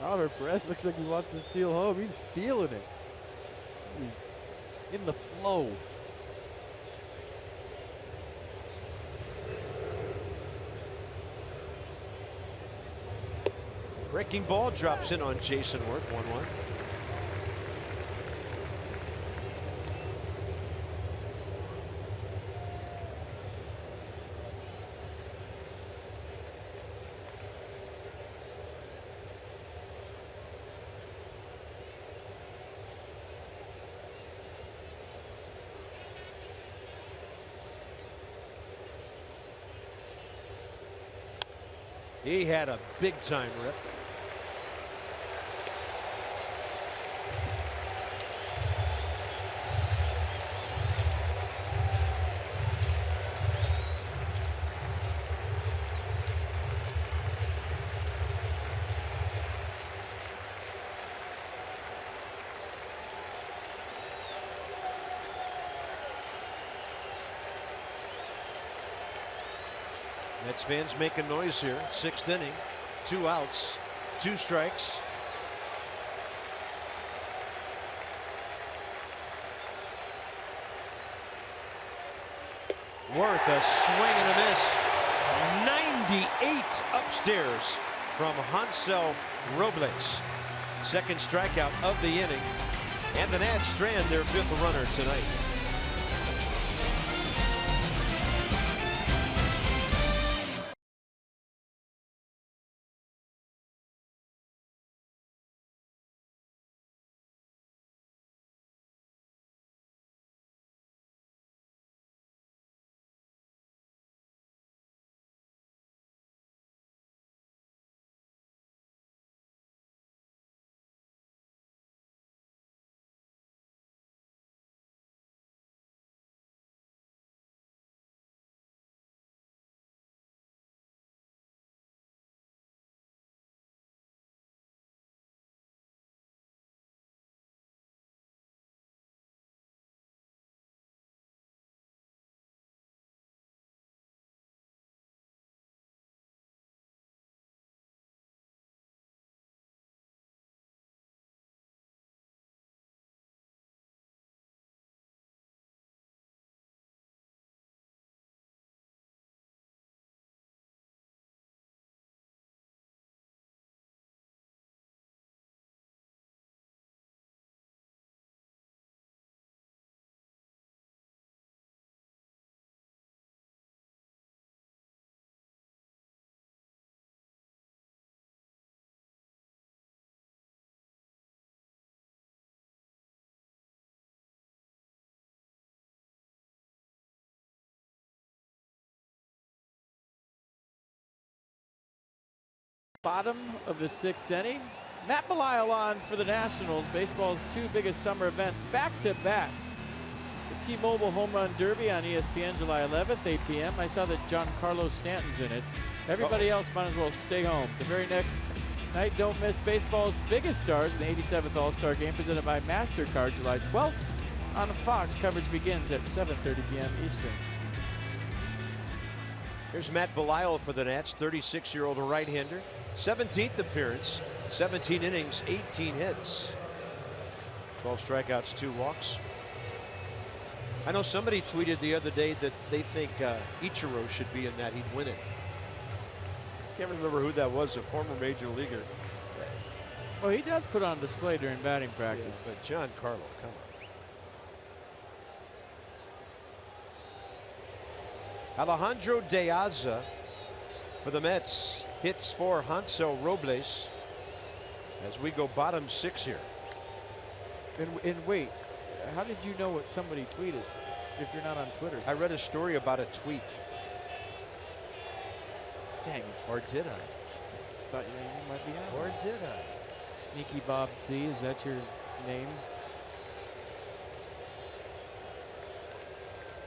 Oliver Perez looks like he wants to steal home. He's feeling it. He's in the flow. Breaking ball drops in on Jason Worth, 1-1. He had a big time rip. Mets fans making noise here. 6th inning, 2 outs, 2 strikes. Worth a swing and a miss. 98 upstairs from Hansel Robles. 2nd strikeout of the inning. And the Nats strand their 5th runner tonight. Bottom of the 6th inning. Matt Belisle on for the Nationals. Baseball's 2 biggest summer events back to back. The T-Mobile Home Run Derby on ESPN July 11th, 8 p.m. I saw that Giancarlo Stanton's in it. Everybody else might as well stay home. The very next night, don't miss baseball's biggest stars in the 87th All-Star Game presented by MasterCard July 12th on Fox. Coverage begins at 7:30 p.m. Eastern. Here's Matt Belisle for the Nats, 36-year-old right-hander. 17th appearance, 17 innings, 18 hits. 12 strikeouts, 2 walks. I know somebody tweeted the other day that they think Ichiro should be in that. He'd win it. Can't remember who that was, a former major leaguer. Well, he does put on display during batting practice. Yeah, but Giancarlo, come on. Alejandro De Aza for the Mets. Hits for Hansel Robles as we go bottom 6 here. And wait, how did you know what somebody tweeted if you're not on Twitter? I read a story about a tweet. Dang it. Or did I? Thought your name might be on. Or did I? Sneaky Bob C, is that your name?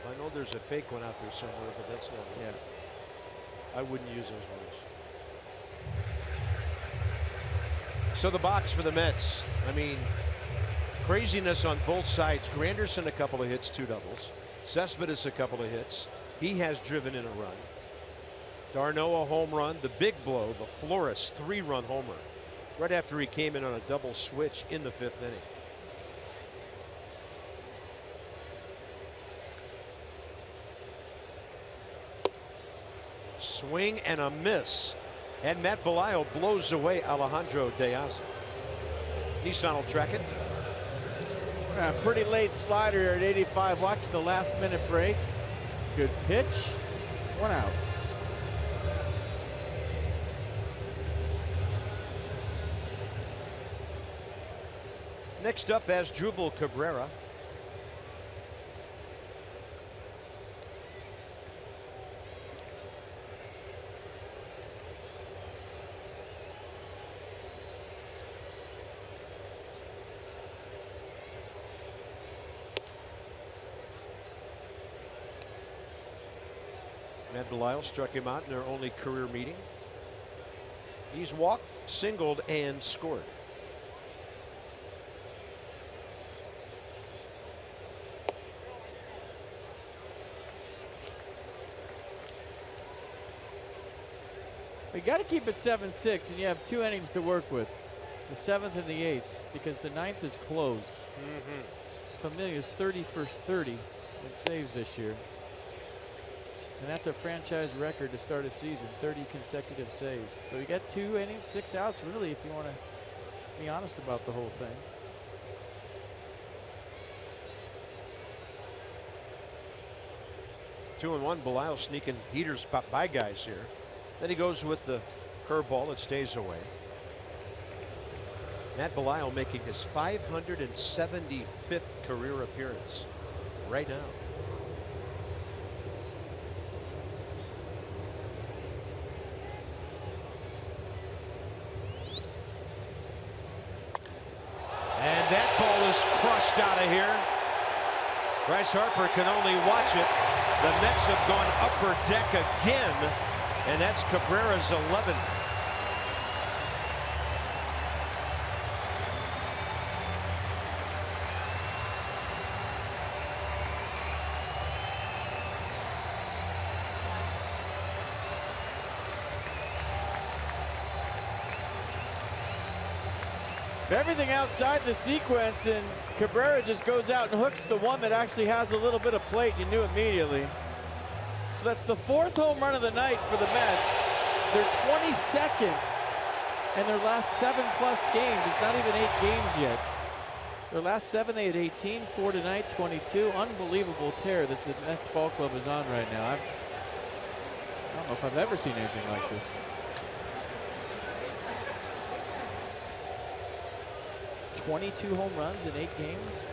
I know there's a fake one out there somewhere, but that's not one. Yeah. I wouldn't use those words. So the box for the Mets. I mean, craziness on both sides. Granderson a couple of hits, 2 doubles. Cespedes a couple of hits. He has driven in a run. D'Arnaud a home run. The big blow, the Flores 3-run homer. right after he came in on a double switch in the 5th inning. Swing and a miss. And Matt Belisle blows away Alejandro De Aza. Nissan will track it. Pretty late slider here at 85. Watch the last minute break. Good pitch. 1 out. Next up as Jubal Cabrera. Matt Belisle struck him out in their only career meeting. He's walked, singled, and scored. We got to keep it 7-6, and you have 2 innings to work with. The 7th and the 8th, because the 9th is closed. Familia's 30 for 30 in saves this year. And that's a franchise record to start a season, 30 consecutive saves. So you got 2 innings, 6 outs, really, if you want to be honest about the whole thing. Two and 1. Belisle sneaking heaters by guys here. Then he goes with the curveball. It stays away. Matt Belisle making his 575th career appearance right now. And that ball is crushed out of here. Bryce Harper can only watch it. The Mets have gone upper deck again, and that's Cabrera's 11th. Everything outside the sequence, and Cabrera just goes out and hooks the one that actually has a little bit of plate. You knew immediately. So that's the 4th home run of the night for the Mets. They're 22nd in their last 7+ games. It's not even 8 games yet. Their last 7, they had 18, 4 tonight, 22. Unbelievable tear that the Mets ball club is on right now. I don't know if I've ever seen anything like this. 22 home runs in 8 games.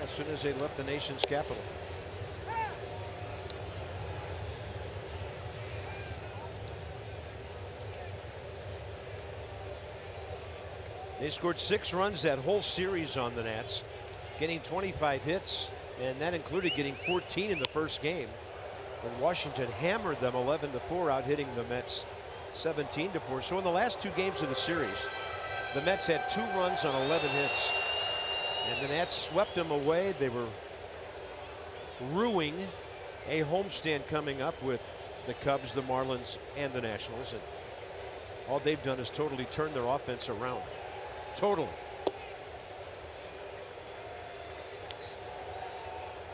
As soon as they left the nation's capital. They scored 6 runs that whole series on the Nats, getting 25 hits, and that included getting 14 in the first game when Washington hammered them 11-4, out hitting the Mets 17-4. So in the last 2 games of the series, the Mets had 2 runs on 11 hits, and the Nats swept them away. They were ruining a homestand coming up with the Cubs, the Marlins, and the Nationals, and all they've done is totally turn their offense around. Totally.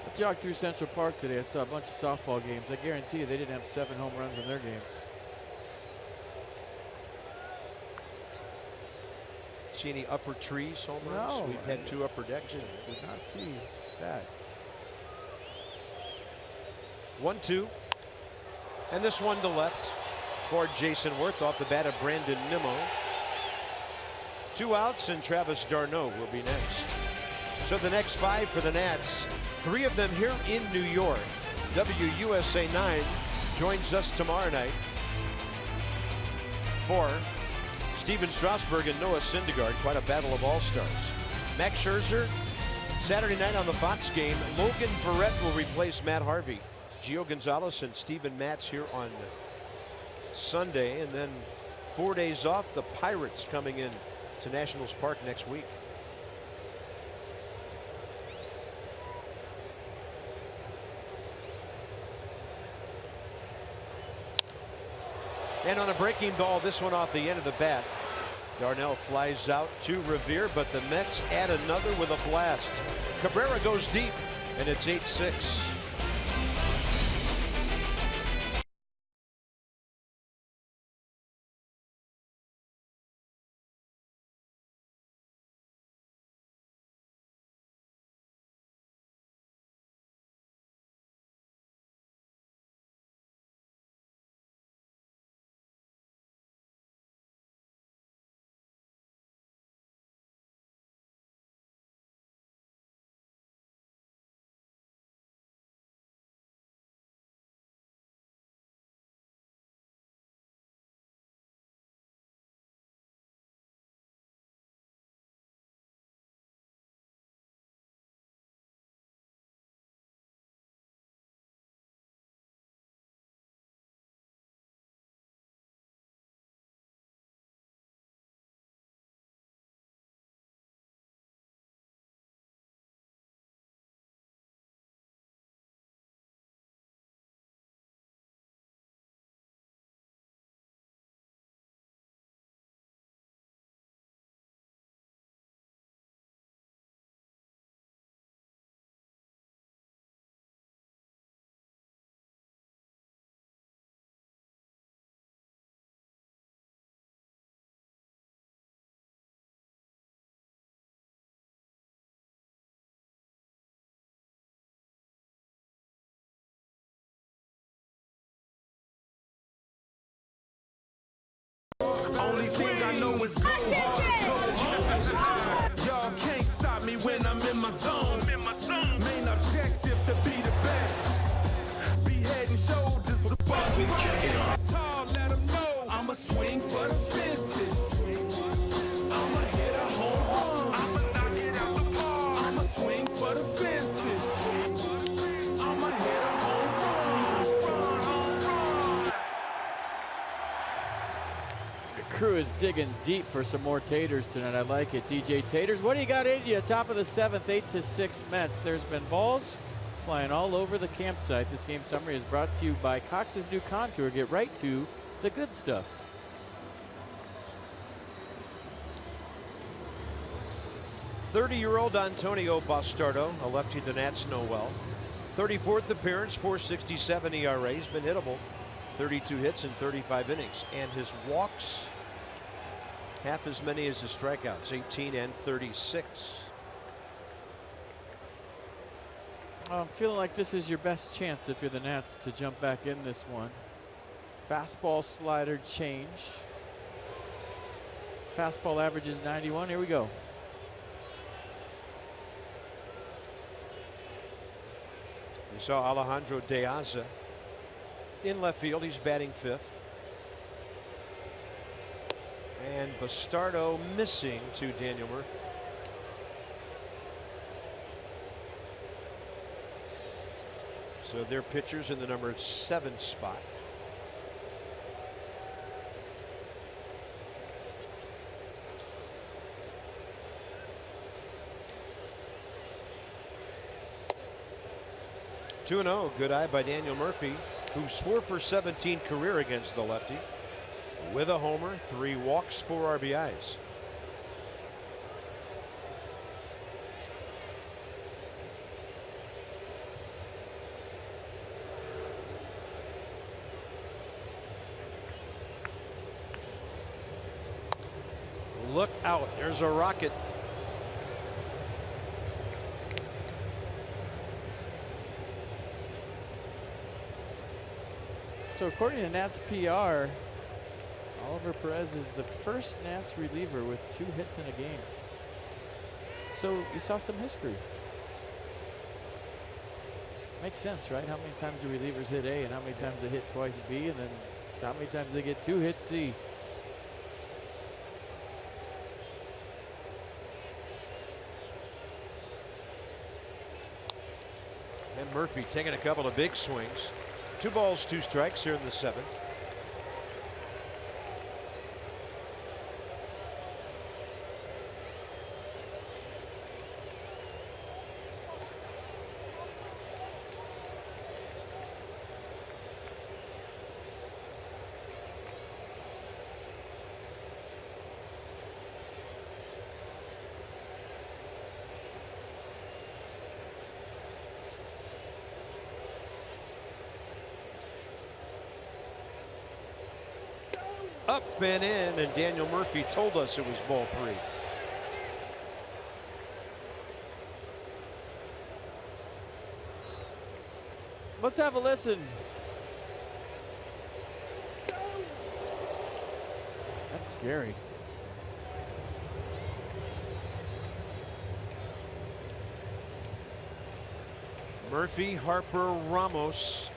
I jogged through Central Park today. I saw a bunch of softball games. I guarantee you they didn't have 7 home runs in their games. See any upper trees home runs? No, We've had 2 upper decks. Did not see that. 1-2. And this one to left for Jason Worth off the bat of Brandon Nimmo. 2 outs, and Travis d'Arnaud will be next. So the next 5 for the Nats, 3 of them here in New York. WUSA 9 joins us tomorrow night for Steven Strasburg and Noah Syndergaard. Quite a battle of all-stars. Max Scherzer, Saturday night on the Fox game. Logan Verrett will replace Matt Harvey. Gio Gonzalez and Steven Matz here on Sunday. And then 4 days off, the Pirates coming in to Nationals Park next week. And on a breaking ball, this one off the end of the bat. Darnell flies out to Revere, but the Mets add another with a blast. Cabrera goes deep, and it's 8-6. Only thing I know is go hard. Y'all can't stop me when I'm in my zone. Main objective to be the best. Be head and shoulders above. Tall, let them know I'ma swing for the fences. I'ma hit a home run. I'ma knock it out the park. I'ma swing for the fences. I'ma hit a home run. Crew is digging deep for some more taters tonight. I like it. DJ Taters, what do you got in you? Top of the 7th, 8-6 Mets. There's been balls flying all over the campsite. This game summary is brought to you by Cox's new contour. Get right to the good stuff. '30-year-old Antonio Bastardo, a lefty the Nats know well. 34th appearance, 4.67 ERA. He's been hittable. 32 hits in 35 innings. And his walks, half as many as his strikeouts, 18 and 36. I'm feeling like this is your best chance if you're the Nats to jump back in this one. Fastball slider change. Fastball average is 91. Here we go. We saw Alejandro De Aza in left field. He's batting 5th. And Bastardo missing to Daniel Murphy. So they're pitchers in the number 7 spot. Two 2-0. Good eye by Daniel Murphy, who's 4 for 17 career against the lefty, with a homer, 3 walks, 4 RBIs. Look out, there's a rocket. So according to Nats PR, Oliver Perez is the first Nats reliever with 2 hits in a game. So you saw some history. Makes sense, right? How many times do relievers hit A and how many times they hit twice B, and then how many times they get 2 hits C? And Murphy taking a couple of big swings. 2 balls, 2 strikes here in the 7th. Up and in, and Daniel Murphy told us it was ball 3. Let's have a listen. That's scary. Murphy, Harper, Ramos.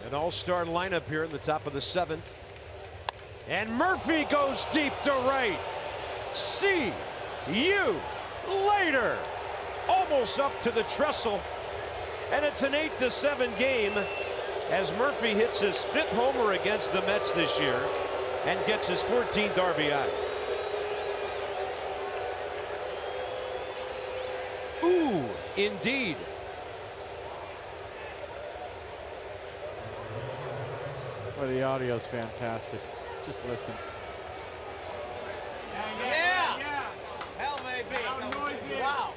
An all-star lineup here in the top of the 7th. And Murphy goes deep to right. See you later. Almost up to the trestle. And it's an 8-7 game as Murphy hits his 5th homer against the Mets this year and gets his 14th RBI. Ooh, indeed. Well, the audio's fantastic. Let's just listen. Yeah. Hell, maybe. Wow.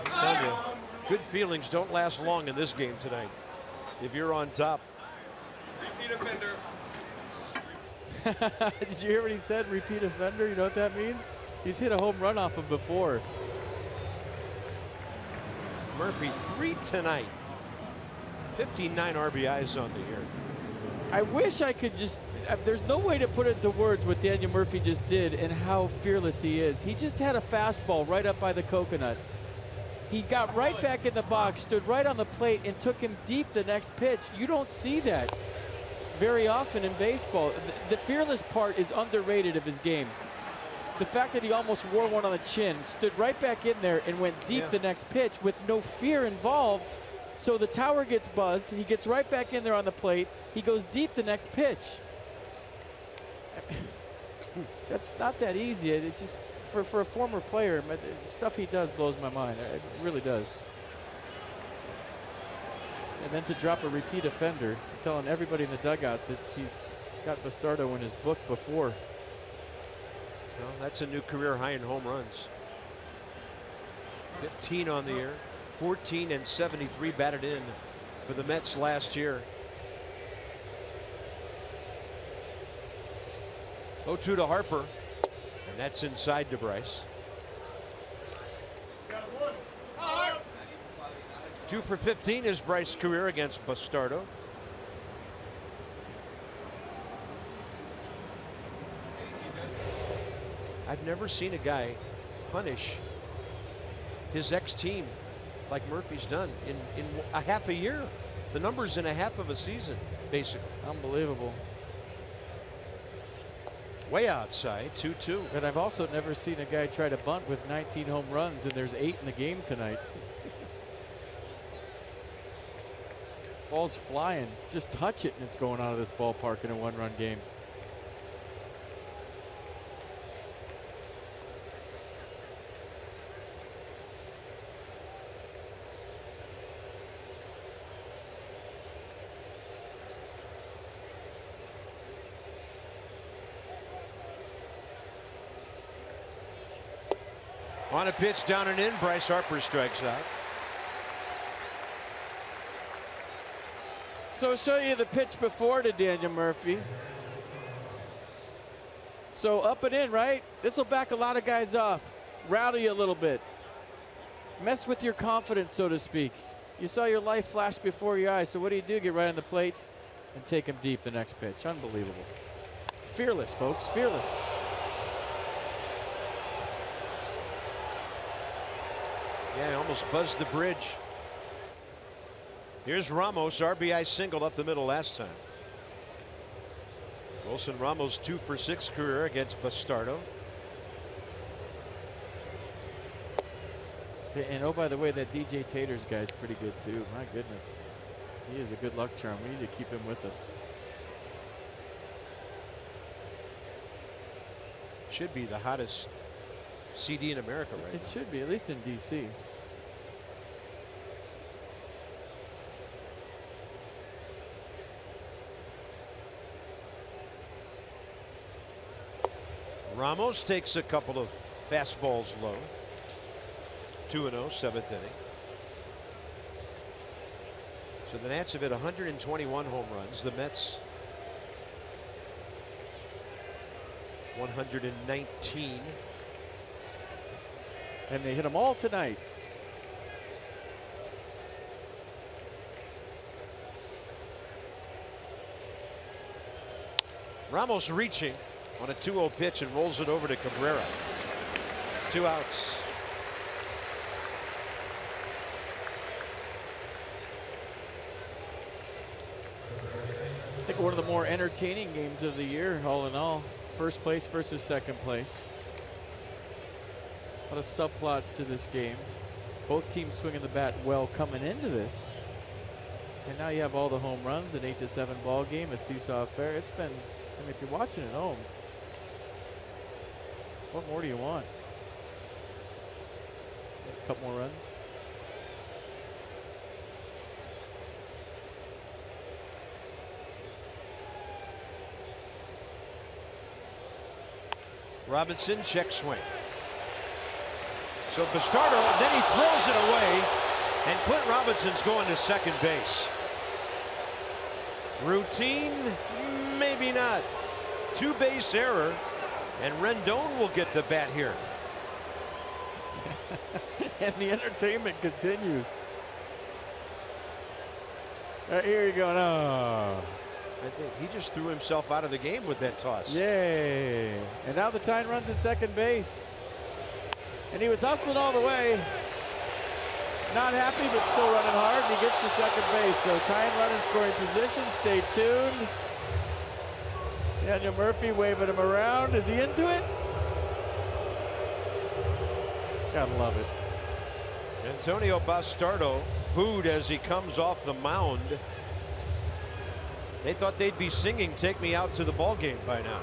I tell you, good feelings don't last long in this game tonight. If you're on top. Repeat offender. Did you hear what he said? Repeat offender? You know what that means? He's hit a home run off him before. Murphy 3 tonight. 59 RBIs on the year. I wish I could just, there's no way to put into words what Daniel Murphy just did and how fearless he is. He just had a fastball right up by the coconut. He got right back in the box, stood right on the plate, and took him deep the next pitch. You don't see that very often in baseball. The fearless part is underrated of his game. The fact that he almost wore one on the chin, stood right back in there and went deep the next pitch with no fear involved. So the tower gets buzzed. He gets right back in there on the plate. He goes deep the next pitch. That's not that easy. It's just for a former player, the stuff he does blows my mind. It really does. And then to drop a repeat offender, telling everybody in the dugout that he's got Bastardo in his book before. Well, that's a new career high in home runs. 15 on the year, 14 and 73 batted in for the Mets last year. 0-2 to Harper, and that's inside to Bryce. 2 for 15 is Bryce's career against Bastardo. I've never seen a guy punish his ex-team like Murphy's done in a half a year. The numbers in a half of a season, basically. Unbelievable. Way outside, 2-2. And I've also never seen a guy try to bunt with 19 home runs, and there's 8 in the game tonight. Ball's flying. Just touch it, and it's going out of this ballpark in a one-run game. On a pitch down and in, Bryce Harper strikes out. So I'll show you the pitch before to Daniel Murphy. So up and in, right? This will back a lot of guys off. Rattle you a little bit. Mess with your confidence, so to speak. You saw your life flash before your eyes, so what do? Get right on the plate and take him deep the next pitch. Unbelievable. Fearless, folks, fearless. Yeah, almost buzzed the bridge. Here's Ramos, RBI single up the middle last time. Wilson Ramos 2 for 6 career against Bastardo. And oh, by the way, that DJ Taters guy's pretty good too. My goodness, he is a good luck charm. We need to keep him with us. Should be the hottest CD in America right now. It should be, at least in DC. Ramos takes a couple of fastballs low. 2-0, seventh inning. So the Nats have hit 121 home runs. The Mets 119. And they hit them all tonight. Ramos reaching on a 2-0 pitch and rolls it over to Cabrera. 2 outs. I think one of the more entertaining games of the year, all in all. First place versus second place. A lot of subplots to this game. Both teams swinging the bat well coming into this. And now you have all the home runs, an 8-7 ball game, a seesaw affair. It's been, I mean, if you're watching at home, what more do you want? A couple more runs. Robinson check swing. So Bastardo, then he throws it away, and Clint Robinson's going to second base. Routine, maybe not. 2-base error, and Rendon will get to bat here. And the entertainment continues. Here you go. Oh. I think he just threw himself out of the game with that toss. Yay. And now the Tyne runs at second base. And he was hustling all the way. Not happy, but still running hard. And he gets to second base. So Tyne running scoring position. Stay tuned. Daniel Murphy waving him around. Is he into it? Gotta love it. Antonio Bastardo booed as he comes off the mound. They thought they'd be singing "Take Me Out to the Ball Game" by now.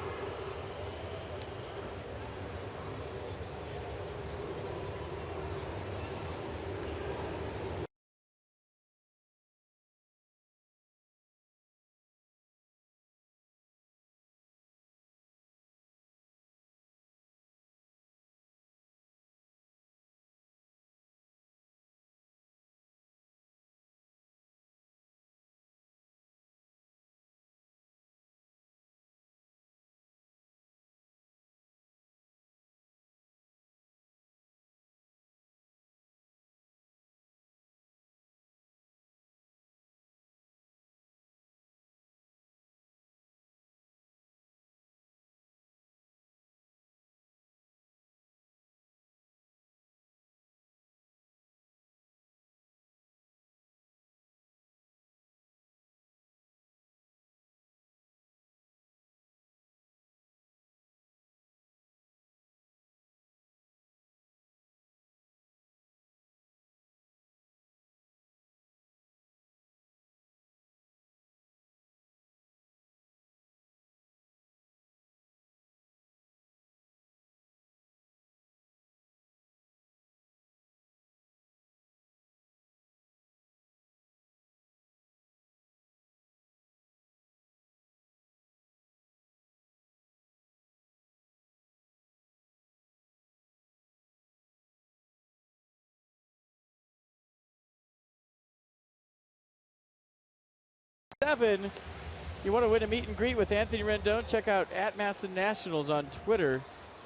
You want to win a meet and greet with Anthony Rendon? Check out @MasonNationals on Twitter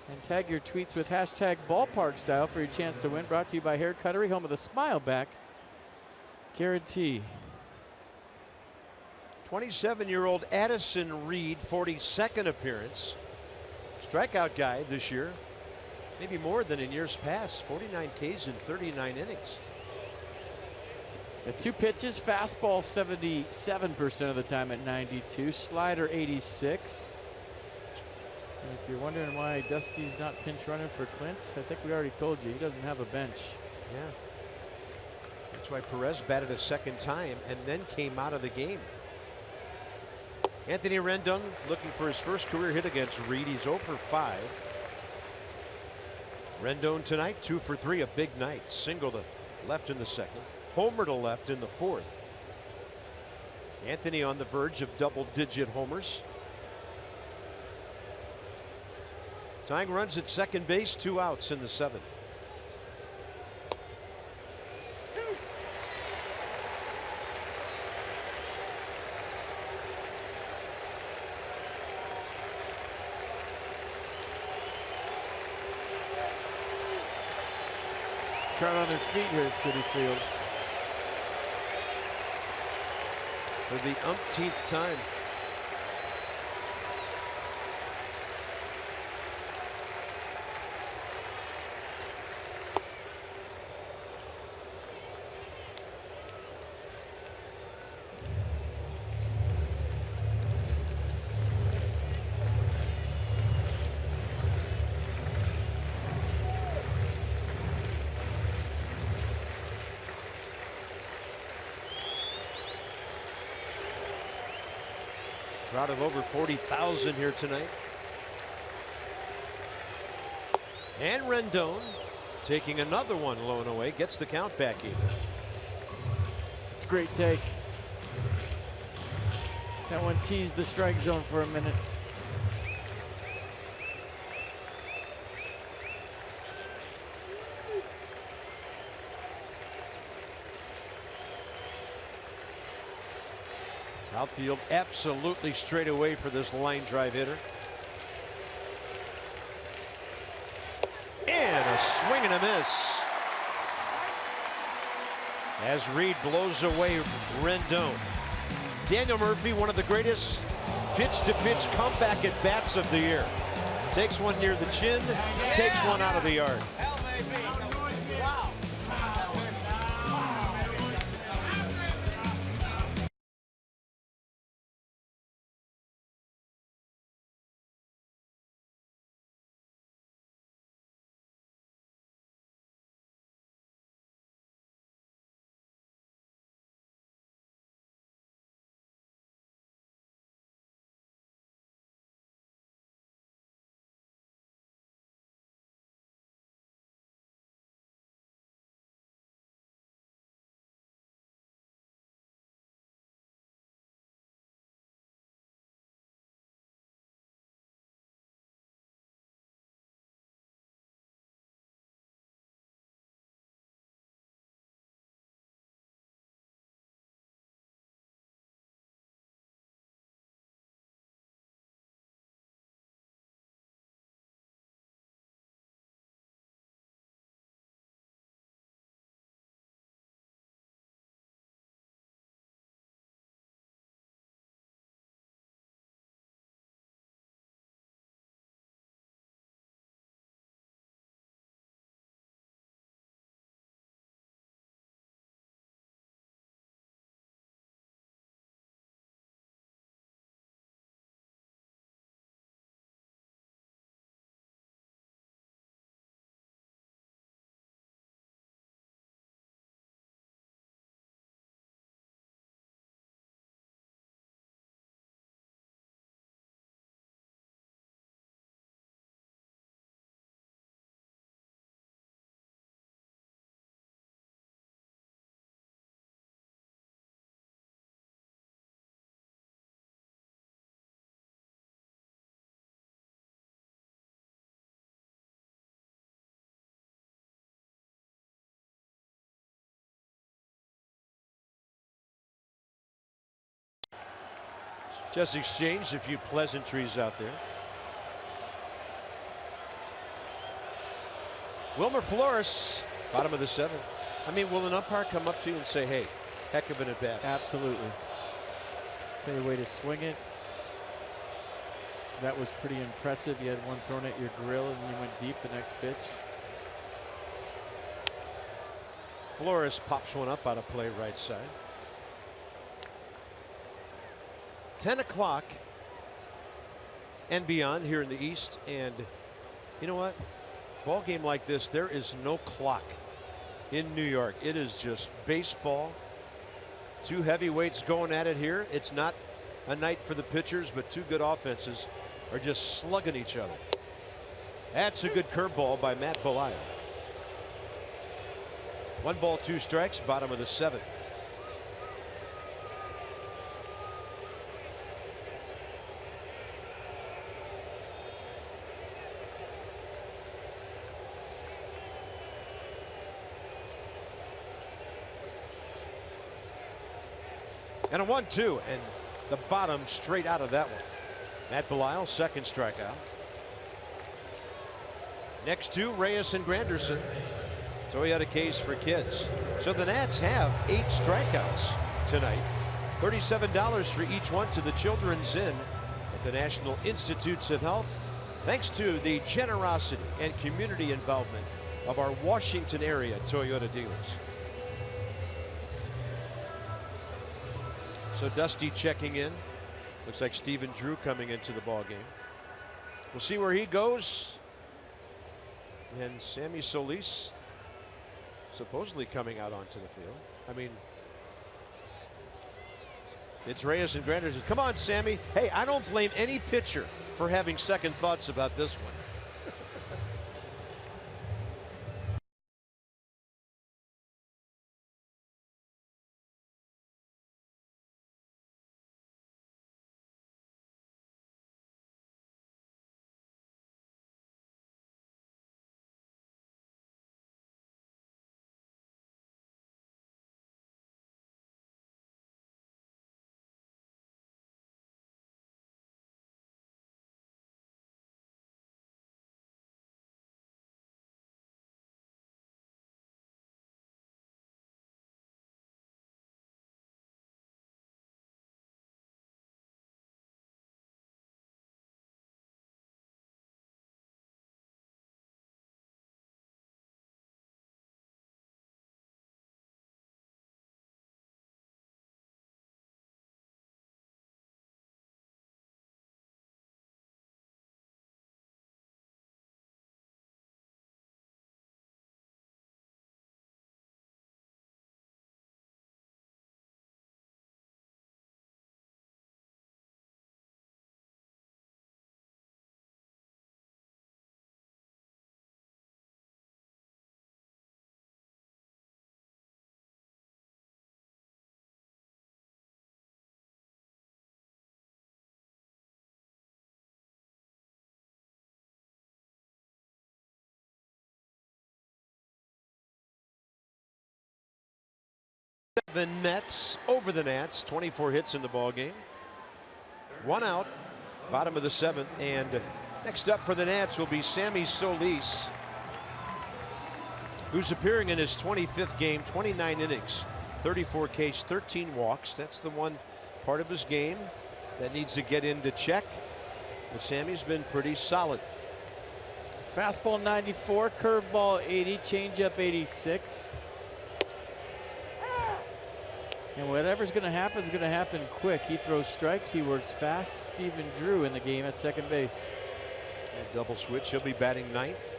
and tag your tweets with #BallparkStyle for your chance to win. Brought to you by Hair Cuttery, home of the Smile Back Guarantee. 27-year-old Addison Reed, 42nd appearance. Strikeout guy this year. Maybe more than in years past. 49 Ks in 39 innings. 2 pitches, fastball 77% of the time at 92, slider 86. And if you're wondering why Dusty's not pinch running for Clint, I think we already told you he doesn't have a bench. Yeah. That's why Perez batted a second time and then came out of the game. Anthony Rendon looking for his first career hit against Reed. He's 0 for 5. Rendon tonight 2 for 3, a big night. Single to left in the second. Homer to left in the fourth. Anthony on the verge of double-digit homers. Tying runs at second base, 2 outs in the seventh. crowd on their feet here at Citi Field. For the umpteenth time. Crowd of over 40,000 here tonight. And Rendon taking another one low and away, gets the count back even. It's a great take. That one teased the strike zone for a minute. Outfield absolutely straight away for this line drive hitter. And a swing and a miss. As Reed blows away Rendon. Daniel Murphy, one of the greatest pitch-to-pitch comeback at bats of the year. Takes one near the chin, takes one out of the yard. Just exchanged a few pleasantries out there. Wilmer Flores, bottom of the seventh. I mean, will an umpire come up to you and say, hey, heck of an at bat? Absolutely. Fair way to swing it. That was pretty impressive. You had one thrown at your grill and you went deep the next pitch. Flores pops one up out of play right side. 10 o'clock and beyond here in the East. And you know what? Ball game like this, there is no clock in New York. It is just baseball. Two heavyweights going at it here. It's not a night for the pitchers, but two good offenses are just slugging each other. That's a good curveball by Matt Belisle. 1 ball, 2 strikes, bottom of the seventh. And a 1-2, and the bottom straight out of that one. Matt Belisle, second strikeout. Next two, Reyes and Granderson. Toyota case for kids. So the Nats have 8 strikeouts tonight. $37 for each one to the Children's Inn at the National Institutes of Health, thanks to the generosity and community involvement of our Washington area Toyota dealers. So Dusty checking in. Looks like Stephen Drew coming into the ball game. We'll see where he goes. And Sammy Solis supposedly coming out onto the field. I mean, it's Reyes and Grander. Come on, Sammy. Hey, I don't blame any pitcher for having second thoughts about this one. The Mets over the Nats, 24 hits in the ball game. 1 out, bottom of the 7th, and next up for the Nats will be Sammy Solis, who's appearing in his 25th game, 29 innings, 34 Ks, 13 walks. That's the one part of his game that needs to get into check. But Sammy's been pretty solid. Fastball 94, curveball 80, changeup 86. And whatever's going to happen is going to happen quick. He throws strikes. He works fast. Stephen Drew in the game at second base. And double switch. He'll be batting 9th.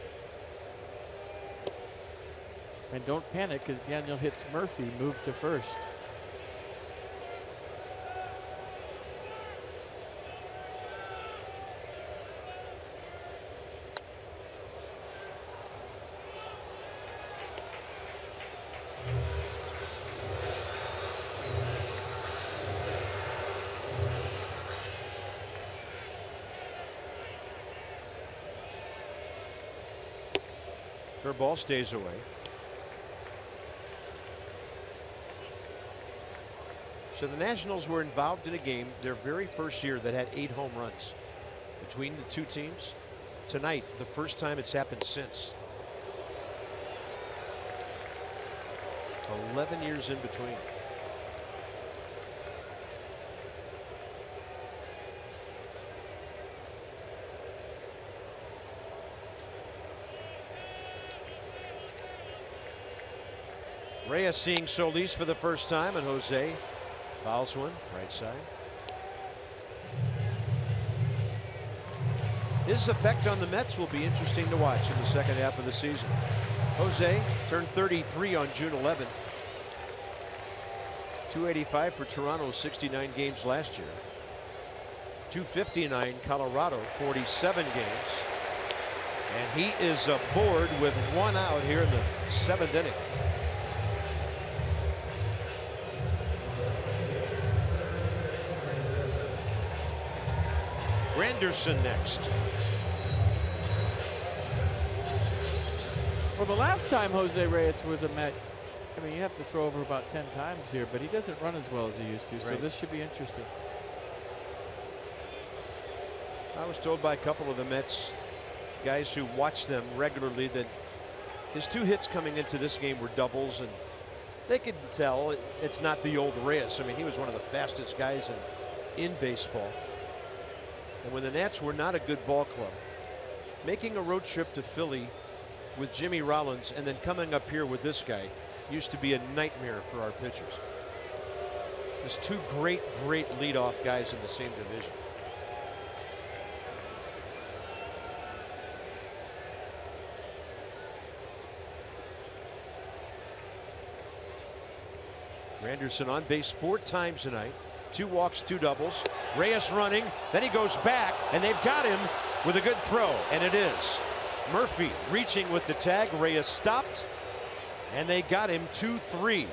And don't panic because Daniel hits Murphy. Move to first. Ball stays away. So the Nationals were involved in a game their very first year that had 8 home runs between the two teams. Tonight, the first time it's happened since. 11 years in between. Reyes seeing Solis for the first time, and Jose fouls one right side. His effect on the Mets will be interesting to watch in the second half of the season. Jose turned 33 on June 11th. 285 for Toronto, 69 games last year. 259 Colorado, 47 games. And he is aboard with 1 out here in the 7th inning. Granderson next. Well, the last time Jose Reyes was a Met, I mean, you have to throw over about 10 times here, but he doesn't run as well as he used to, so right. this should be interesting. I was told by a couple of the Mets guys who watch them regularly that His 2 hits coming into this game were doubles, and they could tell it's not the old Reyes. I mean, he was one of the fastest guys in baseball. And when the Nats were not a good ball club, making a road trip to Philly with Jimmy Rollins and then coming up here with this guy used to be a nightmare for our pitchers. There's 2 great leadoff guys in the same division. Granderson on base 4 times tonight. 2 walks, 2 doubles. Reyes running, then he goes back, and they've got him with a good throw, and it is. Murphy reaching with the tag. Reyes stopped, and they got him 2-3.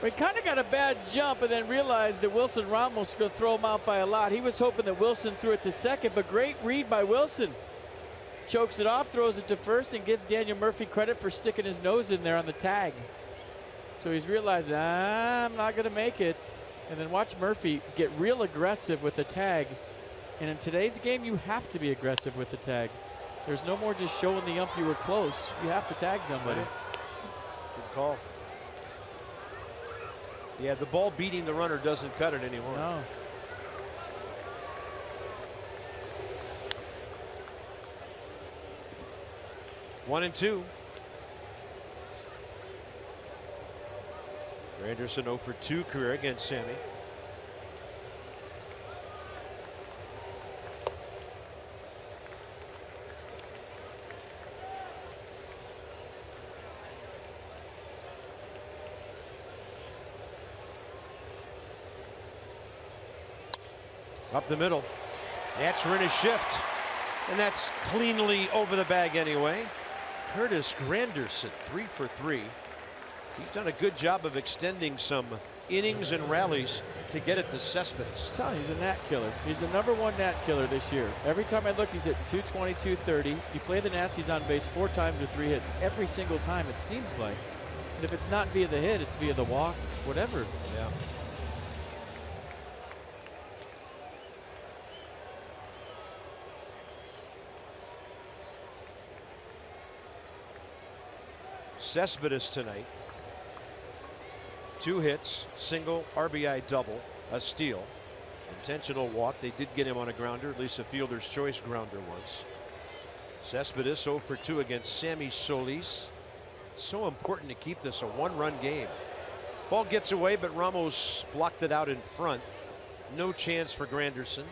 We kind of got a bad jump and then realized that Wilson Ramos was going to throw him out by a lot. He was hoping that Wilson threw it to second, but great read by Wilson. Chokes it off, throws it to first, and give Daniel Murphy credit for sticking his nose in there on the tag. So he's realizing, I'm not going to make it. And then watch Murphy get real aggressive with the tag. And in today's game, you have to be aggressive with the tag. There's no more just showing the ump you were close. You have to tag somebody. Good call. Yeah, the ball beating the runner doesn't cut it anymore. No. One and 2. Granderson 0 for 2 career against Sammy. Up the middle. Nats are in a shift, and that's cleanly over the bag anyway. Curtis Granderson 3 for 3. He's done a good job of extending some innings and rallies to get it to Cespedes. I'm telling you, he's a Nat killer. He's the #1 Nat killer this year. Every time I look, he's hitting 220, 230. You play the Nats, he's on base 4 times with 3 hits. Every single time, it seems like. And if it's not via the hit, it's via the walk, whatever. Yeah. Cespedes tonight. 2 hits, single, RBI double, a steal, intentional walk. They did get him on a grounder, at least a fielder's choice grounder once. Cespedes 0 for 2 against Sammy Solis. So important to keep this a 1-run game. Ball gets away, but Ramos blocked it out in front. No chance for Granderson.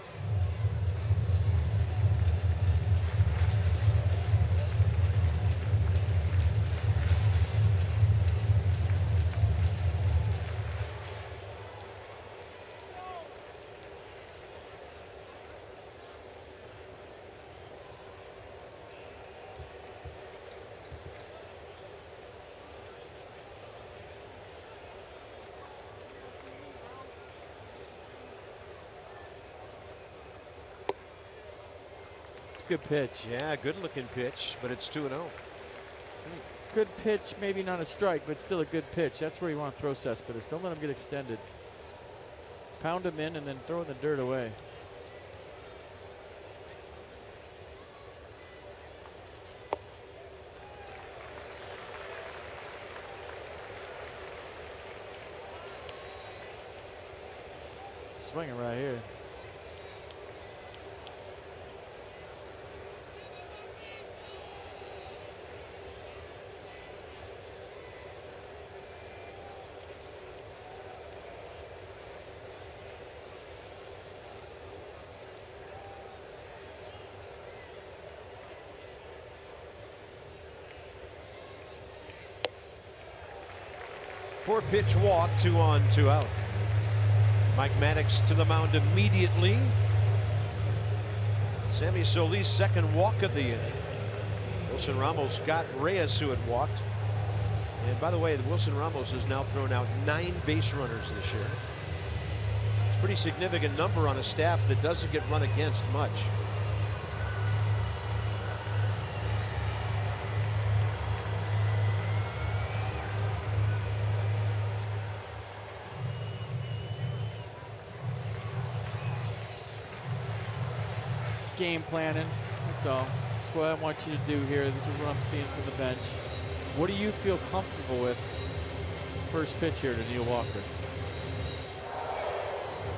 Good pitch. Yeah, good looking pitch, but it's 2-0. Good pitch, maybe not a strike, but still a good pitch. That's where you want to throw Cespedes. Don't let him get extended. Pound him in and then throw the dirt away. Swinging right here. Four-pitch walk, 2 on, 2 out. Mike Maddox to the mound immediately. Sammy Solis' second walk of the inning. Wilson Ramos got Reyes, who had walked. And by the way, Wilson Ramos has now thrown out 9 base runners this year. It's a pretty significant number on a staff that doesn't get run against much. Game planning, that's all. That's what I want you to do here. This is what I'm seeing from the bench. What do you feel comfortable with first pitch here to Neil Walker?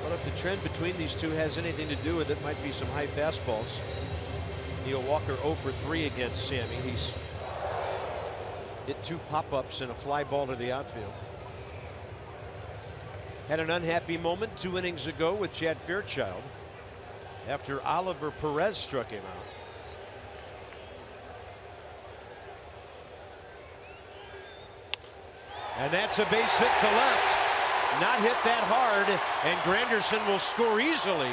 Well, if the trend between these two has anything to do with it, might be some high fastballs. Neil Walker 0 for 3 against Sammy. He's hit 2 pop-ups and a fly ball to the outfield. Had an unhappy moment 2 innings ago with Chad Fairchild after Oliver Perez struck him out. And that's a base hit to left. Not hit that hard, and Granderson will score easily.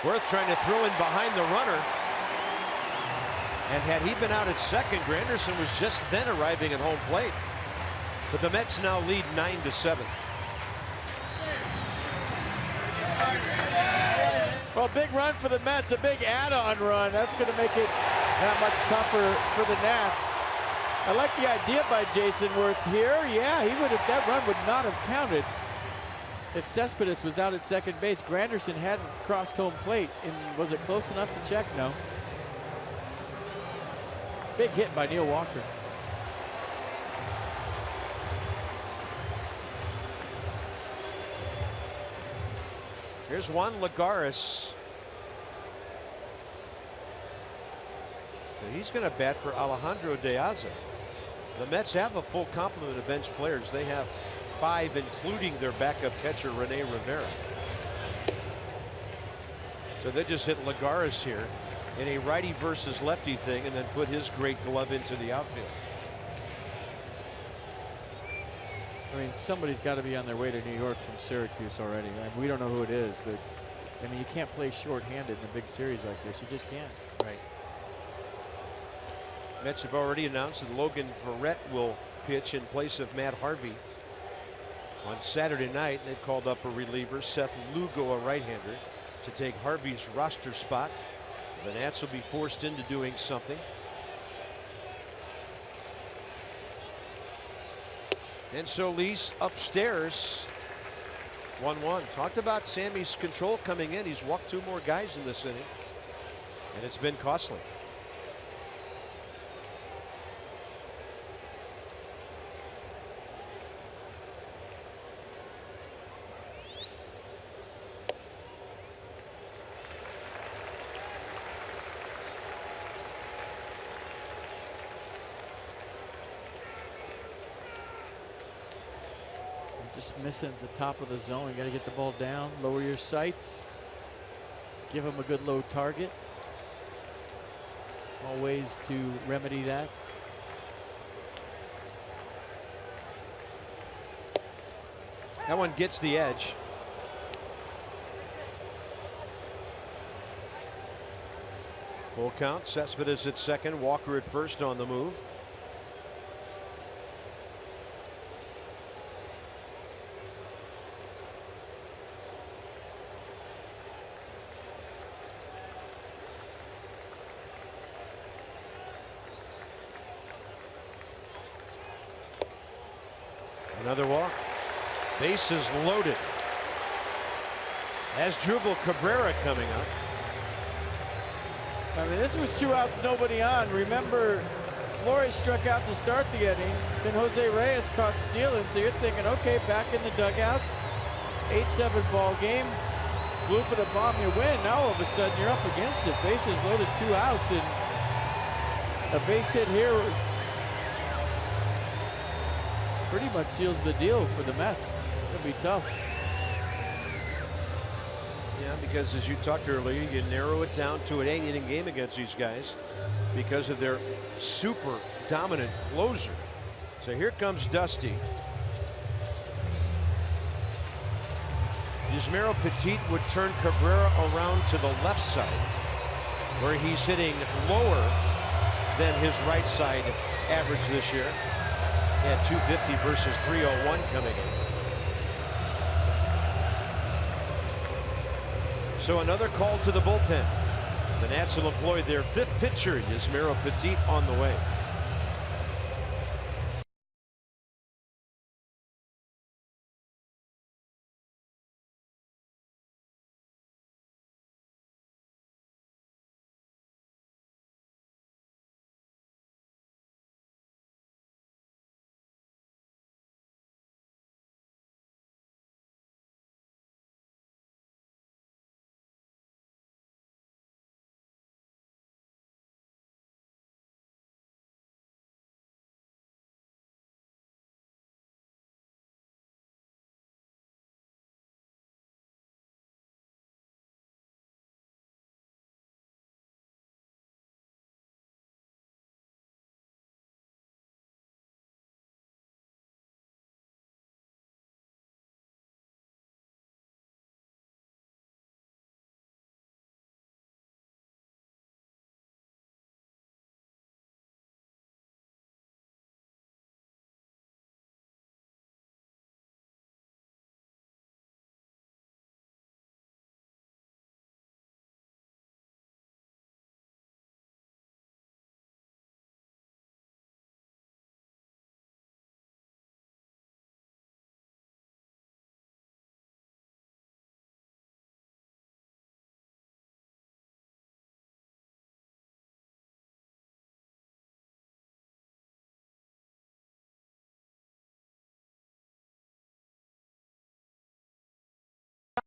Worth trying to throw in behind the runner. And had he been out at second, Granderson was just then arriving at home plate. But the Mets now lead 9-7. Well, big run for the Mets, a big add-on run. That's going to make it that much tougher for the Nats. I like the idea by Jason Worth here. Yeah, he would have, that run would not have counted if Cespedes was out at second base. Granderson hadn't crossed home plate. And was it close enough to check? No. Big hit by Neil Walker. Here's Juan Lagares. So he's going to bat for Alejandro De Aza. The Mets have a full complement of bench players. They have 5, including their backup catcher, Rene Rivera. So they just hit Lagares here in a righty versus lefty thing and then put his great glove into the outfield. I mean, somebody's got to be on their way to New York from Syracuse already. I mean, we don't know who it is, but I mean, you can't play short-handed in a big series like this. You just can't. Right. Mets have already announced that Logan Verrett will pitch in place of Matt Harvey on Saturday night. They've called up a reliever, Seth Lugo, a right-hander, to take Harvey's roster spot. The Nats will be forced into doing something. And Solis upstairs. 1-1. Talked about Sammy's control coming in. He's walked 2 more guys in this inning, and it's been costly. Just missing at the top of the zone. You got to get the ball down, lower your sights, give him a good low target. All ways to remedy that. That one gets the edge. Full count. Cespedes at second, Walker at first on the move. Another walk. Bases loaded. Asdrubal Cabrera coming up. I mean, this was 2 outs, nobody on. Remember, Flores struck out to start the inning. Then Jose Reyes caught stealing. So you're thinking, okay, back in the dugouts. 8-7 ball game. Bloop of the bomb, you win. Now all of a sudden you're up against it. Bases loaded, 2 outs, and a base hit here pretty much seals the deal for the Mets. It'll be tough. Yeah, because as you talked earlier, you narrow it down to an 8-inning game against these guys because of their super dominant closer. So here comes Dusty. Yusmeiro Petit would turn Cabrera around to the left side, where he's hitting lower than his right side average this year. He had 250 versus 301 coming in. So another call to the bullpen. The Nats will employ their 5th pitcher, Yusmeiro Petit, on the way.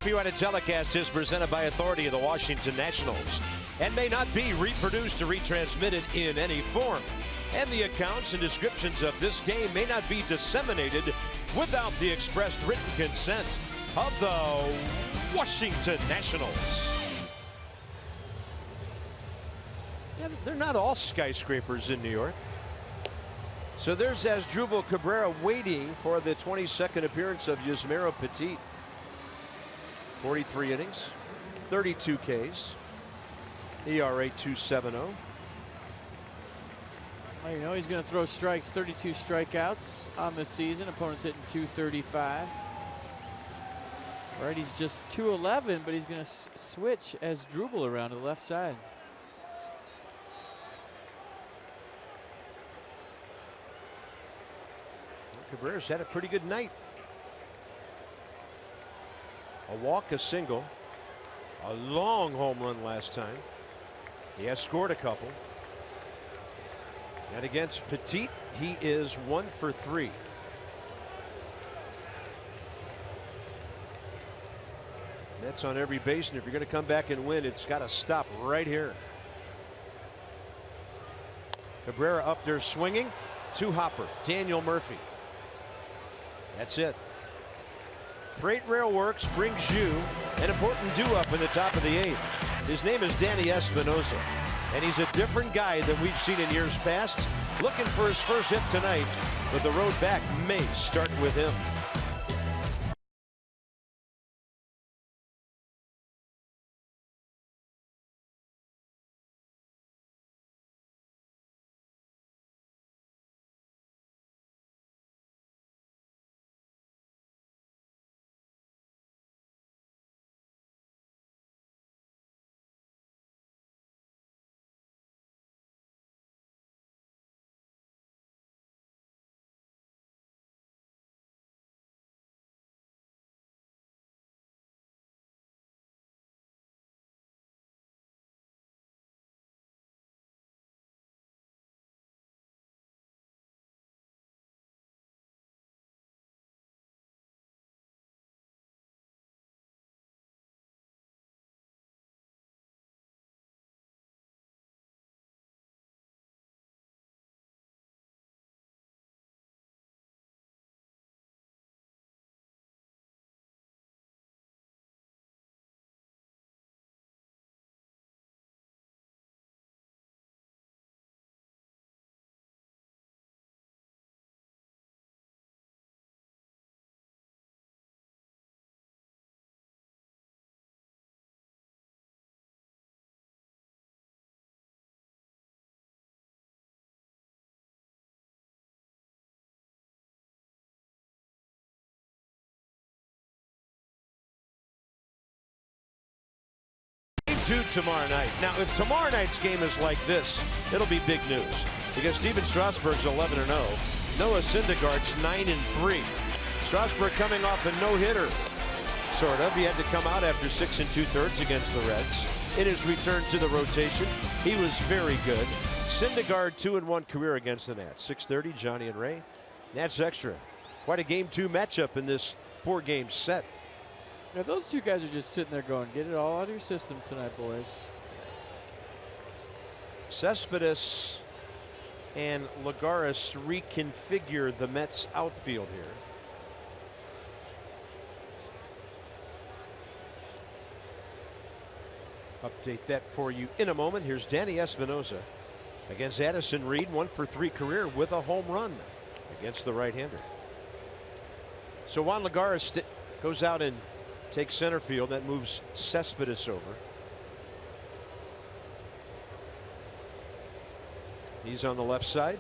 P1 telecast is presented by authority of the Washington Nationals and may not be reproduced or retransmitted in any form. And the accounts and descriptions of this game may not be disseminated without the expressed written consent of the Washington Nationals. Yeah, they're not all skyscrapers in New York. So there's Asdrubal Cabrera waiting for the 22nd appearance of Yusmeiro Petit. 43 innings, 32 Ks, ERA 2.70. Well, you know he's going to throw strikes, 32 strikeouts on the season. Opponent's hitting 235. Right, he's just 211, but he's going to switch Asdrubal around to the left side. Cabrera's had a pretty good night. A walk, a single, a long home run last time. He has scored a couple. And against Petit, he is 1 for 3. That's on every base, and if you're going to come back and win, it's got to stop right here. Cabrera up there swinging to Hopper, Daniel Murphy. That's it. Freight Rail Works brings you an important due-up in the top of the 8th. His name is Danny Espinosa, and he's a different guy than we've seen in years past. Looking for his first hit tonight, but the road back may start with him. Game 2 tomorrow night. Now, if tomorrow night's game is like this, it'll be big news because Steven Strasburg's 11-0. Noah Syndergaard's 9-3. Strasburg coming off a no-hitter, sort of. He had to come out after 6 2/3 against the Reds. In his return to the rotation, he was very good. Syndergaard 2-1 career against the Nats. 6:30, Johnny and Ray. Nats Extra. Quite a Game 2 matchup in this 4-game set. Now those two guys are just sitting there going, get it all out of your system tonight, boys. Cespedes and Lagares reconfigure the Mets outfield here. Update that for you in a moment. Here's Danny Espinosa against Addison Reed, 1 for 3 career with a home run against the right-hander. So Juan Lagares goes out and takes center field. That moves Cespedes over. He's on the left side.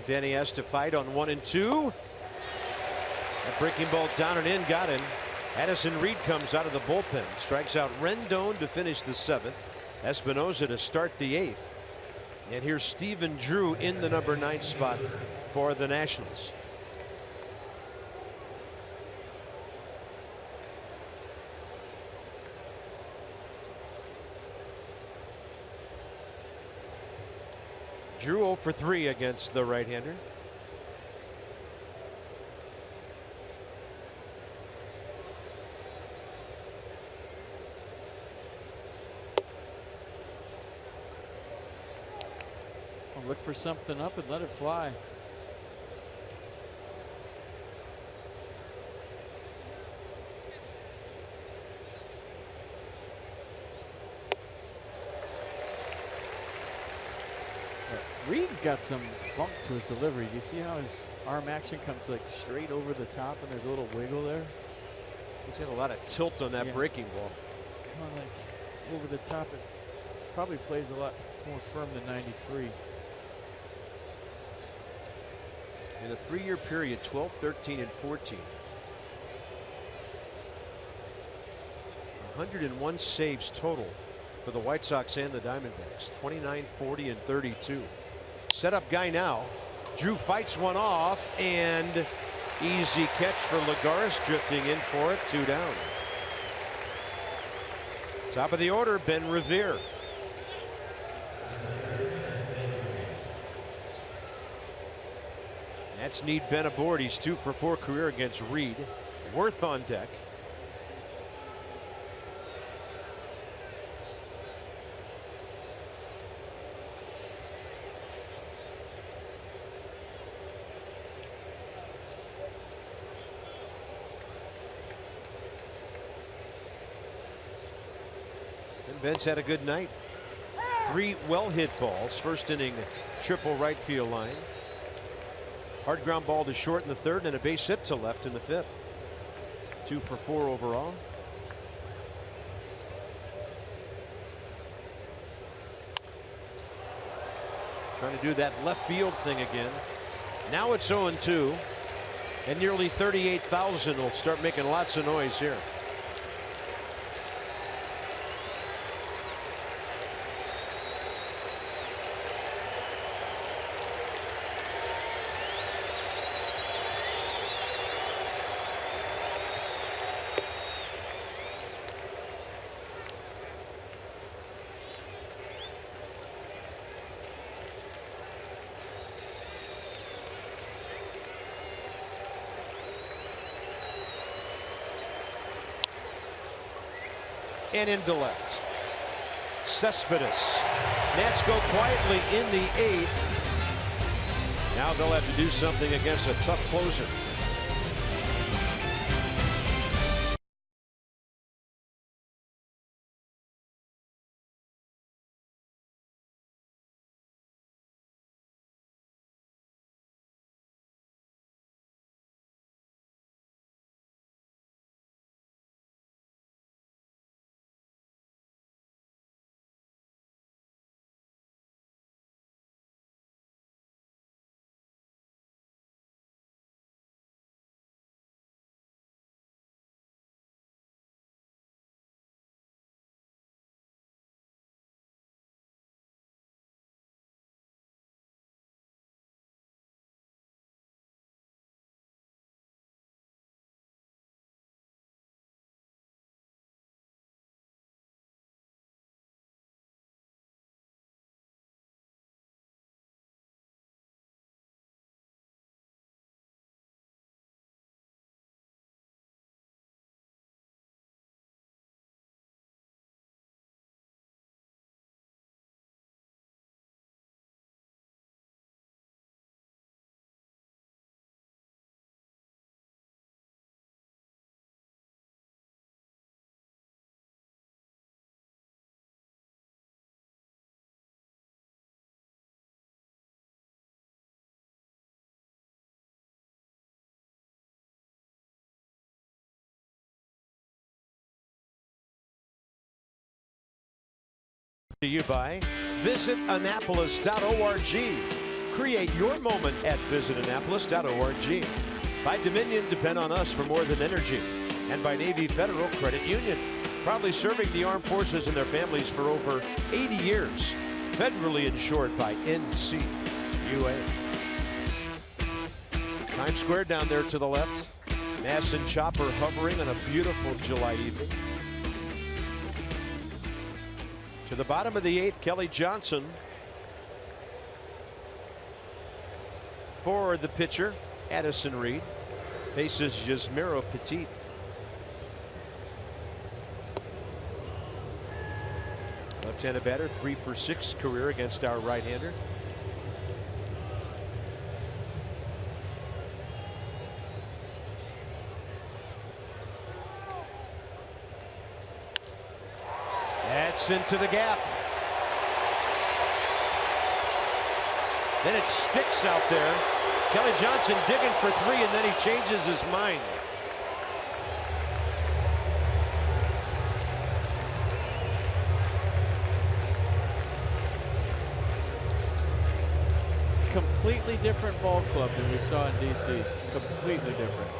Danny has to fight on 1 and 2. That breaking ball down and in got him. Addison Reed comes out of the bullpen, strikes out Rendon to finish the 7th. Espinosa to start the 8th. And here's Stephen Drew in the number 9 spot for the Nationals. Drew 0 for 3 against the right-hander. Look for something up and let it fly. Reed's got some funk to his delivery. Do you see how his arm action comes like straight over the top and there's a little wiggle there? He's got a lot of tilt on that breaking ball. Come on, like over the top. It probably plays a lot more firm than 93. In a 3-year period, 12, 13, and 14. 101 saves total for the White Sox and the Diamondbacks. 29, 40, and 32. Setup guy now. Drew fights one off, and easy catch for Lagares, drifting in for it. 2 down. Top of the order, Ben Revere. Nats need Ben aboard. He's 2 for 4 career against Reed. Worth on deck. And Ben's had a good night. 3 well hit balls. First inning triple right field line. Hard ground ball to short in the 3rd and a base hit to left in the 5th. 2 for 4 overall. Trying to do that left field thing again. Now it's 0-2, and nearly 38,000 will start making lots of noise here. And into left. Cespedes. Nats go quietly in the 8th. Now they'll have to do something against a tough closer. To you by visit Annapolis.org. Create your moment at visitannapolis.org. By Dominion, depend on us for more than energy. And by Navy Federal Credit Union, proudly serving the armed forces and their families for over 80 years. Federally insured by NCUA. Times Square down there to the left. Mass and Chopper hovering on a beautiful July evening. To the bottom of the 8th, Kelly Johnson. For the pitcher, Addison Reed faces Yasmero Petit. Left-handed batter, 3 for 6 career against our right-hander. That's into the gap. Then it sticks out there. Kelly Johnson digging for 3, and then he changes his mind. Completely different ball club than we saw in D.C. Completely different.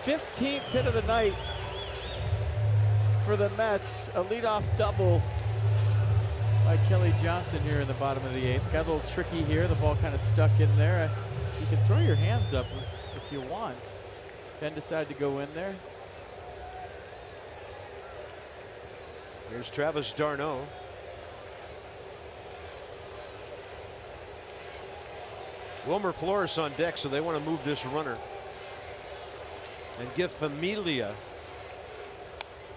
15th hit of the night for the Mets. A leadoff double by Kelly Johnson here in the bottom of the 8th. Got a little tricky here. The ball kind of stuck in there. You can throw your hands up if you want. Ben decided to go in there. Here's Travis d'Arnaud. Wilmer Flores on deck, so they want to move this runner and give Familia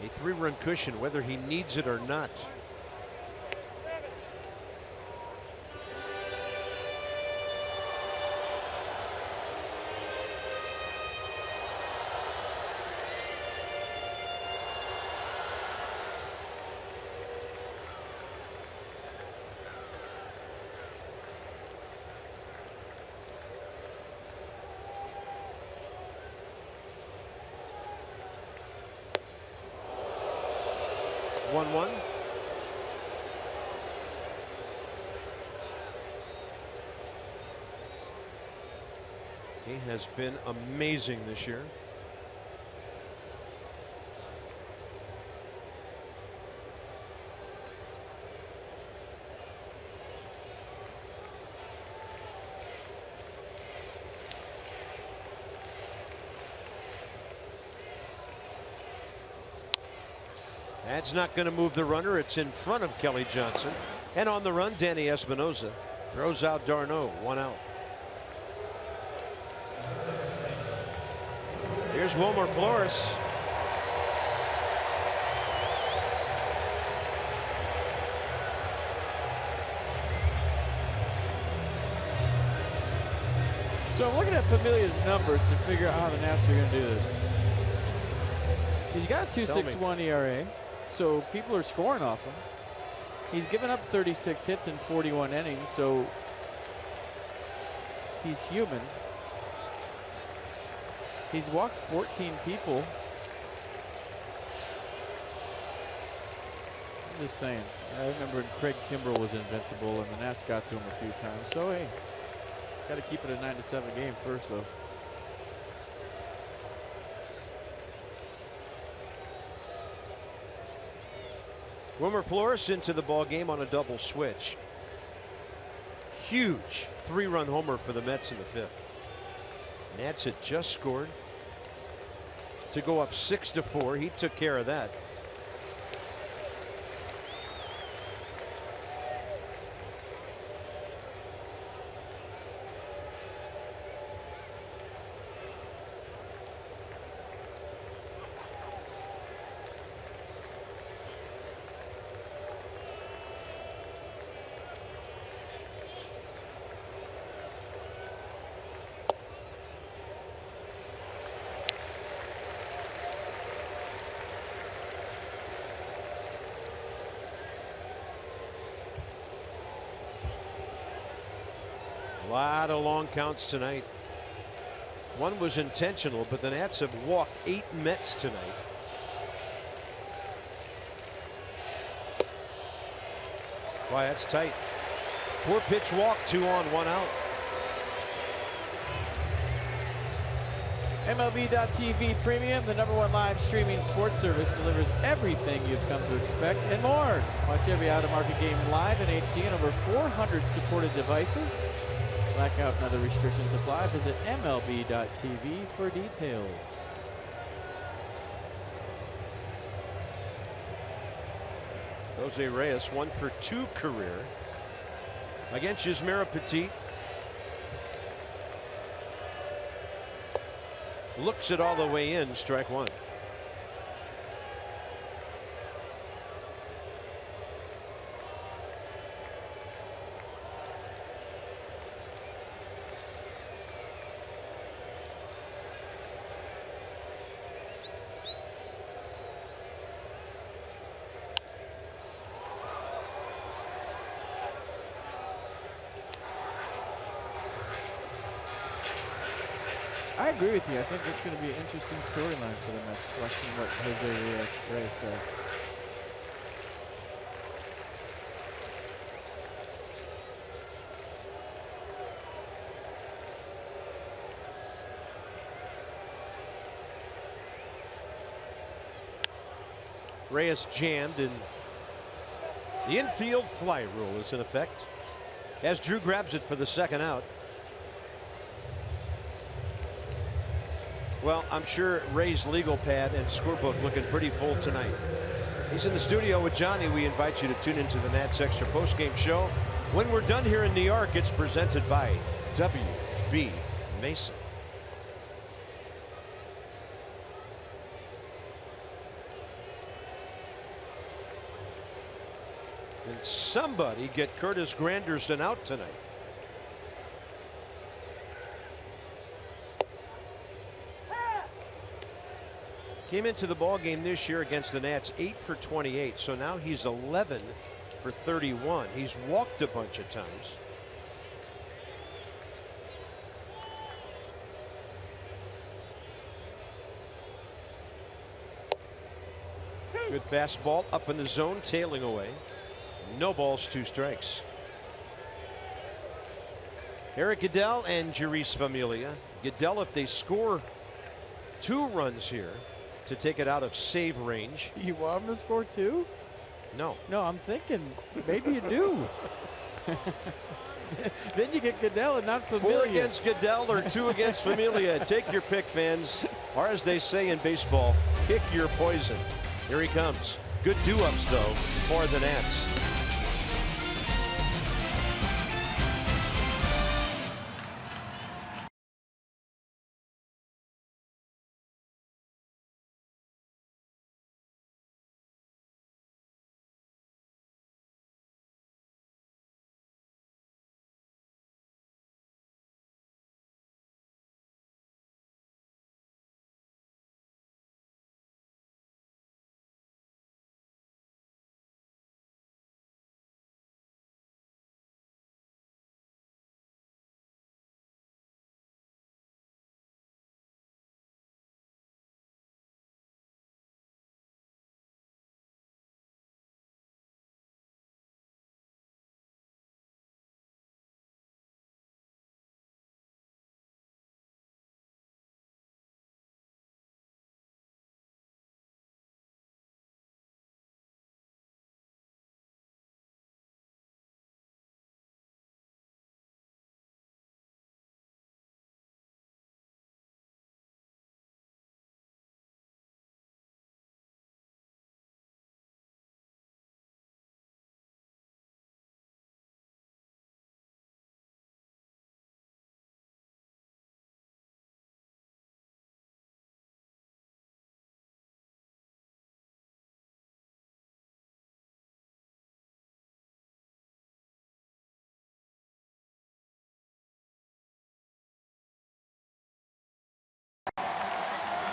a 3-run cushion, whether he needs it or not. He has been amazing this year. That's not going to move the runner. It's in front of Kelly Johnson. And on the run, Danny Espinosa throws out d'Arnaud. 1 out. Here's Wilmer Flores. So I'm looking at Familia's numbers to figure out how the Nats are going to do this. He's got a 2.61 ERA, so people are scoring off him. He's given up 36 hits in 41 innings, so he's human. He's walked 14 people. I'm just saying. I remember when Craig Kimbrell was invincible and the Nats got to him a few times. So, hey, got to keep it a 9-7 game first, though. Wilmer Flores into the ball game on a double switch. Huge 3-run homer for the Mets in the 5th. Nats had just scored to go up 6-4. He took care of that. A lot of long counts tonight. One was intentional, but the Nats have walked 8 Mets tonight. Why, that's tight. Poor pitch walk, 2 on, 1 out. MLB.TV Premium, the #1 live streaming sports service, delivers everything you've come to expect and more. Watch every out-of-market game live in HD on over 400 supported devices. Blackout and other restrictions apply. Visit MLB.TV for details. Jose Reyes 1 for 2 career against Yusmeira Petit. Looks it all the way in, strike 1. I agree with you. I think it's going to be an interesting storyline for the Mets, watching what Jose Reyes does. Reyes jammed, and the infield fly rule is in effect as Drew grabs it for the 2nd out. Well, I'm sure Ray's legal pad and scorebook looking pretty full tonight. He's in the studio with Johnny. We invite you to tune into the Nats Extra postgame show. When we're done here in New York, it's presented by W.B. Mason. And somebody get Curtis Granderson out tonight. Came into the ball game this year against the Nats 8 for 28, so now he's 11 for 31. He's walked a bunch of times. Good fastball up in the zone, tailing away. No balls, 2 strikes. Eric Goodell and Jeurys Familia. Goodell, if they score 2 runs here to take it out of save range. You want him to score 2? No. No, I'm thinking maybe you do. Then you get Goodell and not Familia. 4 against Goodell or 2 against Familia. Take your pick, fans. Or as they say in baseball, pick your poison. Here he comes. Good do-ups, though, for the Nats.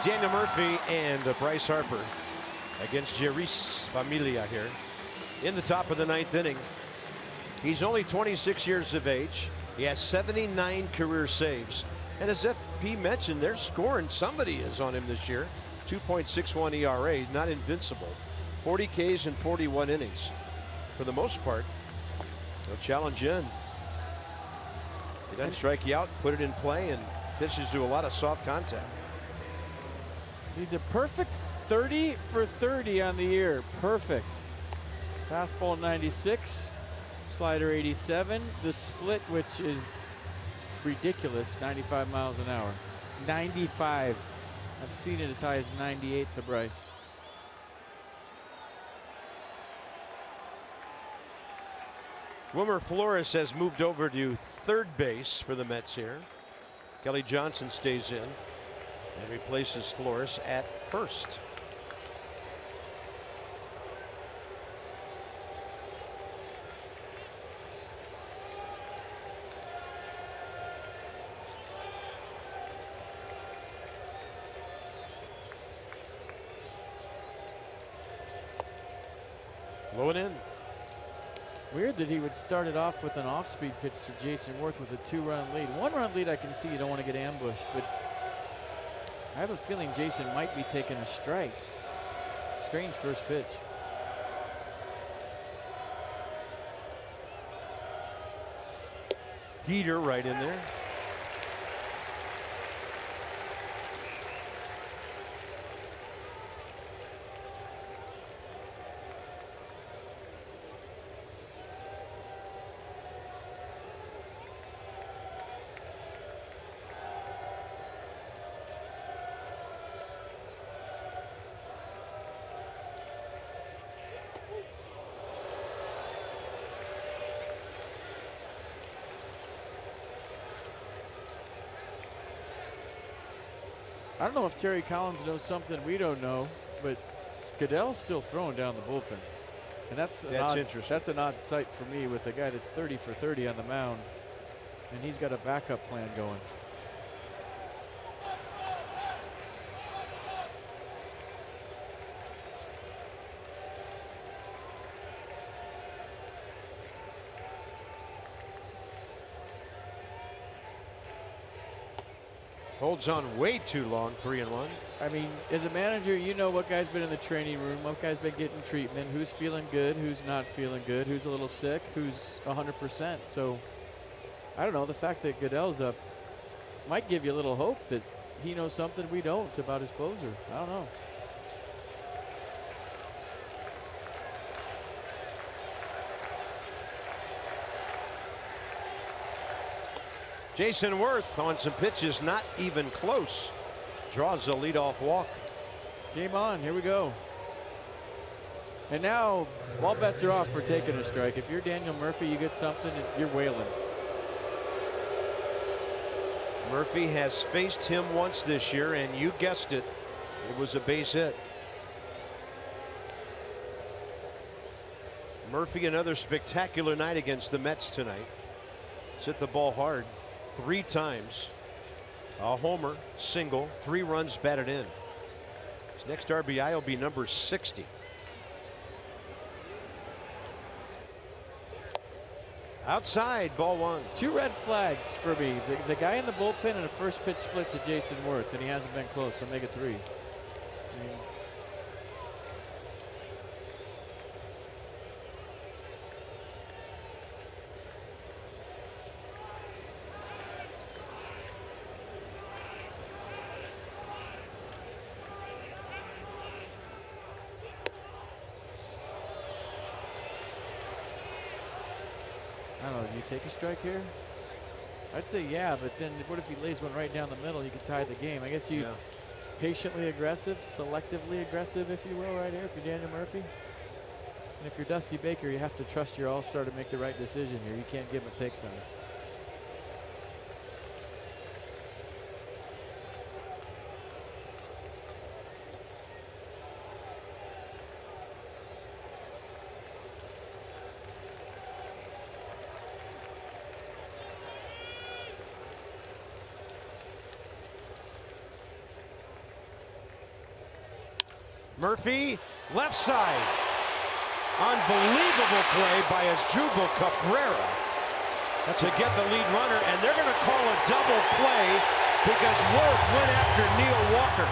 Daniel Murphy and Bryce Harper against Jeurys Familia here in the top of the 9th inning. He's only 26 years of age. He has 79 career saves. And as FP mentioned, they're scoring. Somebody is on him this year. 2.61 ERA, not invincible. 40 Ks in 41 innings. For the most part, they'll challenge in. He doesn't strike you out, put it in play, and pitches to a lot of soft contact. He's a perfect 30 for 30 on the year. Perfect. Fastball 96, slider 87. The split, which is ridiculous, 95 miles an hour. 95. I've seen it as high as 98 to Bryce. Wilmer Flores has moved over to third base for the Mets here. Kelly Johnson stays in and replaces Flores at first. Low and in. Weird that he would start it off with an off-speed pitch to Jason Worth with a 2-run lead. 1-run lead I can see you don't want to get ambushed, but I have a feeling Jason might be taking a strike. Strange first pitch. Heater right in there. I don't know if Terry Collins knows something we don't know, but Goodell's still throwing down the bullpen. And that's interesting. That's an odd sight for me with a guy that's 30 for 30 on the mound, and he's got a backup plan going. Holds on way too long, 3-1. I mean, as a manager, you know what guy's been in the training room, what guy's been getting treatment, who's feeling good, who's not feeling good, who's a little sick, who's 100%. So, I don't know, the fact that Goodell's up might give you a little hope that he knows something we don't about his closer. I don't know. Jason Worth on some pitches not even close. Draws a leadoff walk. Game on. Here we go. And now all bets are off for taking a strike. If you're Daniel Murphy, you get something, you're wailing. Murphy has faced him once this year, and you guessed it, it was a base hit. Murphy, another spectacular night against the Mets tonight. He's hit the ball hard 3 times. A homer, single, 3 runs batted in. His next RBI will be number 60. Outside, ball 1. 2 red flags for me. The guy in the bullpen and a first pitch split to Jason Worth, and he hasn't been close, so make it 3. I don't know, do you take a strike here? I'd say yeah, but then what if he lays one right down the middle? You could tie the game. I guess you patiently aggressive, selectively aggressive, if you will, right here, if you're Daniel Murphy. And if you're Dusty Baker, you have to trust your all-star to make the right decision here. You can't give him a take sign. Murphy, left side. Unbelievable play by Asdrubal Cabrera to get the lead runner, and they're going to call a double play because Worth went after Neil Walker.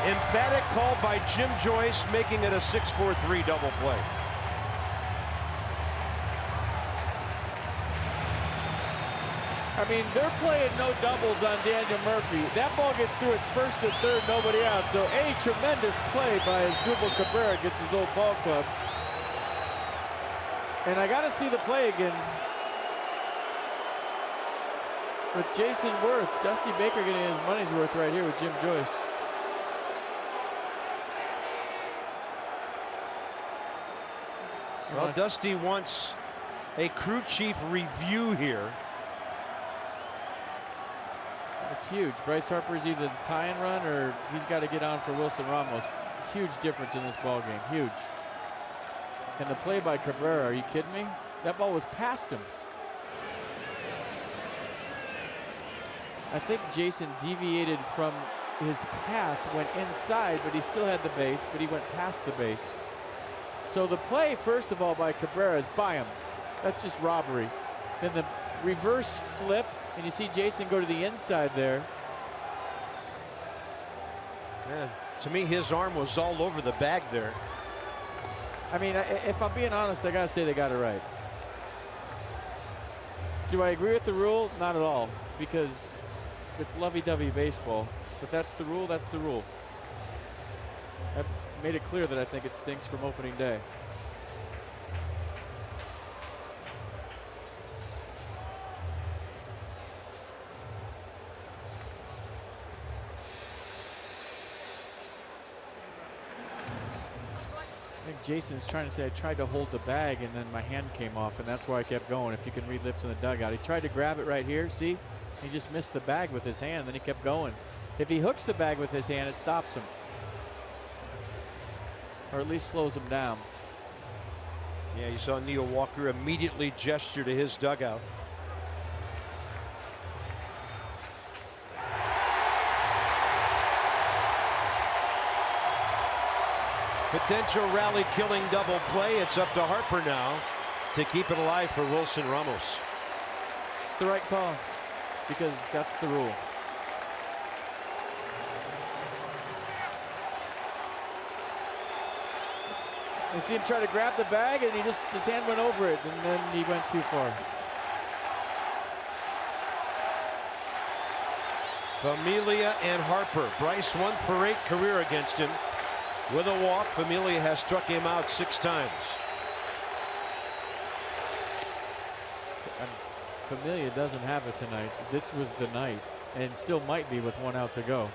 Emphatic call by Jim Joyce, making it a 6-4-3 double play. I mean, they're playing no doubles on Daniel Murphy. That ball gets through its first to third, nobody out. So a tremendous play by Asdrubal Cabrera, gets his old ball club. And I got to see the play again with Jason Worth. Dusty Baker getting his money's worth right here with Jim Joyce. Well, Dusty wants a crew chief review here. It's huge. Bryce Harper's either the tie-in run or he's got to get on for Wilson Ramos. Huge difference in this ball game. Huge. And the play by Cabrera, are you kidding me? That ball was past him. I think Jason deviated from his path, went inside, but he still had the base, but he went past the base. So the play, first of all, by Cabrera is by him. That's just robbery. Then the reverse flip, and you see Jason go to the inside there. Yeah, to me, his arm was all over the bag there. I mean, if I'm being honest, I got to say they got it right. Do I agree with the rule? Not at all, because it's lovey-dovey baseball. But that's the rule, that's the rule. I've made it clear that I think it stinks from opening day. I think Jason's trying to say I tried to hold the bag and then my hand came off, and that's why I kept going. If you can read lips in the dugout, he tried to grab it right here. See, he just missed the bag with his hand, then he kept going. If he hooks the bag with his hand, it stops him, or at least slows him down. Yeah, you saw Neil Walker immediately gesture to his dugout. Potential rally killing double play. It's up to Harper now to keep it alive for Wilson Ramos. It's the right call because that's the rule. You see him try to grab the bag and his hand went over it, and then he went too far. Familia and Harper. Bryce 1 for 8 career against him. With a walk, Familia has struck him out 6 times. Familia doesn't have it tonight. This was the night, and still might be with 1 out to go.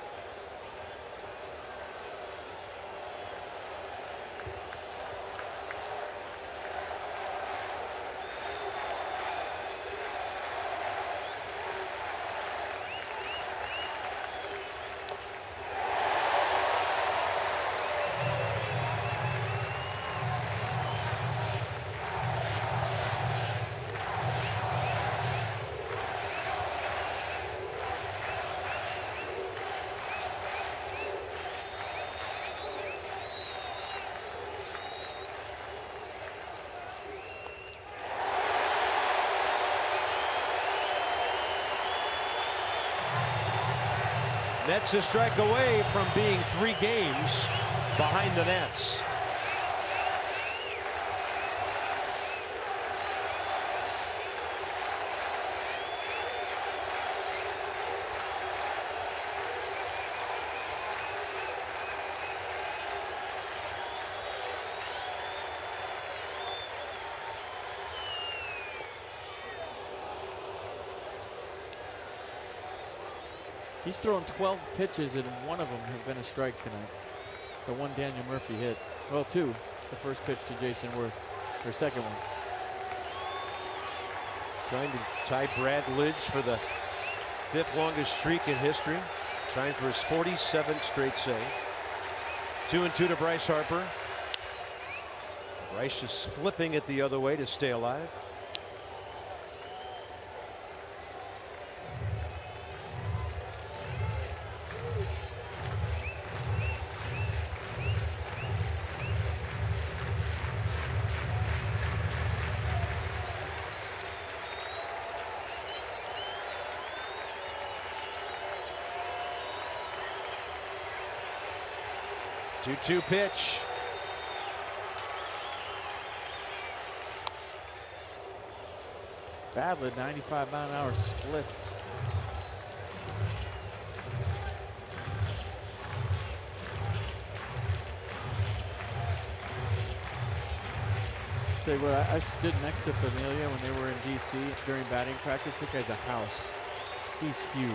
Mets a strike away from being 3 games behind the Nats. He's thrown 12 pitches, and 1 of them have been a strike tonight. The one Daniel Murphy hit. Well, 2. The first pitch to Jason Worth, or second one. Trying to tie Brad Lidge for the 5th longest streak in history. Trying for his 47th straight save. 2-2 to Bryce Harper. Bryce is flipping it the other way to stay alive. Two-2 pitch. Badly, 95-mile-an-hour split. Tell you what, I stood next to Familia when they were in DC during batting practice. That guy's a house. He's huge.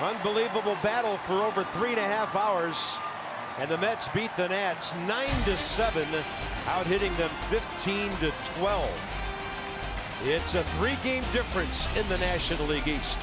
Unbelievable battle for over 3.5 hours. And the Mets beat the Nats 9-7, out hitting them 15-12. It's a 3-game difference in the National League East.